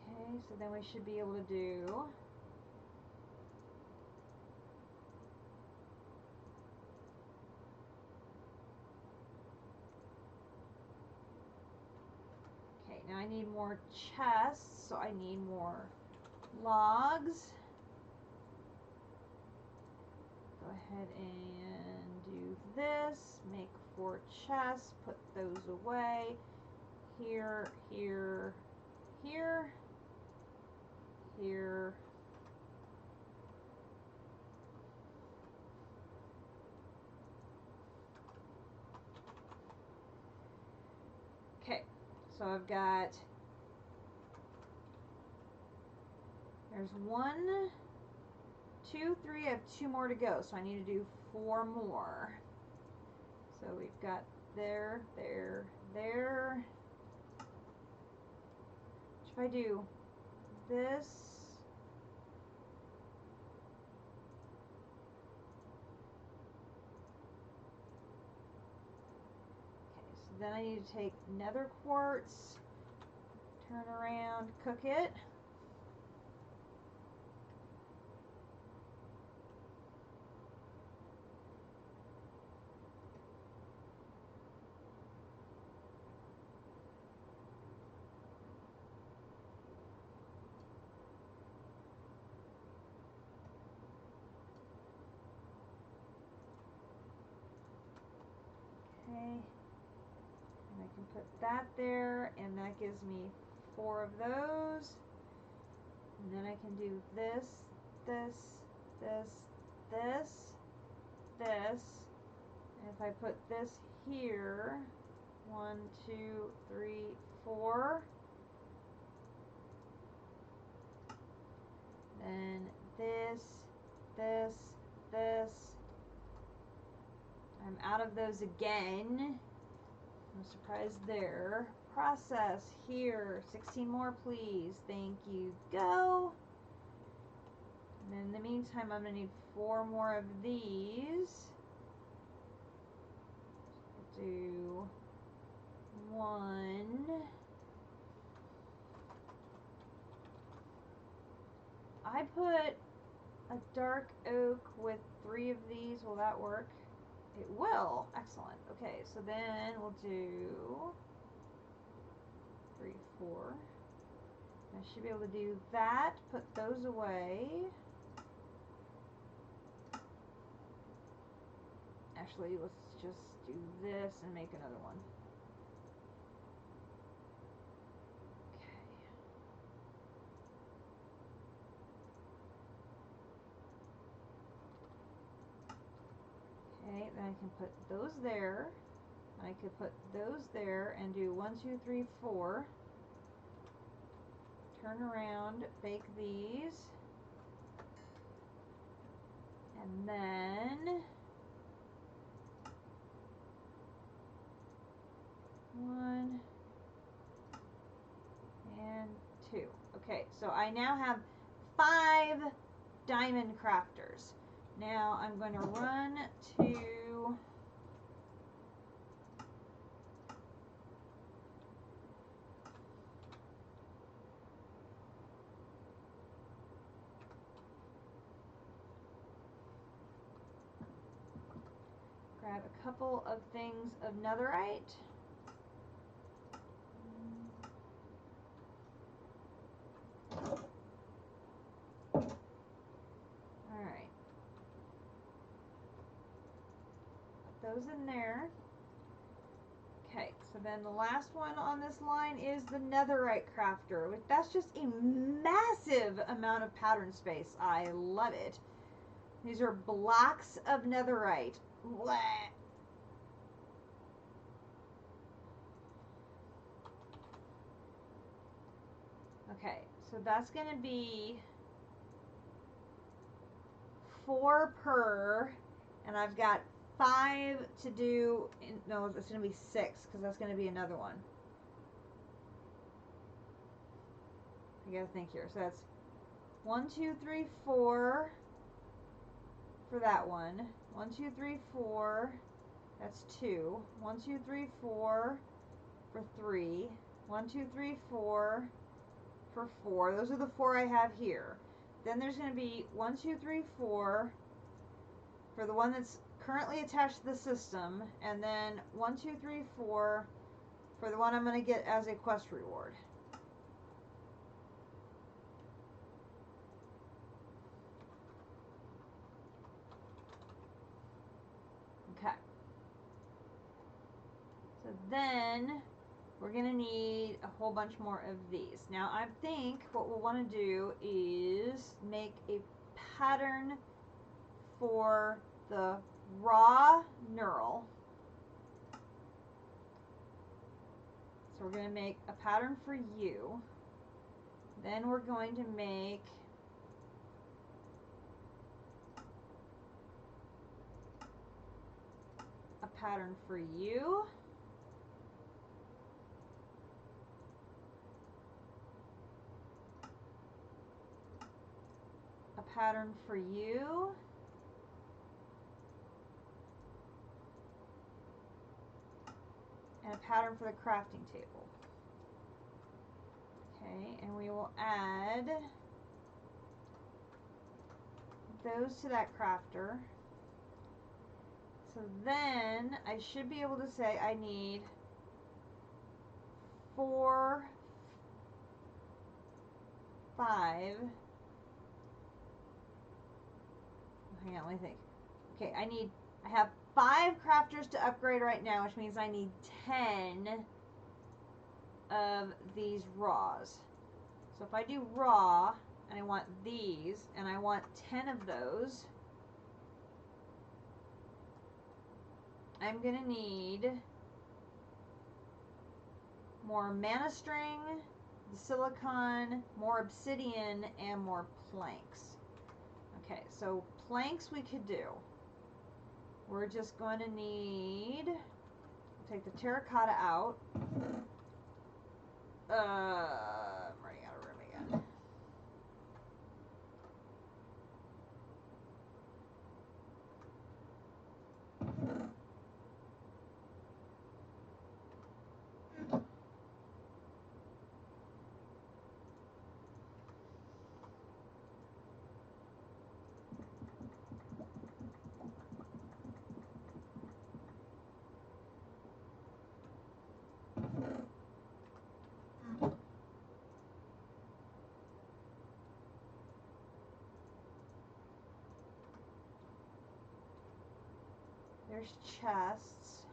Okay, so then we should be able to do now I need more chests, so I need more logs. Go ahead and do this. Make 4 chests. Put those away. Here, here, here, here. Okay, so I've got, there's 1, 2, 3, I have 2 more to go, so I need to do 4 more. So we've got there, there, there. If I do this, okay, so then I need to take nether quartz, turn around, cook it. Okay, and I can put that there, and that gives me 4 of those. And then I can do this, this, this, this, this. And if I put this here, 1, 2, 3, 4. Then this, this, this. I'm out of those again. No surprise there. Process here. 16 more, please. Thank you. Go. And then in the meantime, I'm going to need 4 more of these. I'll do 1. I put a dark oak with 3 of these. Will that work? It will. Excellent. Okay, so then we'll do 3, 4. I should be able to do that. Put those away. Actually, let's just do this and make another one. Okay. I can put those there. I could put those there and do 1, 2, 3, 4. Turn around, bake these. And then 1 and 2. Okay, so I now have 5 diamond crafters. Now I'm going to run to grab a couple of things of netherite. Alright. Put those in there. Okay, so then the last one on this line is the netherite crafter. That's just a massive amount of pattern space. I love it. These are blocks of netherite. Blech. Okay, so that's going to be 4 per, and I've got 5 to do. No, it's going to be 6 because that's going to be another one. I got to think here. So that's 1, 2, 3, 4 for that one. 1, 2, 3, 4. That's 2. 1, 2, 3, 4 for 3. 1, 2, 3, 4 for 4. Those are the 4 I have here. Then there's going to be 1, 2, 3, 4 for the one that's currently attached to the system, and then 1, 2, 3, 4 for the one I'm going to get as a quest reward. Okay. So then we're going to need a whole bunch more of these. Now I think what we'll want to do is make a pattern for the raw knurl. So we're going to make a pattern for you. Then we're going to make a pattern for you. A pattern for you. And a pattern for the crafting table. Okay, and we will add those to that crafter. So then I should be able to say I need 4, 5. Hang on, let me think. Okay, I have 5 crafters to upgrade right now, which means I need 10 of these raws. So if I do raw, and I want these, and I want 10 of those, I'm going to need more mana string, the silicon, more obsidian, and more planks. Okay, so planks we could do. We're just going to need, take the terracotta out. I'm running out of room again. There's chests.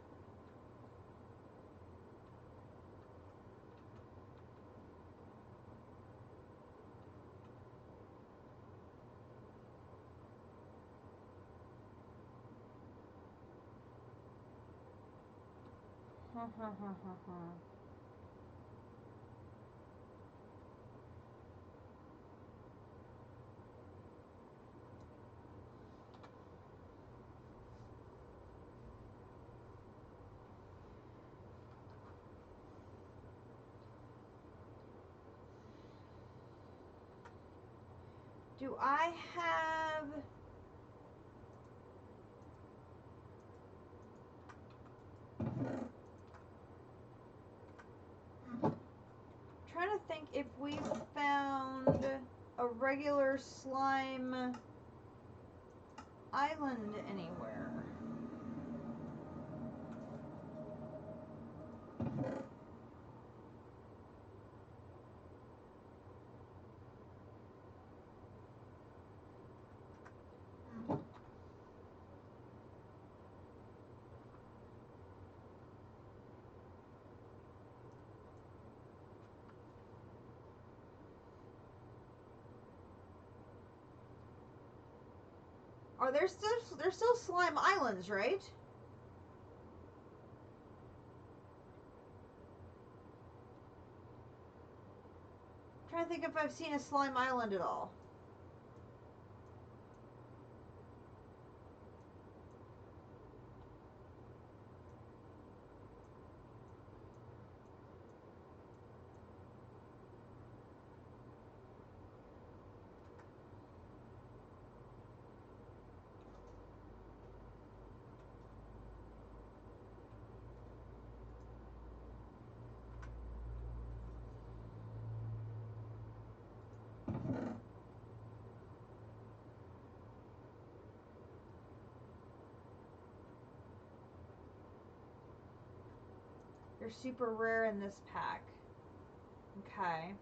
Do I have... trying to think if we found a regular slime island anywhere. Are there still slime islands, right? I'm trying to think if I've seen a slime island at all. They're super rare in this pack. Okay.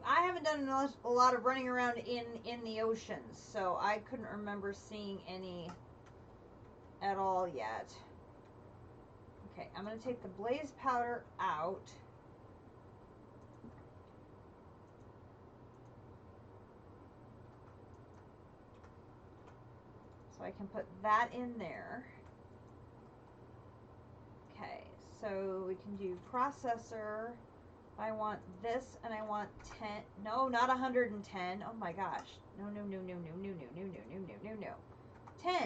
I haven't done a lot of running around in the oceans, so I couldn't remember seeing any at all yet. Okay, I'm going to take the blaze powder out. So I can put that in there. Okay, so we can do processor. I want this, and I want 10. No, not 110. Oh my gosh. No, no, no, no, no, no, no, no, no, no, no, no, no. 10.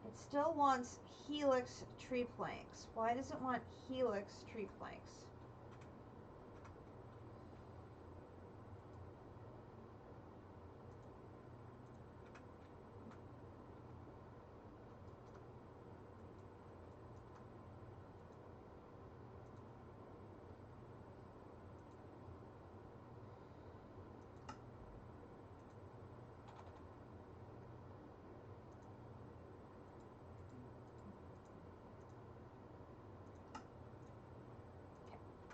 It still wants helix tree planks. Why does it want helix tree planks?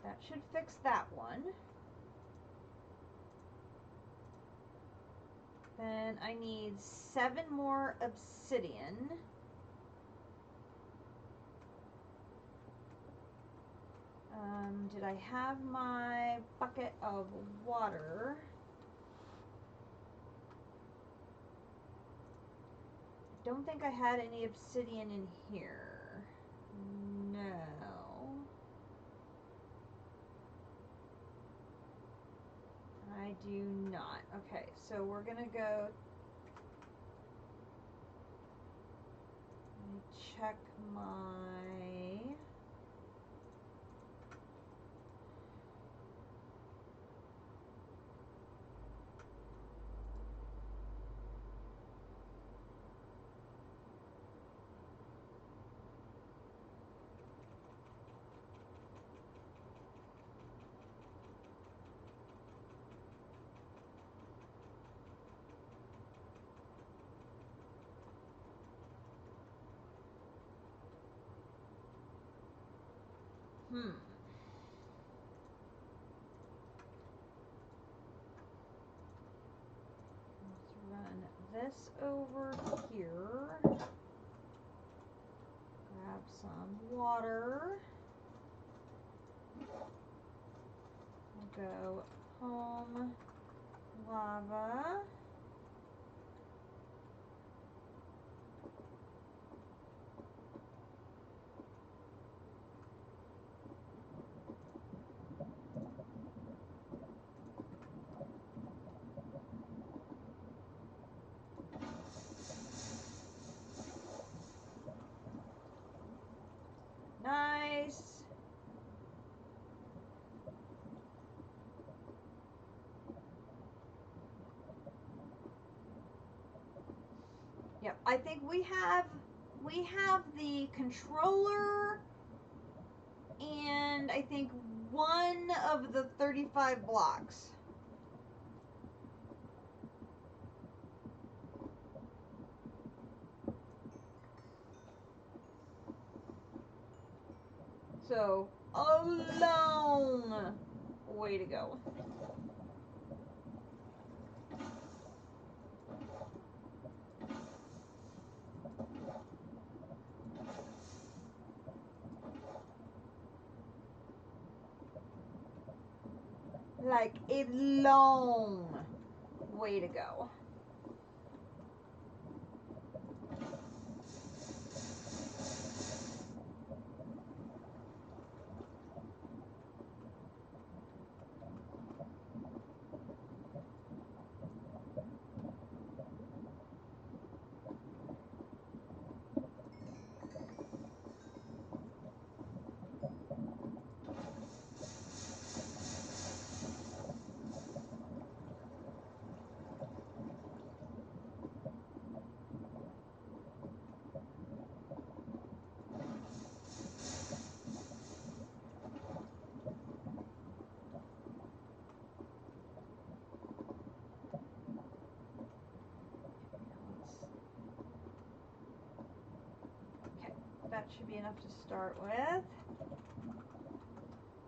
That should fix that one. Then I need 7 more obsidian. Did I have my bucket of water? I don't think I had any obsidian in here. No. I do not. Okay, so we're gonna go check my this over here. Grab some water. We'll go home lava. Nice. Yep, I think we have the controller and I think one of the 35 blocks. So, alone. Way to go. Like a long way to go. That should be enough to start with.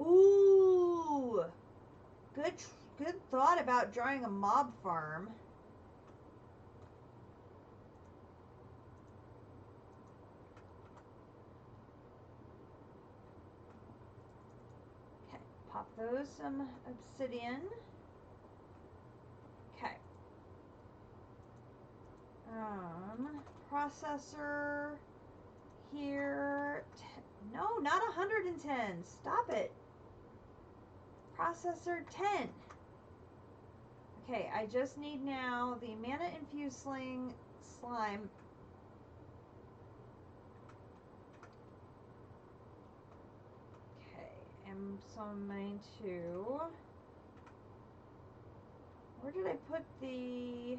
Ooh, good thought about drawing a mob farm. Okay, pop those some obsidian. Okay. Processor here. No, not 110. Stop it. Processor 10. Okay, I just need now the mana infused slime. Okay, and so I'm going to. Where did I put the?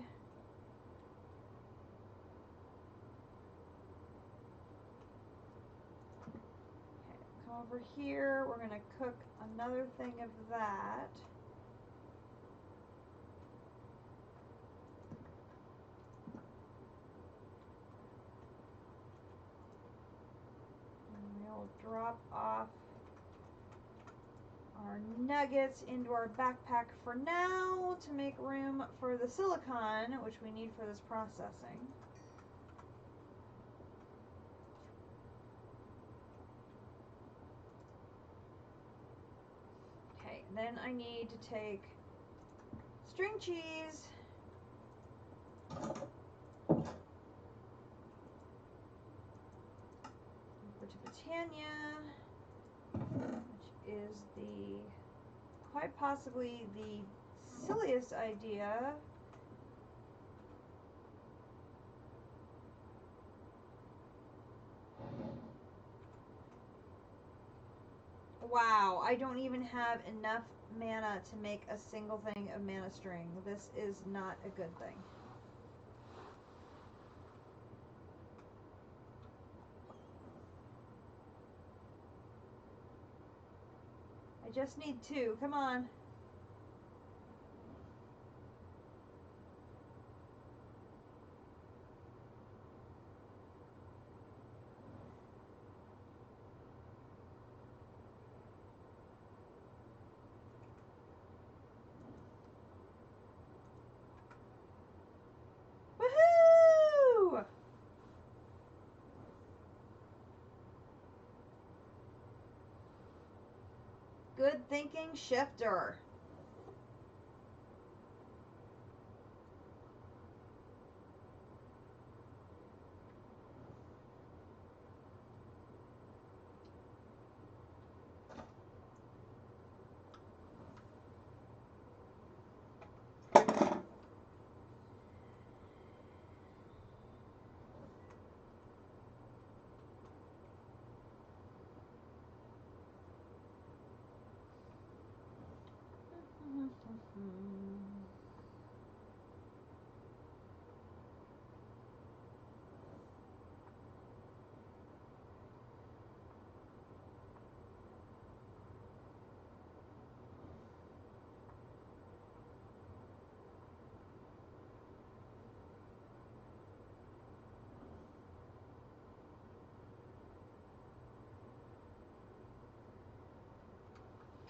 Over here, we're going to cook another thing of that. And we'll drop off our nuggets into our backpack for now to make room for the silicon, which we need for this processing. Then I need to take string cheese, over to Britannia, which is quite possibly the silliest idea. Wow, I don't even have enough mana to make a single thing of mana string. This is not a good thing. I just need 2. Come on. Woohoo! Good thinking, shifter.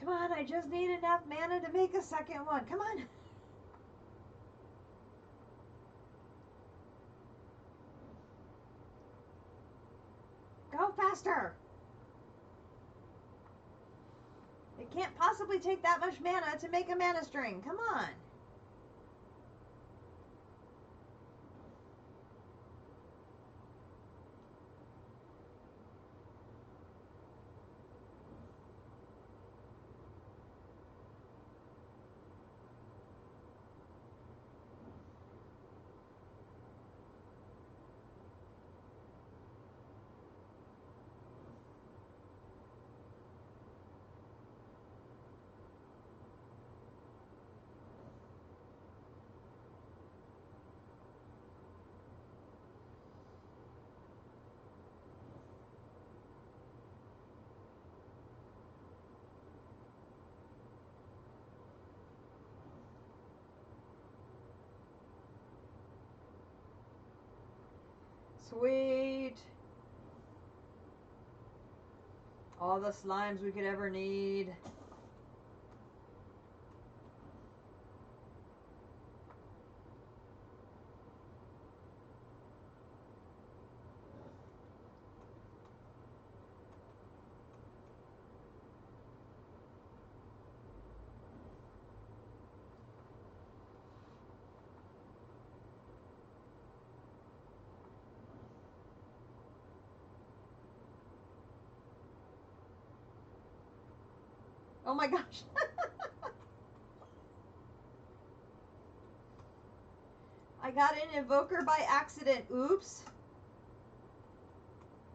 Come on, I just need enough mana to make a second one. Come on. Go faster. It can't possibly take that much mana to make a mana string. Come on. Sweet. All the slimes we could ever need. Oh my gosh. I got an invoker by accident. Oops.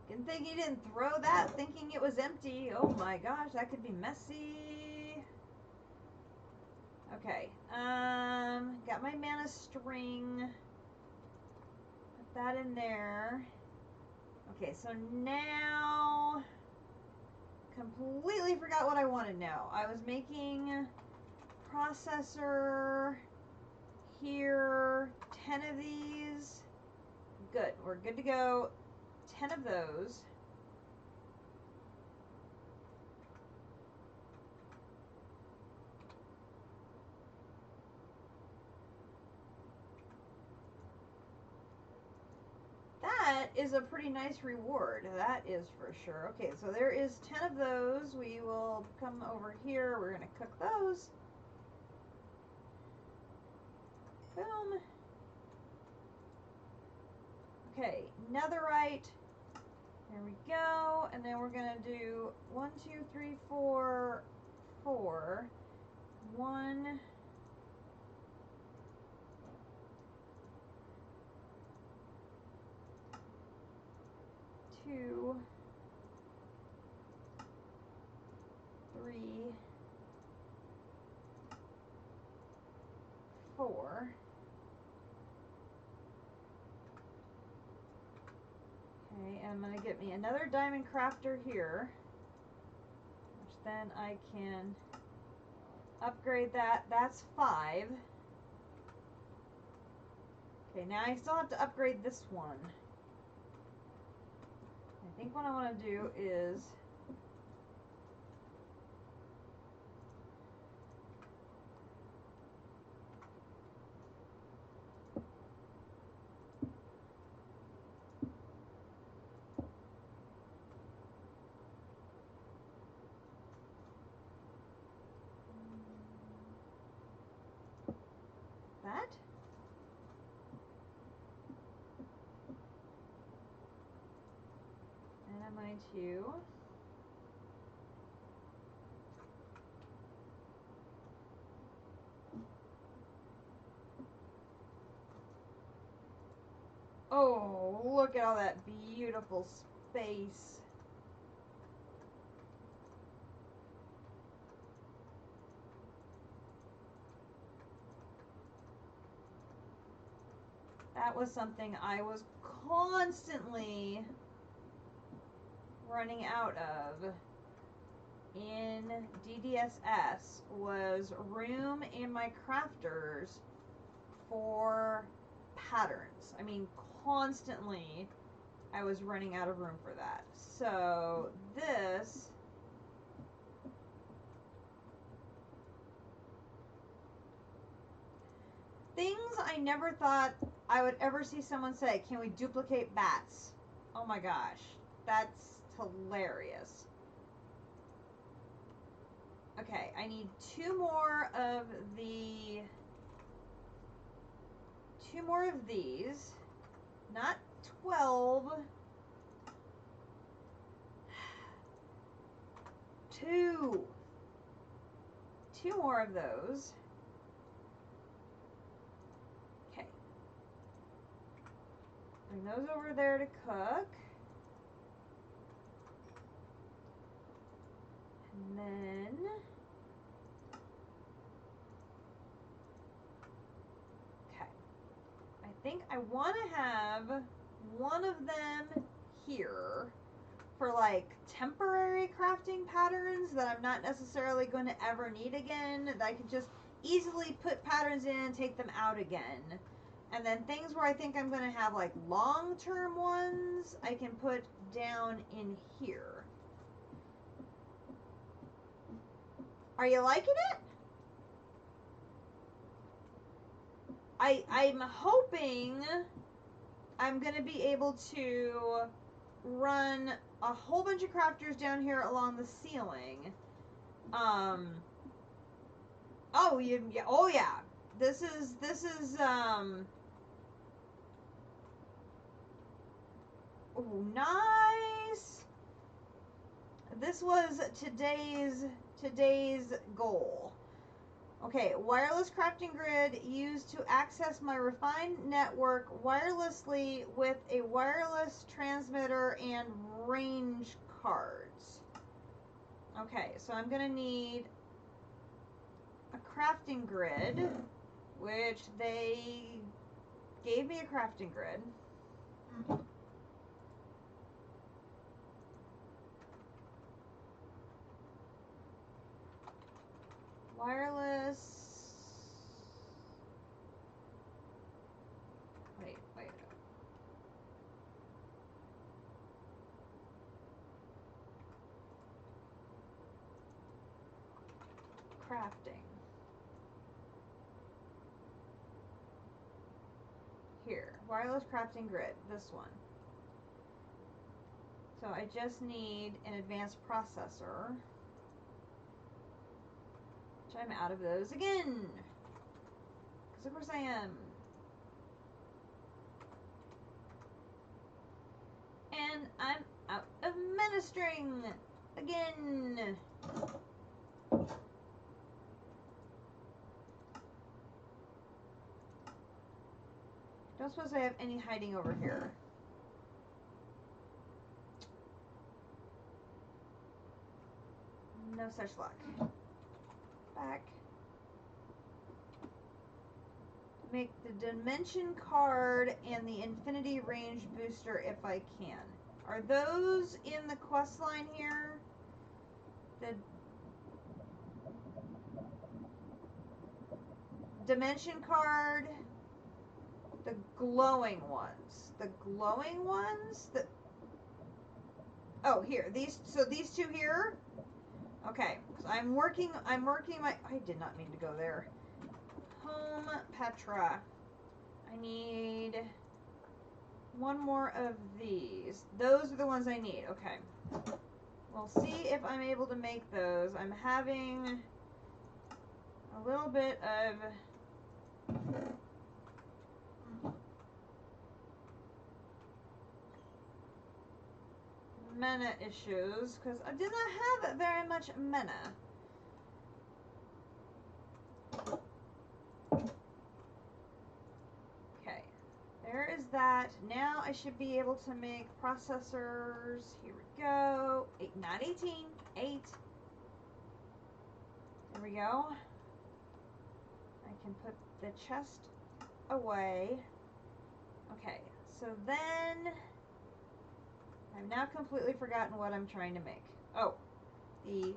Good thing he didn't throw that thinking it was empty. Oh my gosh, that could be messy. Okay. Got my mana string. Put that in there. Okay, so now completely forgot what I wanted now. I was making processor here, 10 of these. Good, we're good to go. 10 of those. That is a pretty nice reward. That is for sure. Okay, so there is 10 of those. We will come over here. We're going to cook those. Boom. Okay, netherite. There we go. And then we're going to do 1, 2, 3, 4, 4. 1, 2, 3, 4. Okay, and I'm going to get me another diamond crafter here, which then I can upgrade that. That's 5. Okay, now I still have to upgrade this one. I think what I want to do is 2. Oh, look at all that beautiful space. That was something I was constantly running out of in DDSS, was room in my crafters for patterns. I mean, constantly I was running out of room for that. So this things I never thought I would ever see someone say, can we duplicate bats? Oh my gosh, that's hilarious. Okay, I need 2 more of these. Not 12. 2. 2 more of those. Okay. Bring those over there to cook. And then okay. I think I want to have one of them here for like temporary crafting patterns that I'm not necessarily going to ever need again, that I can just easily put patterns in and take them out again. And then things where I think I'm going to have like long-term ones, I can put down in here. Are you liking it? I'm hoping I'm going to be able to run a whole bunch of crafters down here along the ceiling. Oh, yeah, oh yeah. This is ooh, nice. This was today's goal. Okay, wireless crafting grid used to access my refined network wirelessly with a wireless transmitter and range cards. Okay, so I'm going to need a crafting grid, which they gave me a crafting grid. Wireless. Wait. Crafting. Here, wireless crafting grid, this one. So I just need an advanced processor, which I'm out of those again, because of course I am. And I'm out of mana string again. Don't suppose I have any hiding over here. No such luck. Back. Make the dimension card and the infinity range booster if I can. Are those in the quest line here? The dimension card, the glowing ones. The glowing ones? Oh, here. These 2 here? Okay. So I'm working my I did not mean to go there. Home Petra. I need 1 more of these. Those are the ones I need. Okay. We'll see if I'm able to make those. I'm having a little bit of mana issues, because I did not have very much mana. Okay, there is that. Now I should be able to make processors. Here we go. 8, not 18, 8. There we go. I can put the chest away. Okay, so then I've now completely forgotten what I'm trying to make. Oh, the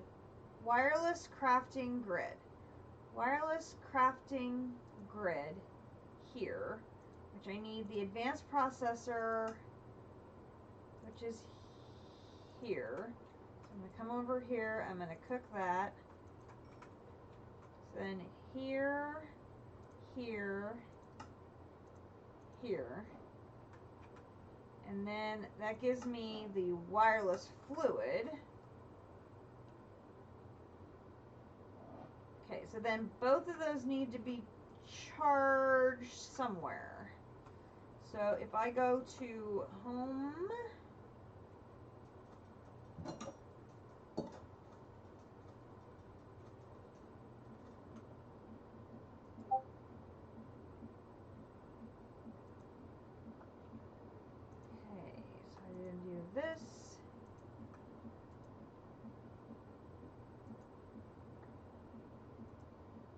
wireless crafting grid. Wireless crafting grid here, which I need the advanced processor, which is here. So I'm going to come over here. I'm going to cook that. So then here, here, here. And then that gives me the wireless fluid. Okay, so then both of those need to be charged somewhere. So if I go to home, this.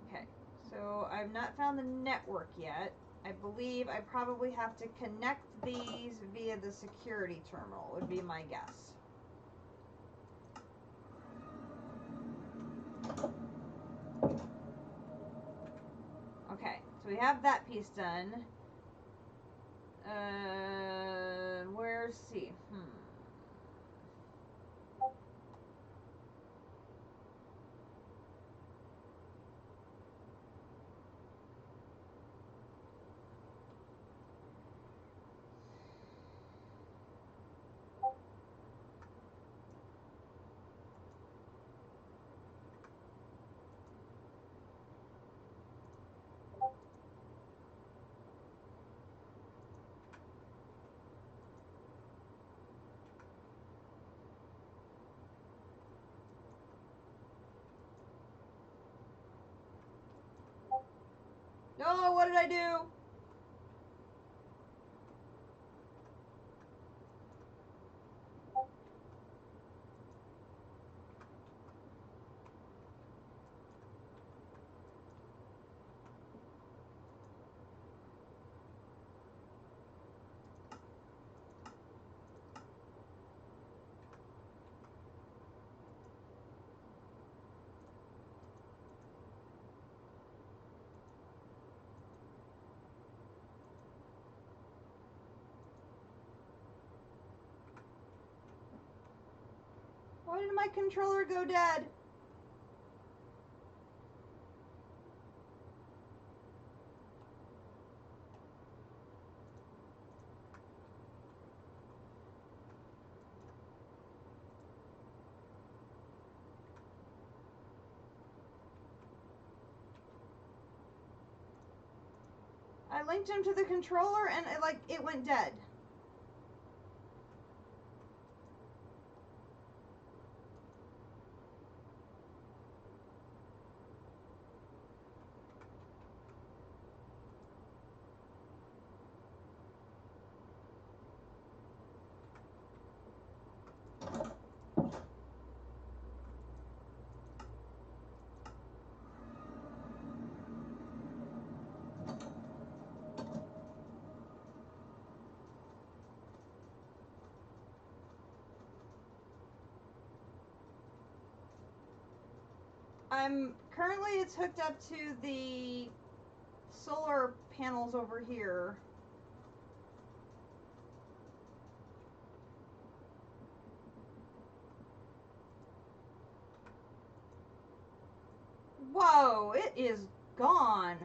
Okay, so I've not found the network yet. I believe I probably have to connect these via the security terminal, would be my guess. Okay, so we have that piece done. Where's C? No, what did I do? Why did my controller go dead? I linked him to the controller and it went dead. Currently it's hooked up to the solar panels over here. Whoa, it is gone.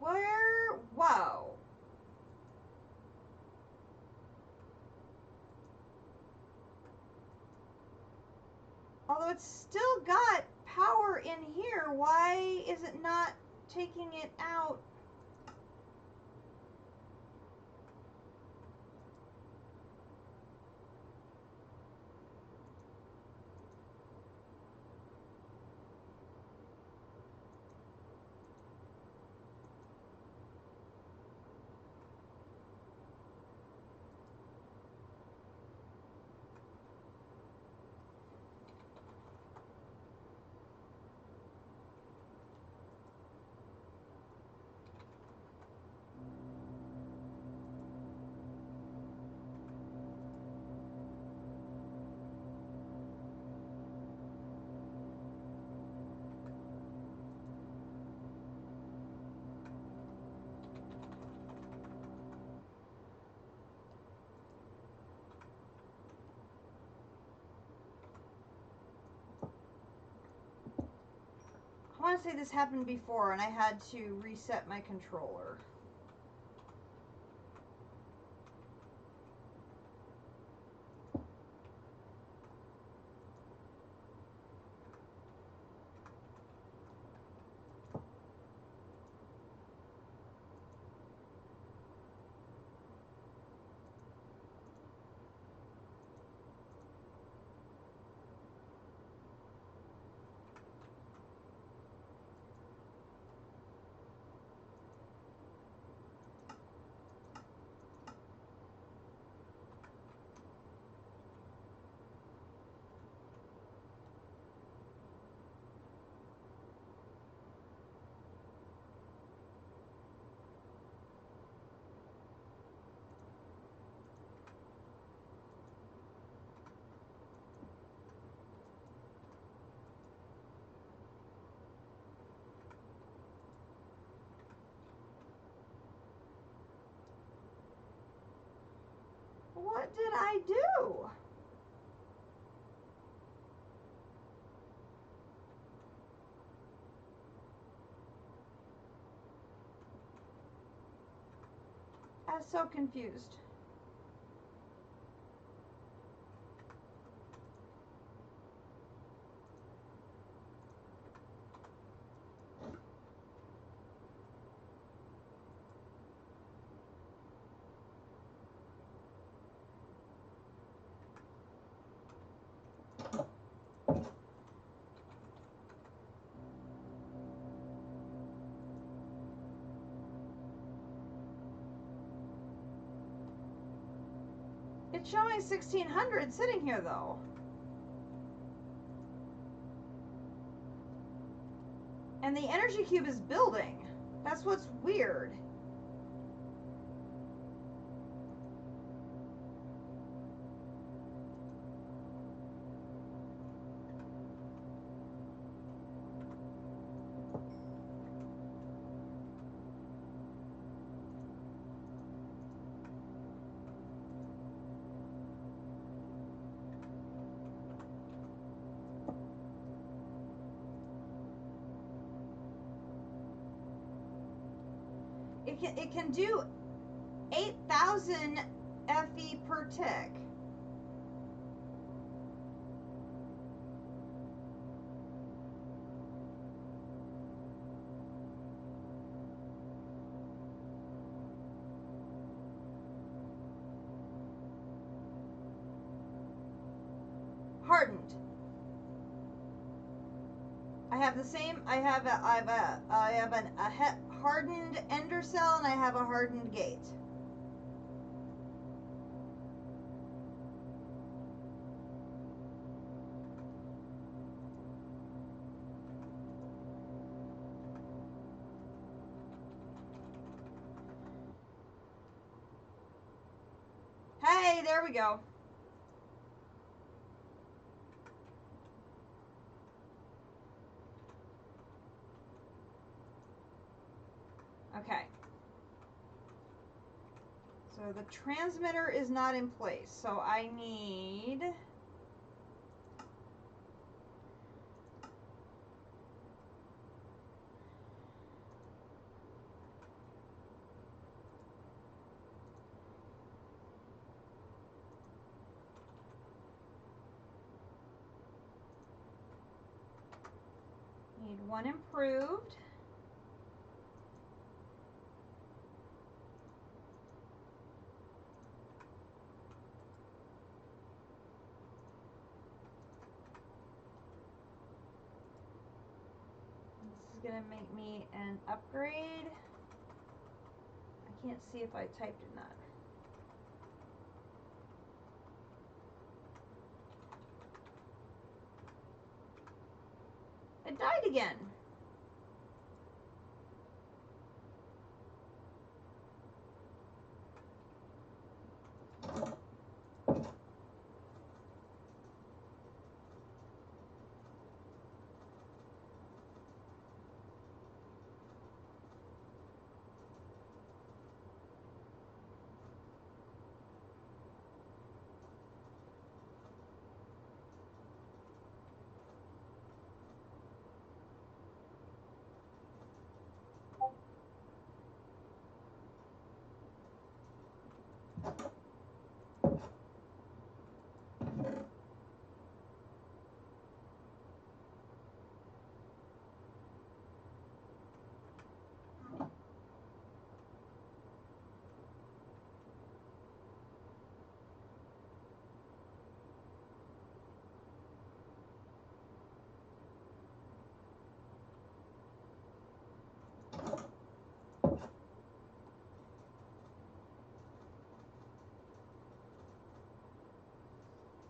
Where? Whoa. Although it's still got power in here, why is it not taking it out? want to say this happened before and I had to reset my controller. What did I do? I'm so confused. It's showing 1600 sitting here though. And the energy cube is building. That's what's weird. It can do 8,000 FE per tick. Hardened. I have the same. I have a hardened ender cell and I have a hardened gate. Hey, there we go. Okay. So the transmitter is not in place. So I need one improved. This is going to make me an upgrade. I can't see if I typed or not. It died again.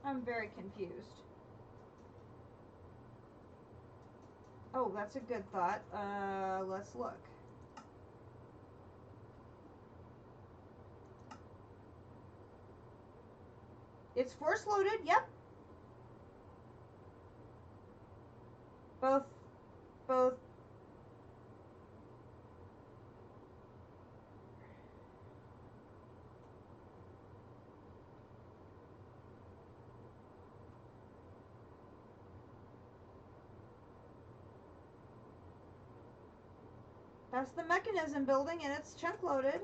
I'm very confused. Oh, that's a good thought. Let's look. It's force loaded, yep. Both. That's the mechanism building, and it's chunk loaded.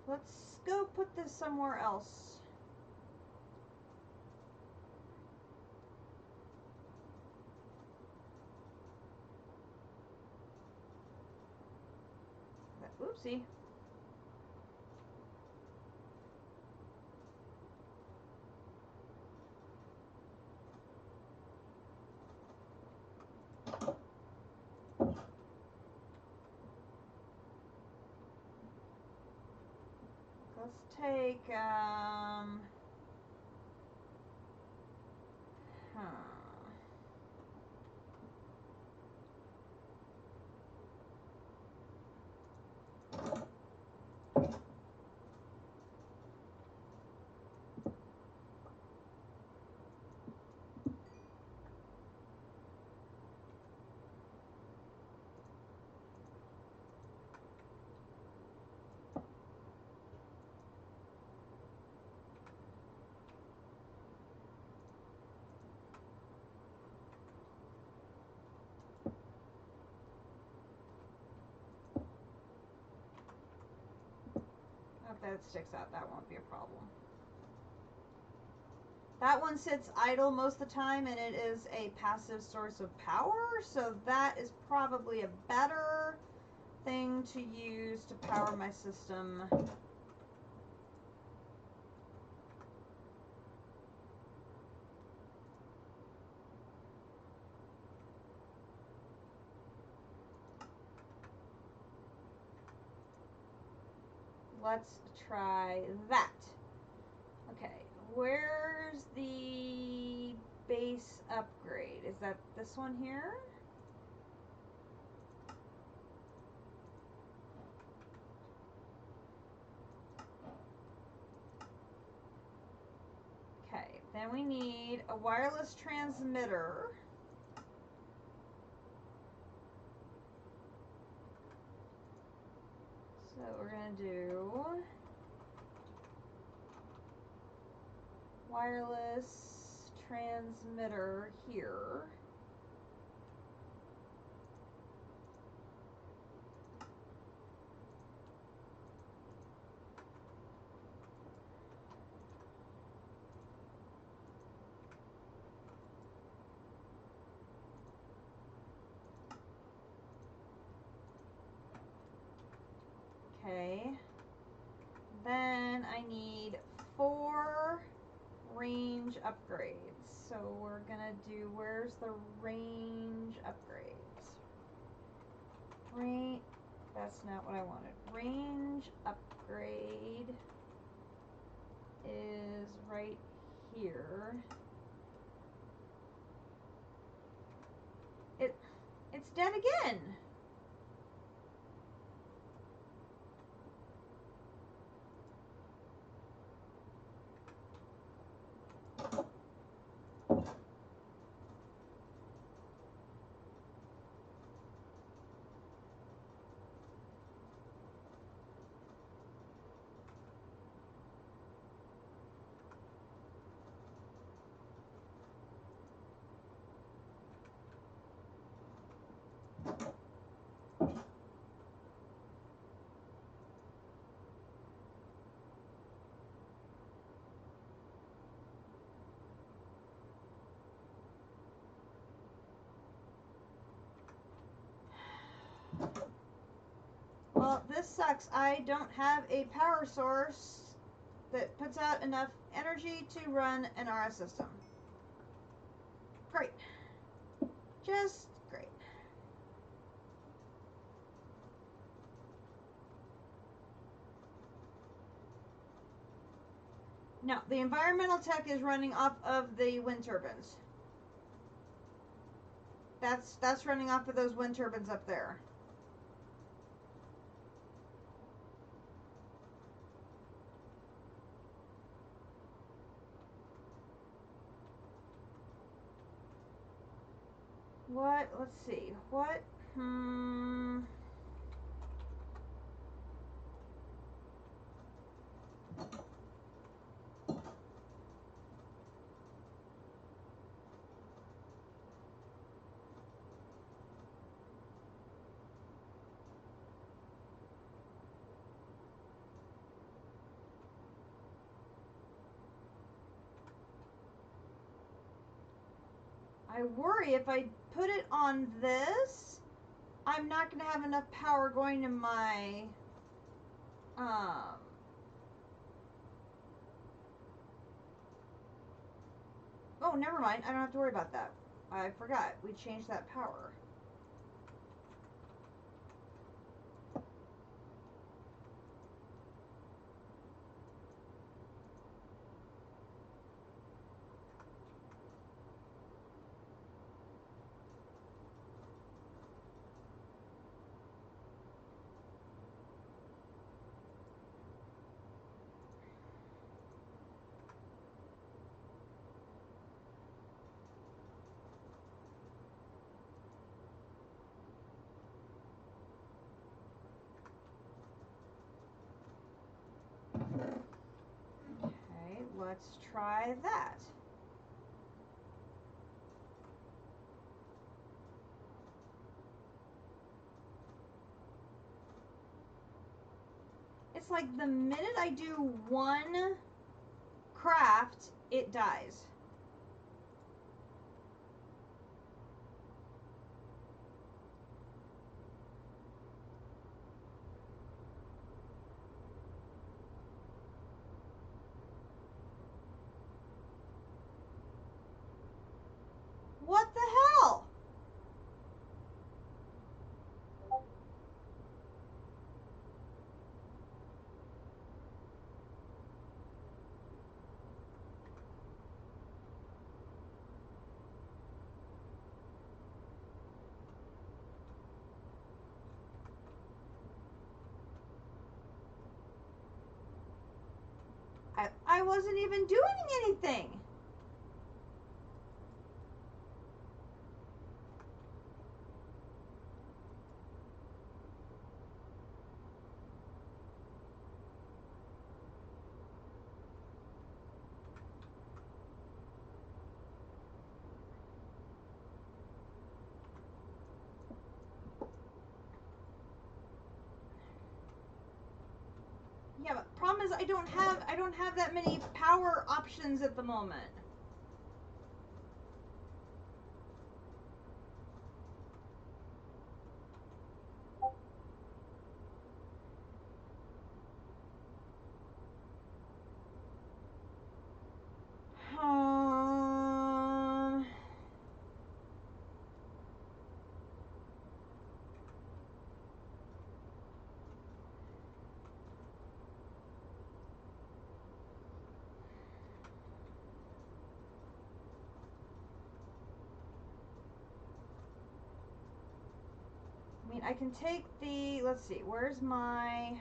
Let's go put this somewhere else. Oopsie. Let's take, if that sticks out, that won't be a problem. That one sits idle most of the time, and it is a passive source of power, so that is probably a better thing to use to power my system. Let's try that. Okay, where's the base upgrade? Is that this one here? Okay, then we need a wireless transmitter. So we're going to do wireless transmitter here. Okay. Then I need 4 range upgrades. So we're gonna do, where's the range upgrades? That's not what I wanted. Range upgrade is right here. It's dead again. Well, this sucks. I don't have a power source that puts out enough energy to run an RS system. Great. Just great. No, the environmental tech is running off of the wind turbines. That's running off of those wind turbines up there. What? Let's see. What? I worry if I put it on this, I'm not going to have enough power going to my, oh, never mind. I don't have to worry about that. I forgot. We changed that power. Okay, let's try that. It's like the minute I do one craft, it dies. What the hell? I wasn't even doing anything. Yeah, but problem is I don't have that many power options at the moment. I mean, I can take the, let's see, where's my...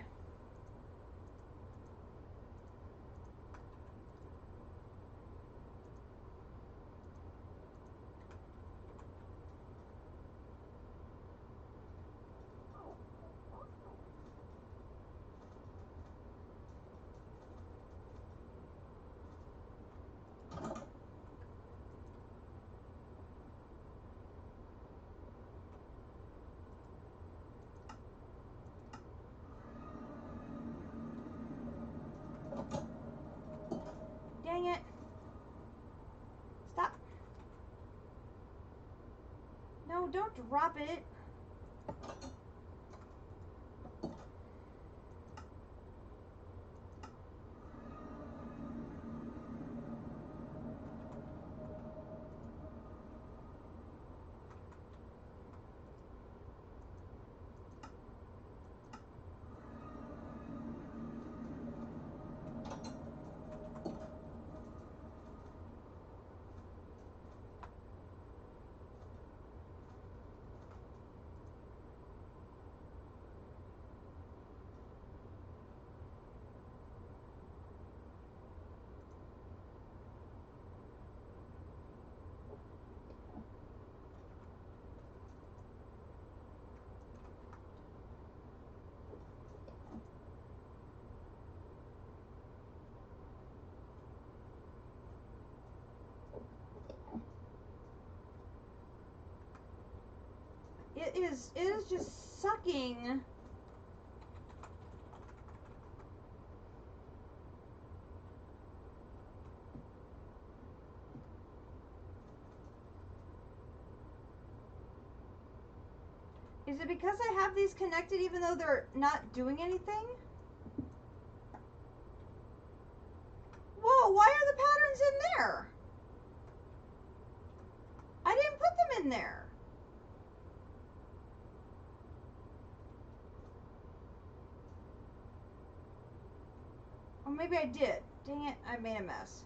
Dang it. Stop. No, don't drop it. it is just sucking. Is it because I have these connected even though they're not doing anything? Whoa, why are the patterns in there? I didn't put them in there. Or maybe I did. Dang it, I made a mess.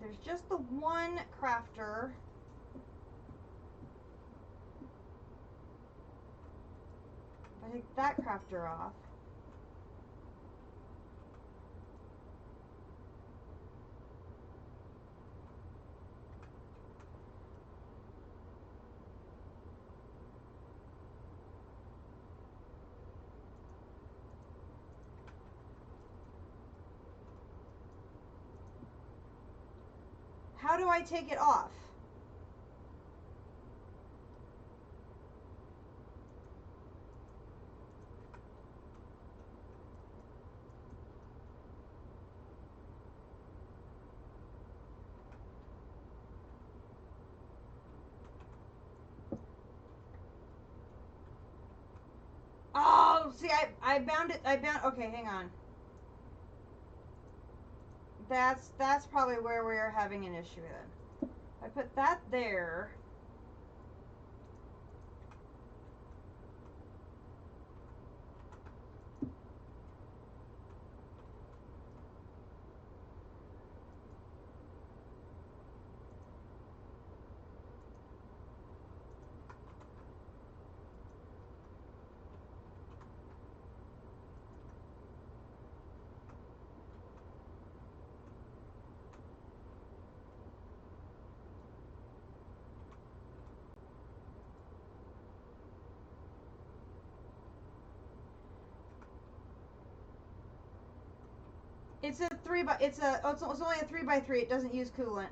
There's just the one crafter. If I take that crafter off. How do I take it off? Oh, see, I bound it. Okay, hang on. That's probably where we're having an issue then. I put that there. It's only a 3x3. It doesn't use coolant.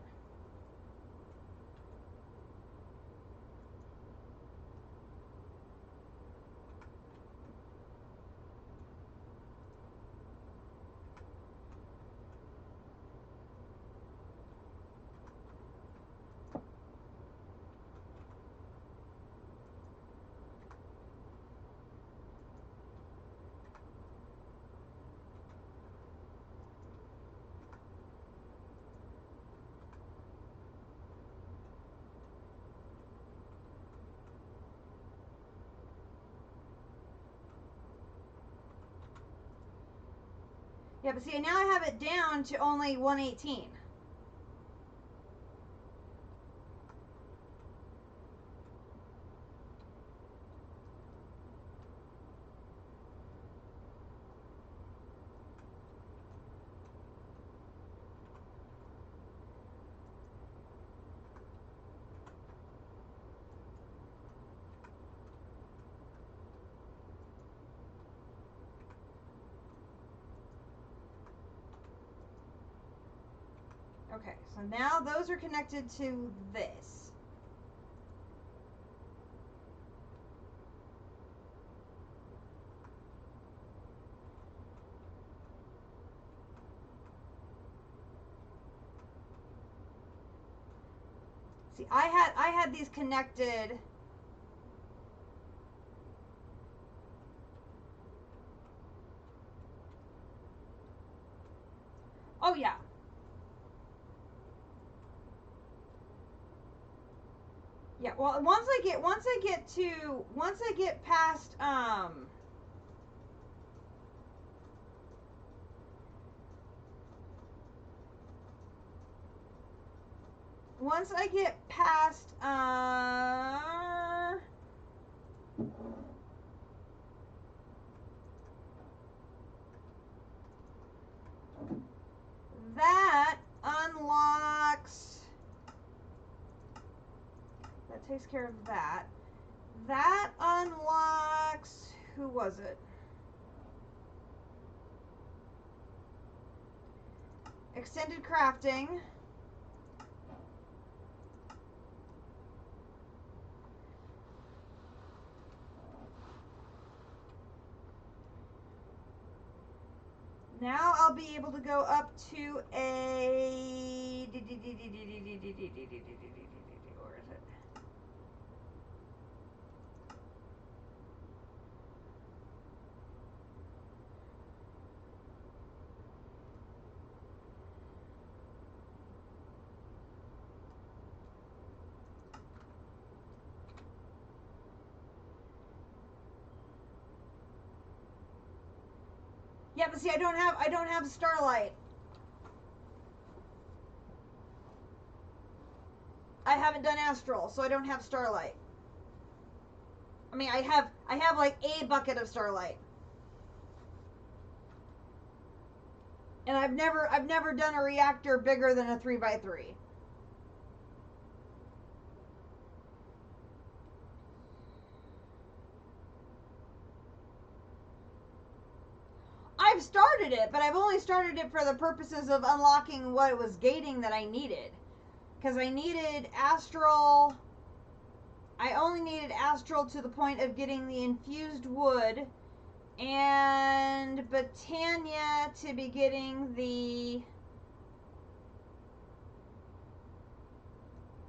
Yeah, but see, now I have it down to only 118. Okay, so now those are connected to this. See, I had these connected. Oh yeah. Yeah, well, once I get past once I get past that takes care of that. That unlocks, who was it? Extended crafting. Now I'll be able to go up to a... Where is it? Yeah, but see, I don't have Starlight. I haven't done Astral, so I don't have Starlight. I mean, I have like a bucket of Starlight. And I've never done a reactor bigger than a 3x3. I've started it, but I've only started it for the purposes of unlocking what it was gating that I needed. Because I needed Astral. I only needed Astral to the point of getting the infused wood. And Botania to be getting the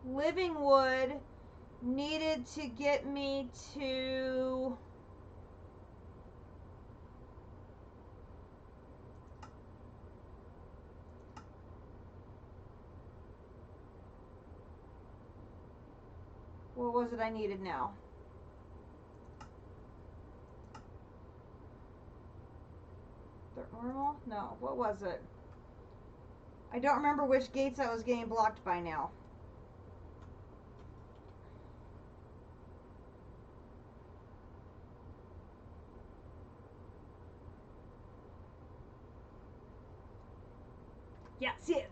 living wood needed to get me to... What was it I needed now? Normal? No. What was it? I don't remember which gates I was getting blocked by now. Yeah, see,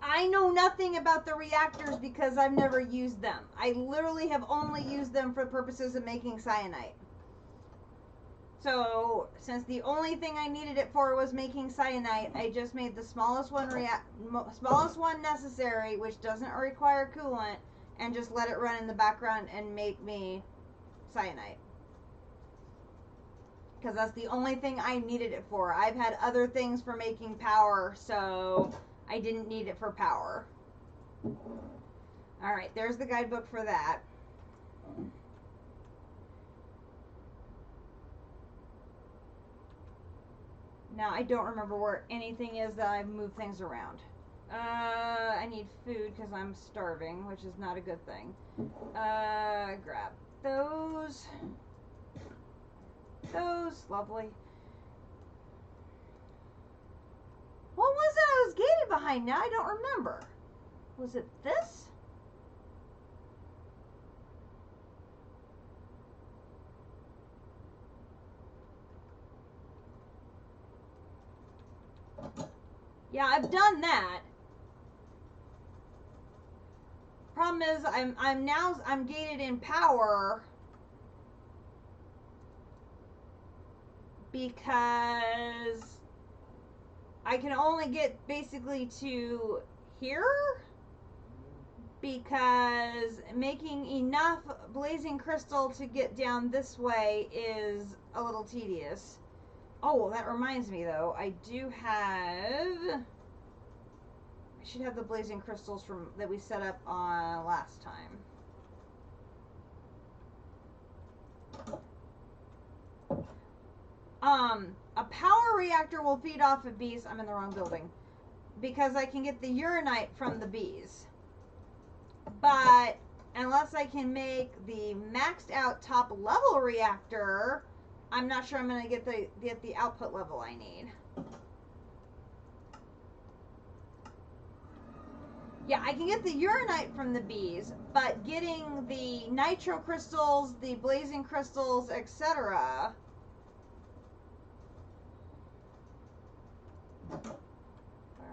I know nothing about the reactors because I've never used them. I literally have only used them for purposes of making cyanite. So, since the only thing I needed it for was making cyanite, I just made the smallest one necessary, which doesn't require coolant, and just let it run in the background and make me cyanite. Because that's the only thing I needed it for. I've had other things for making power, so I didn't need it for power. Alright, there's the guidebook for that. Now, I don't remember where anything is that I've moved things around. I need food because I'm starving, which is not a good thing. Grab those. Those, lovely. What was it I was gated behind now? I don't remember. Was it this? Yeah, I've done that. Problem is, I'm gated in power because I can only get basically to here because making enough blazing crystal to get down this way is a little tedious. Oh, well, that reminds me, though. I should have the blazing crystals that we set up on last time. A power reactor will feed off of bees. I'm in the wrong building. Because I can get the uranite from the bees. But unless I can make the maxed out top level reactor, I'm not sure I'm going to get the output level I need. Yeah, I can get the uranite from the bees, but getting the nitro crystals, the blazing crystals, etc. Where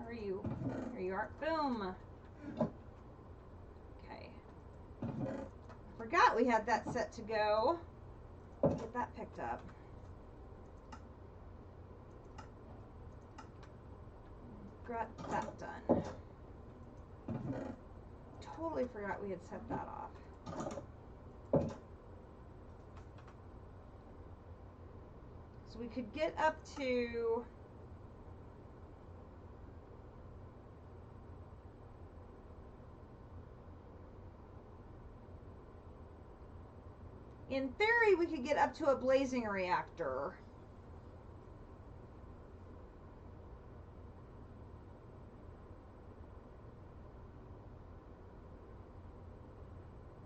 are you? Here you are. Boom. Okay. Forgot we had that set to go. Get that picked up. Got that done. Totally forgot we had set that off. So we could get up to... In theory, we could get up to a blazing reactor.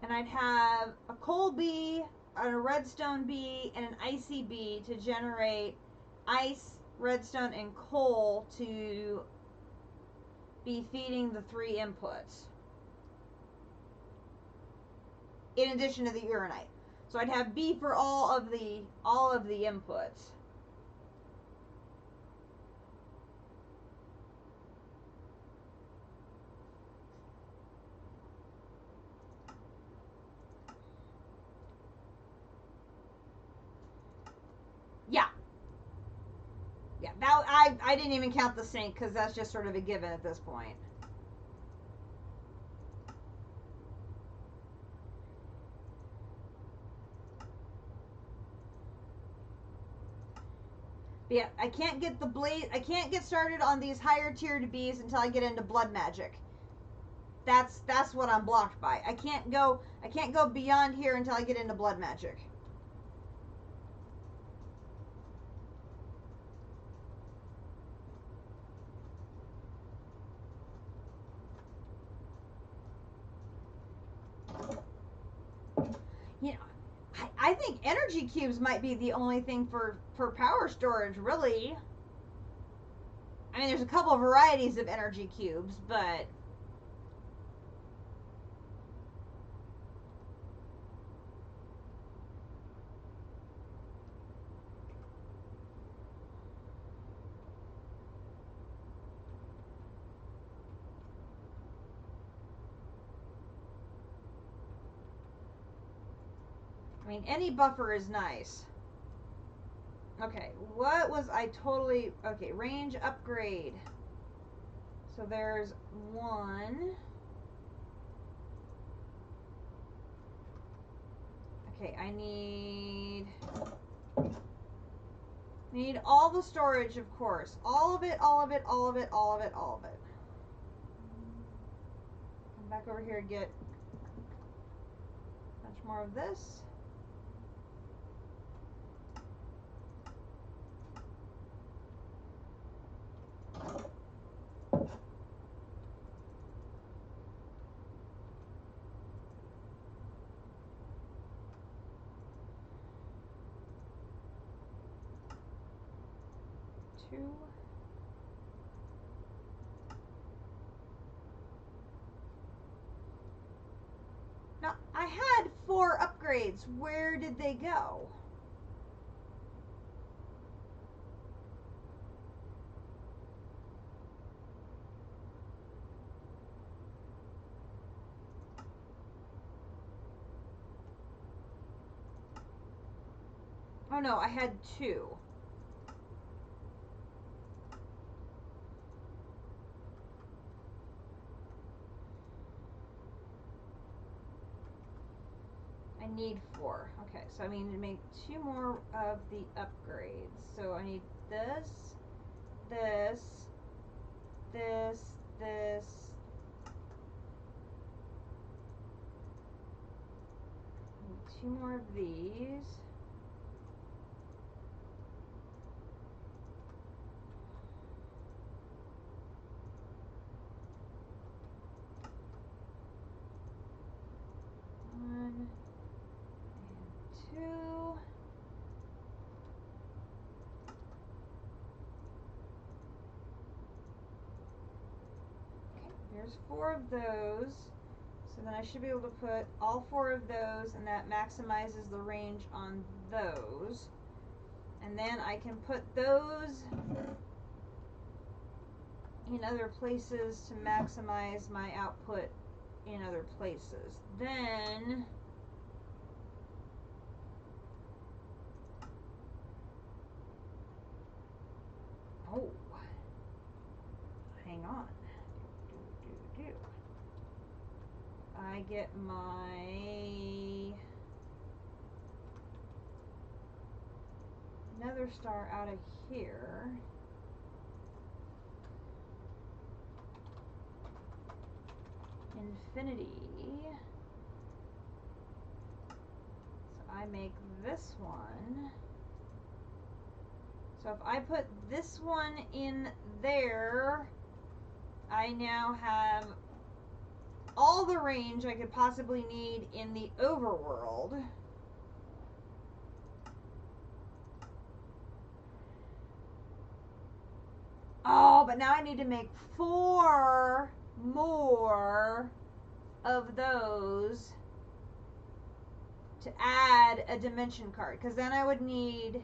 And I'd have a coal bee, a redstone bee, and an icy bee to generate ice, redstone, and coal to be feeding the 3 inputs. In addition to the uranite. So I'd have B for all of the inputs. Yeah. Yeah, that I didn't even count the sink because that's just sort of a given at this point. But yeah, I can't get started on these higher tiered bees until I get into blood magic. That's what I'm blocked by. I can't go beyond here until I get into blood magic. You know, I think energy cubes might be the only thing for power storage, really. I mean, there's a couple of varieties of energy cubes, but... I mean, any buffer is nice. Okay, what was I totally... Okay, range upgrade. So there's 1. Okay, I need all the storage, of course. All of it, all of it, all of it, all of it, all of it. Come back over here and get a bunch more of this. Now, I had 4 upgrades. Where did they go? Oh no, I had 2. I need 4. Okay, so I need to make 2 more of the upgrades. So I need this, this, this, this. I need 2 more of these. One. 2. Okay, there's 4 of those. So then I should be able to put all 4 of those, and that maximizes the range on those. And then I can put those in other places to maximize my output in other places. Then get my nether star out of here. Infinity. So I make this one. So if I put this one in there, I now have all the range I could possibly need in the overworld. Oh, but now I need to make 4 more of those to add a dimension card, because then I would need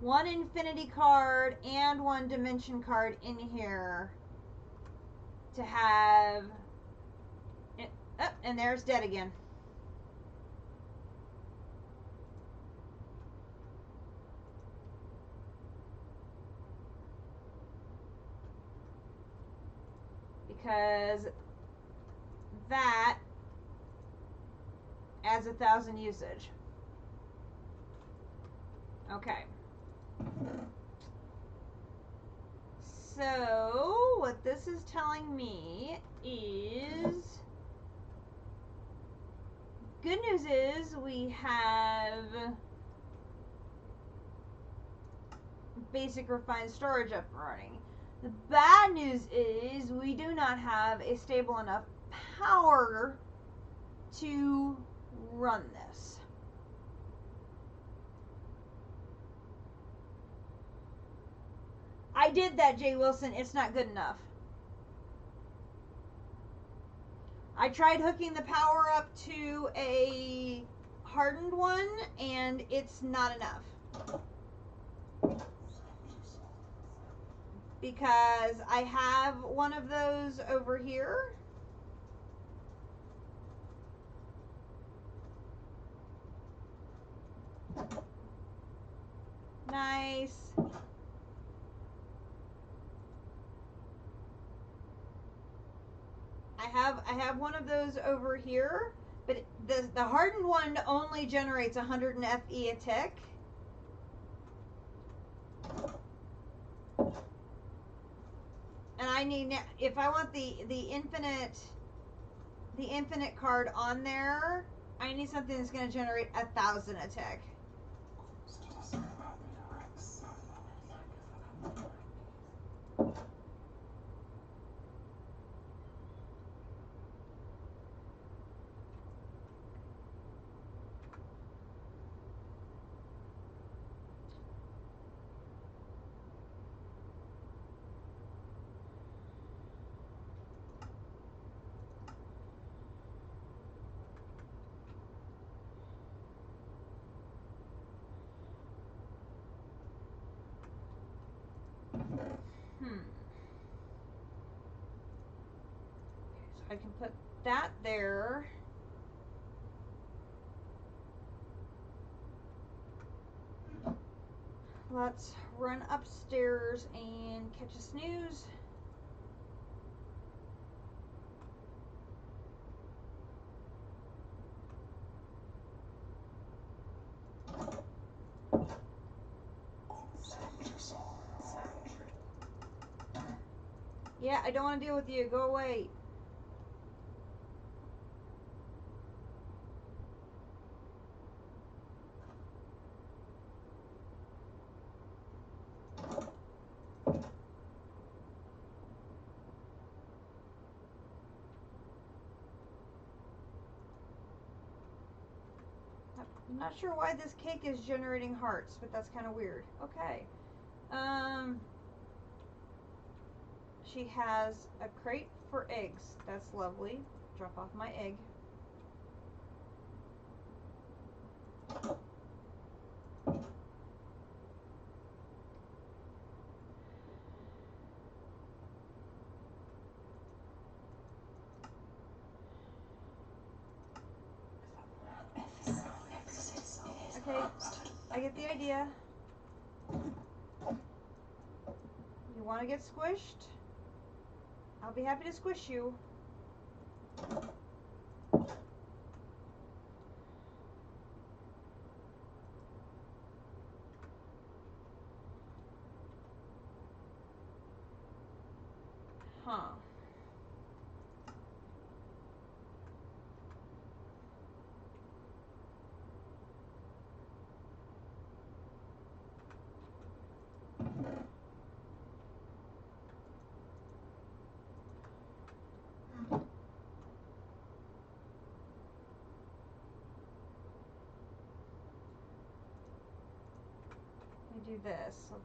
1 infinity card and 1 dimension card in here to have it. Oh, and there's dead again. Because that adds 1,000 usage. Okay. So what this is telling me is, good news is we have basic refined storage up and running. The bad news is we do not have a stable enough power to run this. I did that, Jay Wilson. It's not good enough. I tried hooking the power up to a hardened one, and it's not enough. Because I have one of those over here. Nice. I have one of those over here, but the hardened one only generates 100 FE a tick. And I need, if I want the infinite card on there, I need something that's going to generate 1,000 a tick. I can put that there. Let's run upstairs and catch a snooze. Yeah, I don't want to deal with you. Go away. I'm not sure why this cake is generating hearts, but that's kind of weird. Okay. She has a crate for eggs. That's lovely. Drop off my egg. Okay, I get the idea. You want to get squished? I'll be happy to squish you. this. So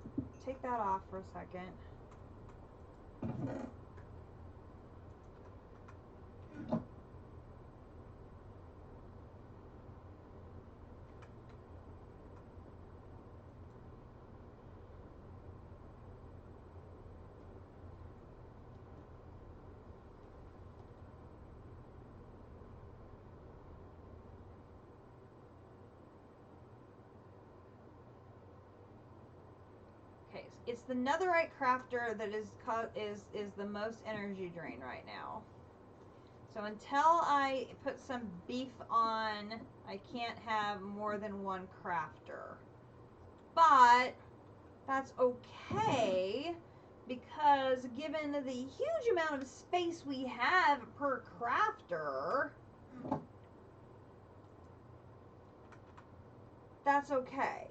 take that off for a second. Okay, it's the netherite crafter that is the most energy drain right now. So until I put some beef on, I can't have more than one crafter. But that's okay, because given the huge amount of space we have per crafter, that's okay.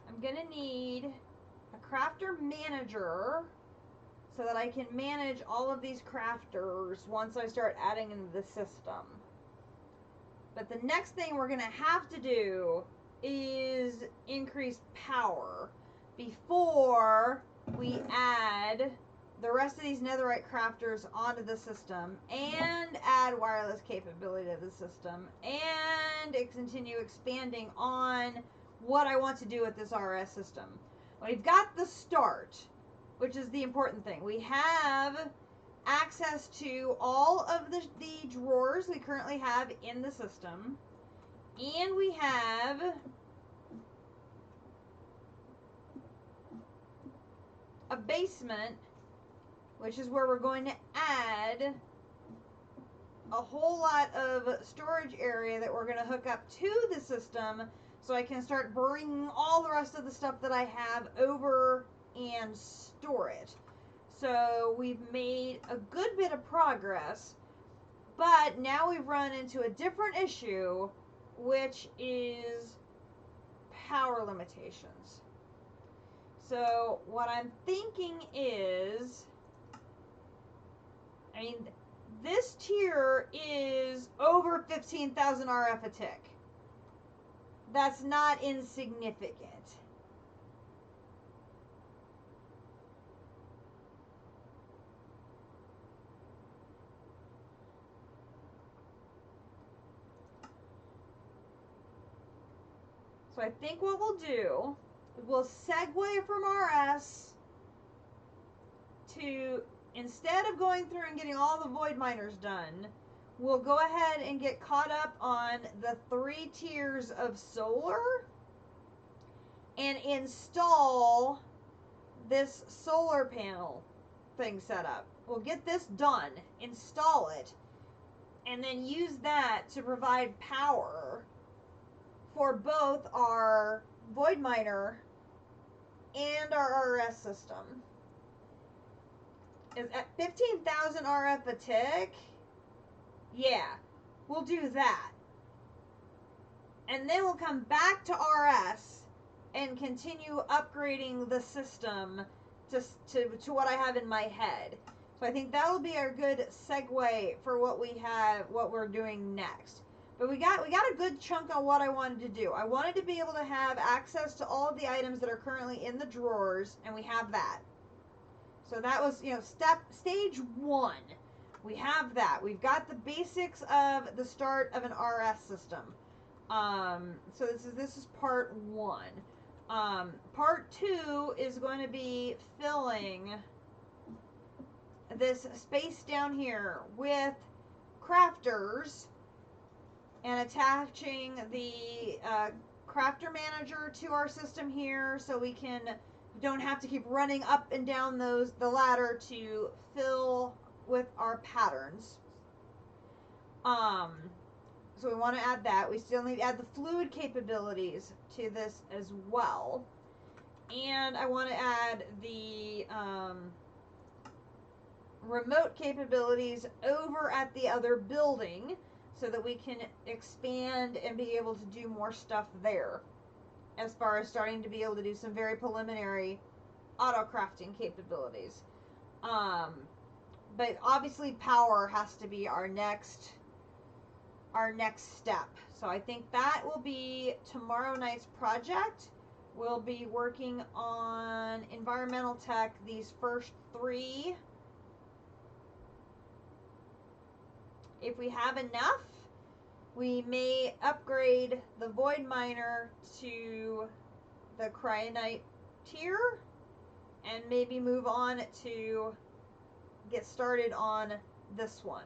I'm gonna need a crafter manager so that I can manage all of these crafters once I start adding into the system. But the next thing we're gonna have to do is increase power before we add the rest of these netherite crafters onto the system and add wireless capability to the system and continue expanding on what I want to do with this RS system. We've got the start, which is the important thing. We have access to all of the drawers we currently have in the system, and we have a basement, which is where we're going to add a whole lot of storage area that we're going to hook up to the system, so I can start bringing all the rest of the stuff that I have over and store it. So we've made a good bit of progress, but now we've run into a different issue, which is power limitations. So what I'm thinking is, I mean, this tier is over 15,000 RF a tick. That's not insignificant. So I think what we'll do is we'll segue from RS to, instead of going through and getting all the void miners done, we'll go ahead and get caught up on the 3 tiers of solar and install this solar panel thing set up. We'll get this done, install it, and then use that to provide power for both our void miner and our RS system. Is at 15,000 RF a tick? Yeah, we'll do that. And then we'll come back to RS and continue upgrading the system to what I have in my head. So I think that'll be a good segue for what we're doing next. But we got a good chunk on what I wanted to do. I wanted to be able to have access to all of the items that are currently in the drawers, and we have that. So that was, stage 1. We have that. We've got the basics of the start of an RS system. So this is part 1. Part 2 is going to be filling this space down here with crafters and attaching the crafter manager to our system here, so we don't have to keep running up and down the ladder to fill with our patterns. So we want to add that. We still need to add the fluid capabilities to this as well. And I want to add the remote capabilities over at the other building so that we can expand and be able to do more stuff there, as far as starting to be able to do some very preliminary auto crafting capabilities. But obviously power has to be our next step. So I think that will be tomorrow night's project. We'll be working on environmental tech, these first 3. If we have enough, we may upgrade the Void Miner to the Cryonite tier and maybe move on to get started on this one.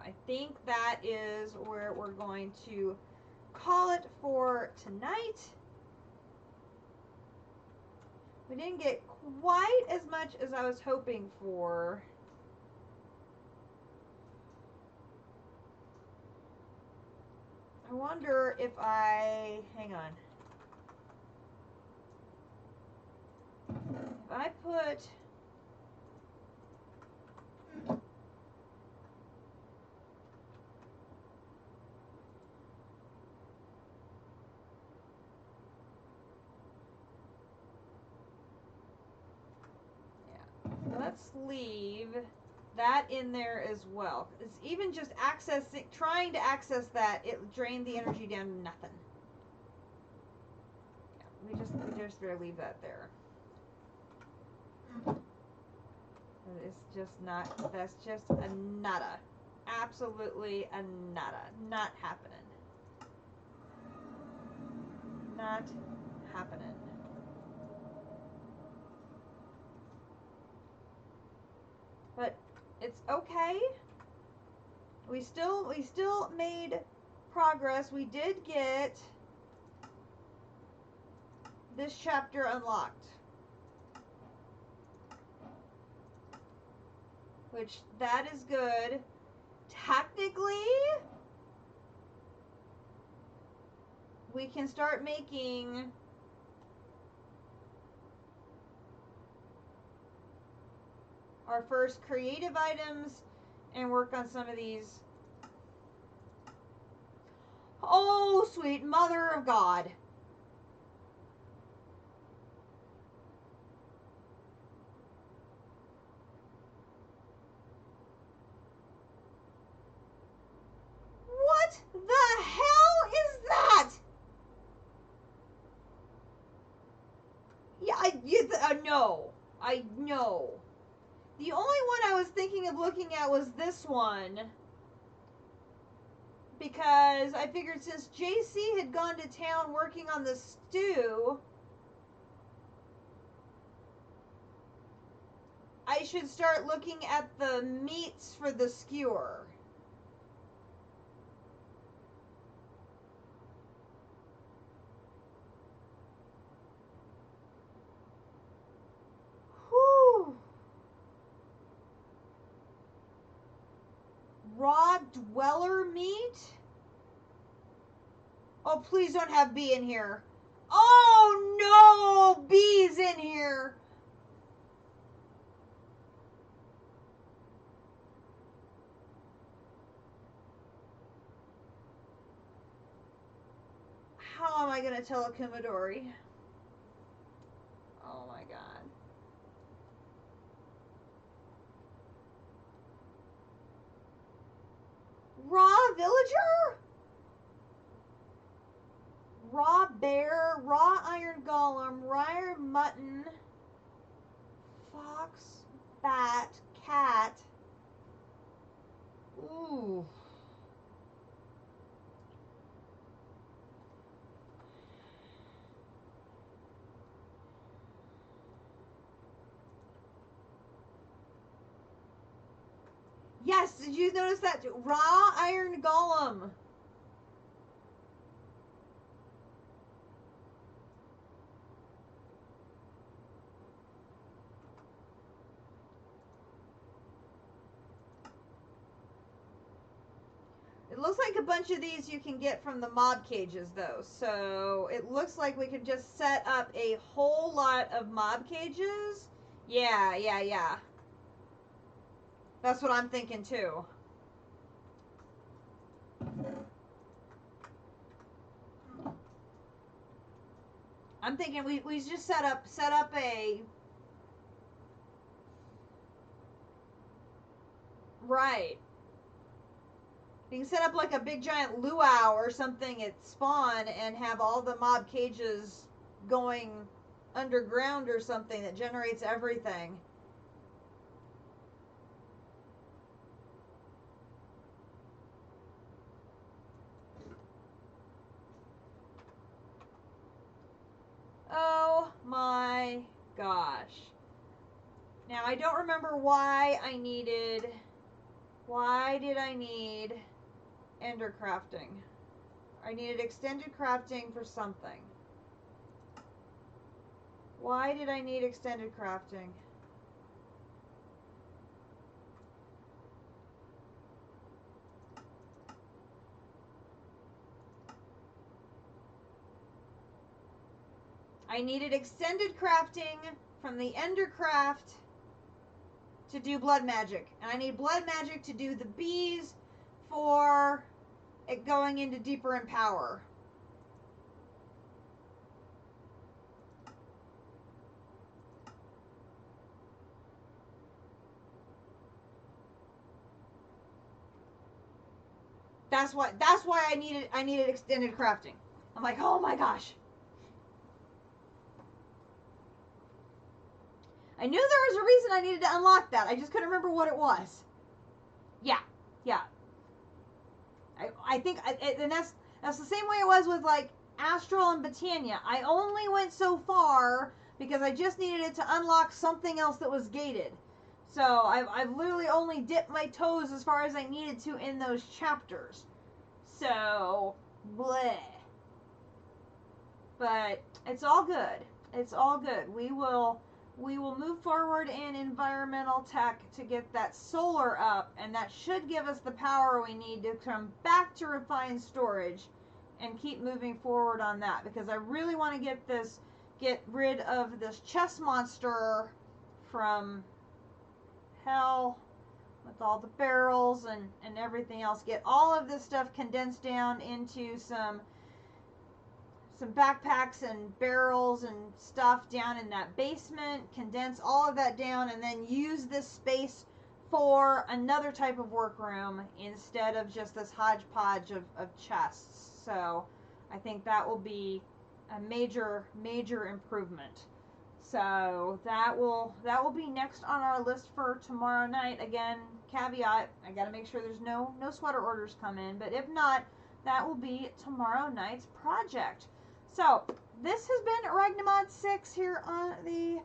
I think that is where we're going to call it for tonight. We didn't get quite as much as I was hoping for. I wonder if hang on. If I put let's leave that in there as well. It's even just trying to access that, it drained the energy down to nothing. Yeah, we just better leave that there. It's just not, that's just a nada. Absolutely a nada. Not happening. Not happening. But it's okay. We still made progress. We did get this chapter unlocked, which that is good. Technically, we can start making our first creative items and work on some of these. Oh, sweet mother of God. What the hell is that? Yeah, no. I know. The only one I was thinking of looking at was this one. Because I figured since JC had gone to town working on the stew, I should start looking at the meats for the skewer. Whew. Raw dweller meat? Oh, please don't have bee in here. Oh no, bees in here. How am I going to tell a Kumidori? Oh my God. Raw villager? Raw bear, raw iron golem, raw mutton, fox, bat, cat. Ooh. Yes, did you notice that? Raw iron golem. bunch of these you can get from the mob cages, though. So it looks like we could just set up a whole lot of mob cages. Yeah. That's what I'm thinking, too. I'm thinking we just set up a... Right. You can set up like a big giant luau or something at spawn and have all the mob cages going underground or something that generates everything. Oh my gosh. Now I don't remember why I needed... Why did I need ender crafting? I needed extended crafting for something. Why did I need extended crafting? I needed extended crafting from the ender craft to do blood magic. And I need blood magic to do the bees for it going into deeper empower. That's why I needed extended crafting. I'm like, oh my gosh. I knew there was a reason I needed to unlock that. I just couldn't remember what it was. Yeah. I think, and that's the same way it was with like Astral and Botania. I only went so far because I just needed it to unlock something else that was gated. So I've literally only dipped my toes as far as I needed to in those chapters. So, bleh. But it's all good. It's all good. We will move forward in environmental tech to get that solar up, and that should give us the power we need to come back to refined storage and keep moving forward on that, because I really want to get rid of this chest monster from hell with all the barrels and everything else. Get all of this stuff condensed down into some backpacks and barrels and stuff down in that basement, condense all of that down, and then use this space for another type of workroom instead of just this hodgepodge of chests. So I think that will be a major improvement. So that will be next on our list for tomorrow night. Again, caveat, I got to make sure there's no sweater orders come in, but if not, that will be tomorrow night's project. So, this has been Ragnamod 6 here on the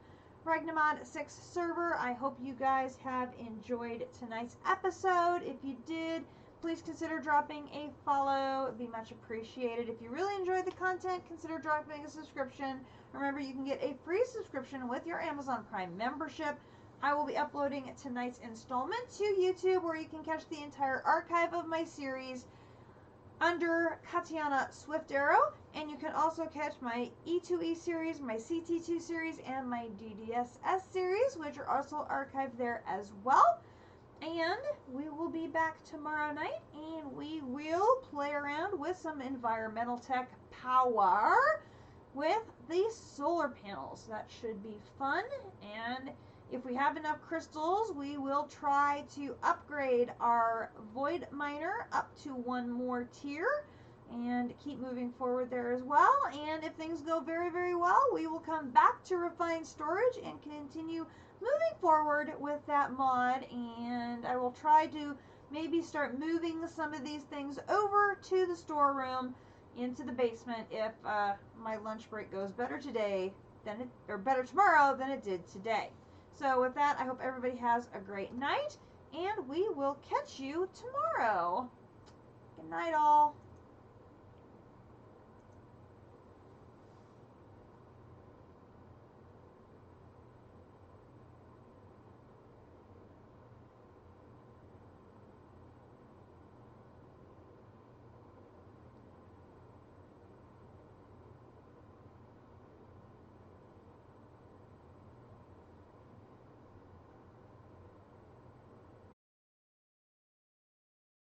Ragnamod 6 server. I hope you guys have enjoyed tonight's episode. If you did, please consider dropping a follow. It'd be much appreciated. If you really enjoyed the content, consider dropping a subscription. Remember, you can get a free subscription with your Amazon Prime membership. I will be uploading tonight's installment to YouTube, where you can catch the entire archive of my series under Katiana Swift Arrow, and you can also catch my E2E series, my CT2 series, and my DDSS series, which are also archived there as well. And we will be back tomorrow night, and we will play around with some environmental tech power with the solar panels. That should be fun, and if we have enough crystals, we will try to upgrade our Void Miner up to one more tier and keep moving forward there as well. And if things go very, very well, we will come back to refined storage and continue moving forward with that mod. And I will try to maybe start moving some of these things over to the storeroom into the basement if my lunch break goes better today or better tomorrow than it did today. So with that, I hope everybody has a great night, and we will catch you tomorrow. Good night, all.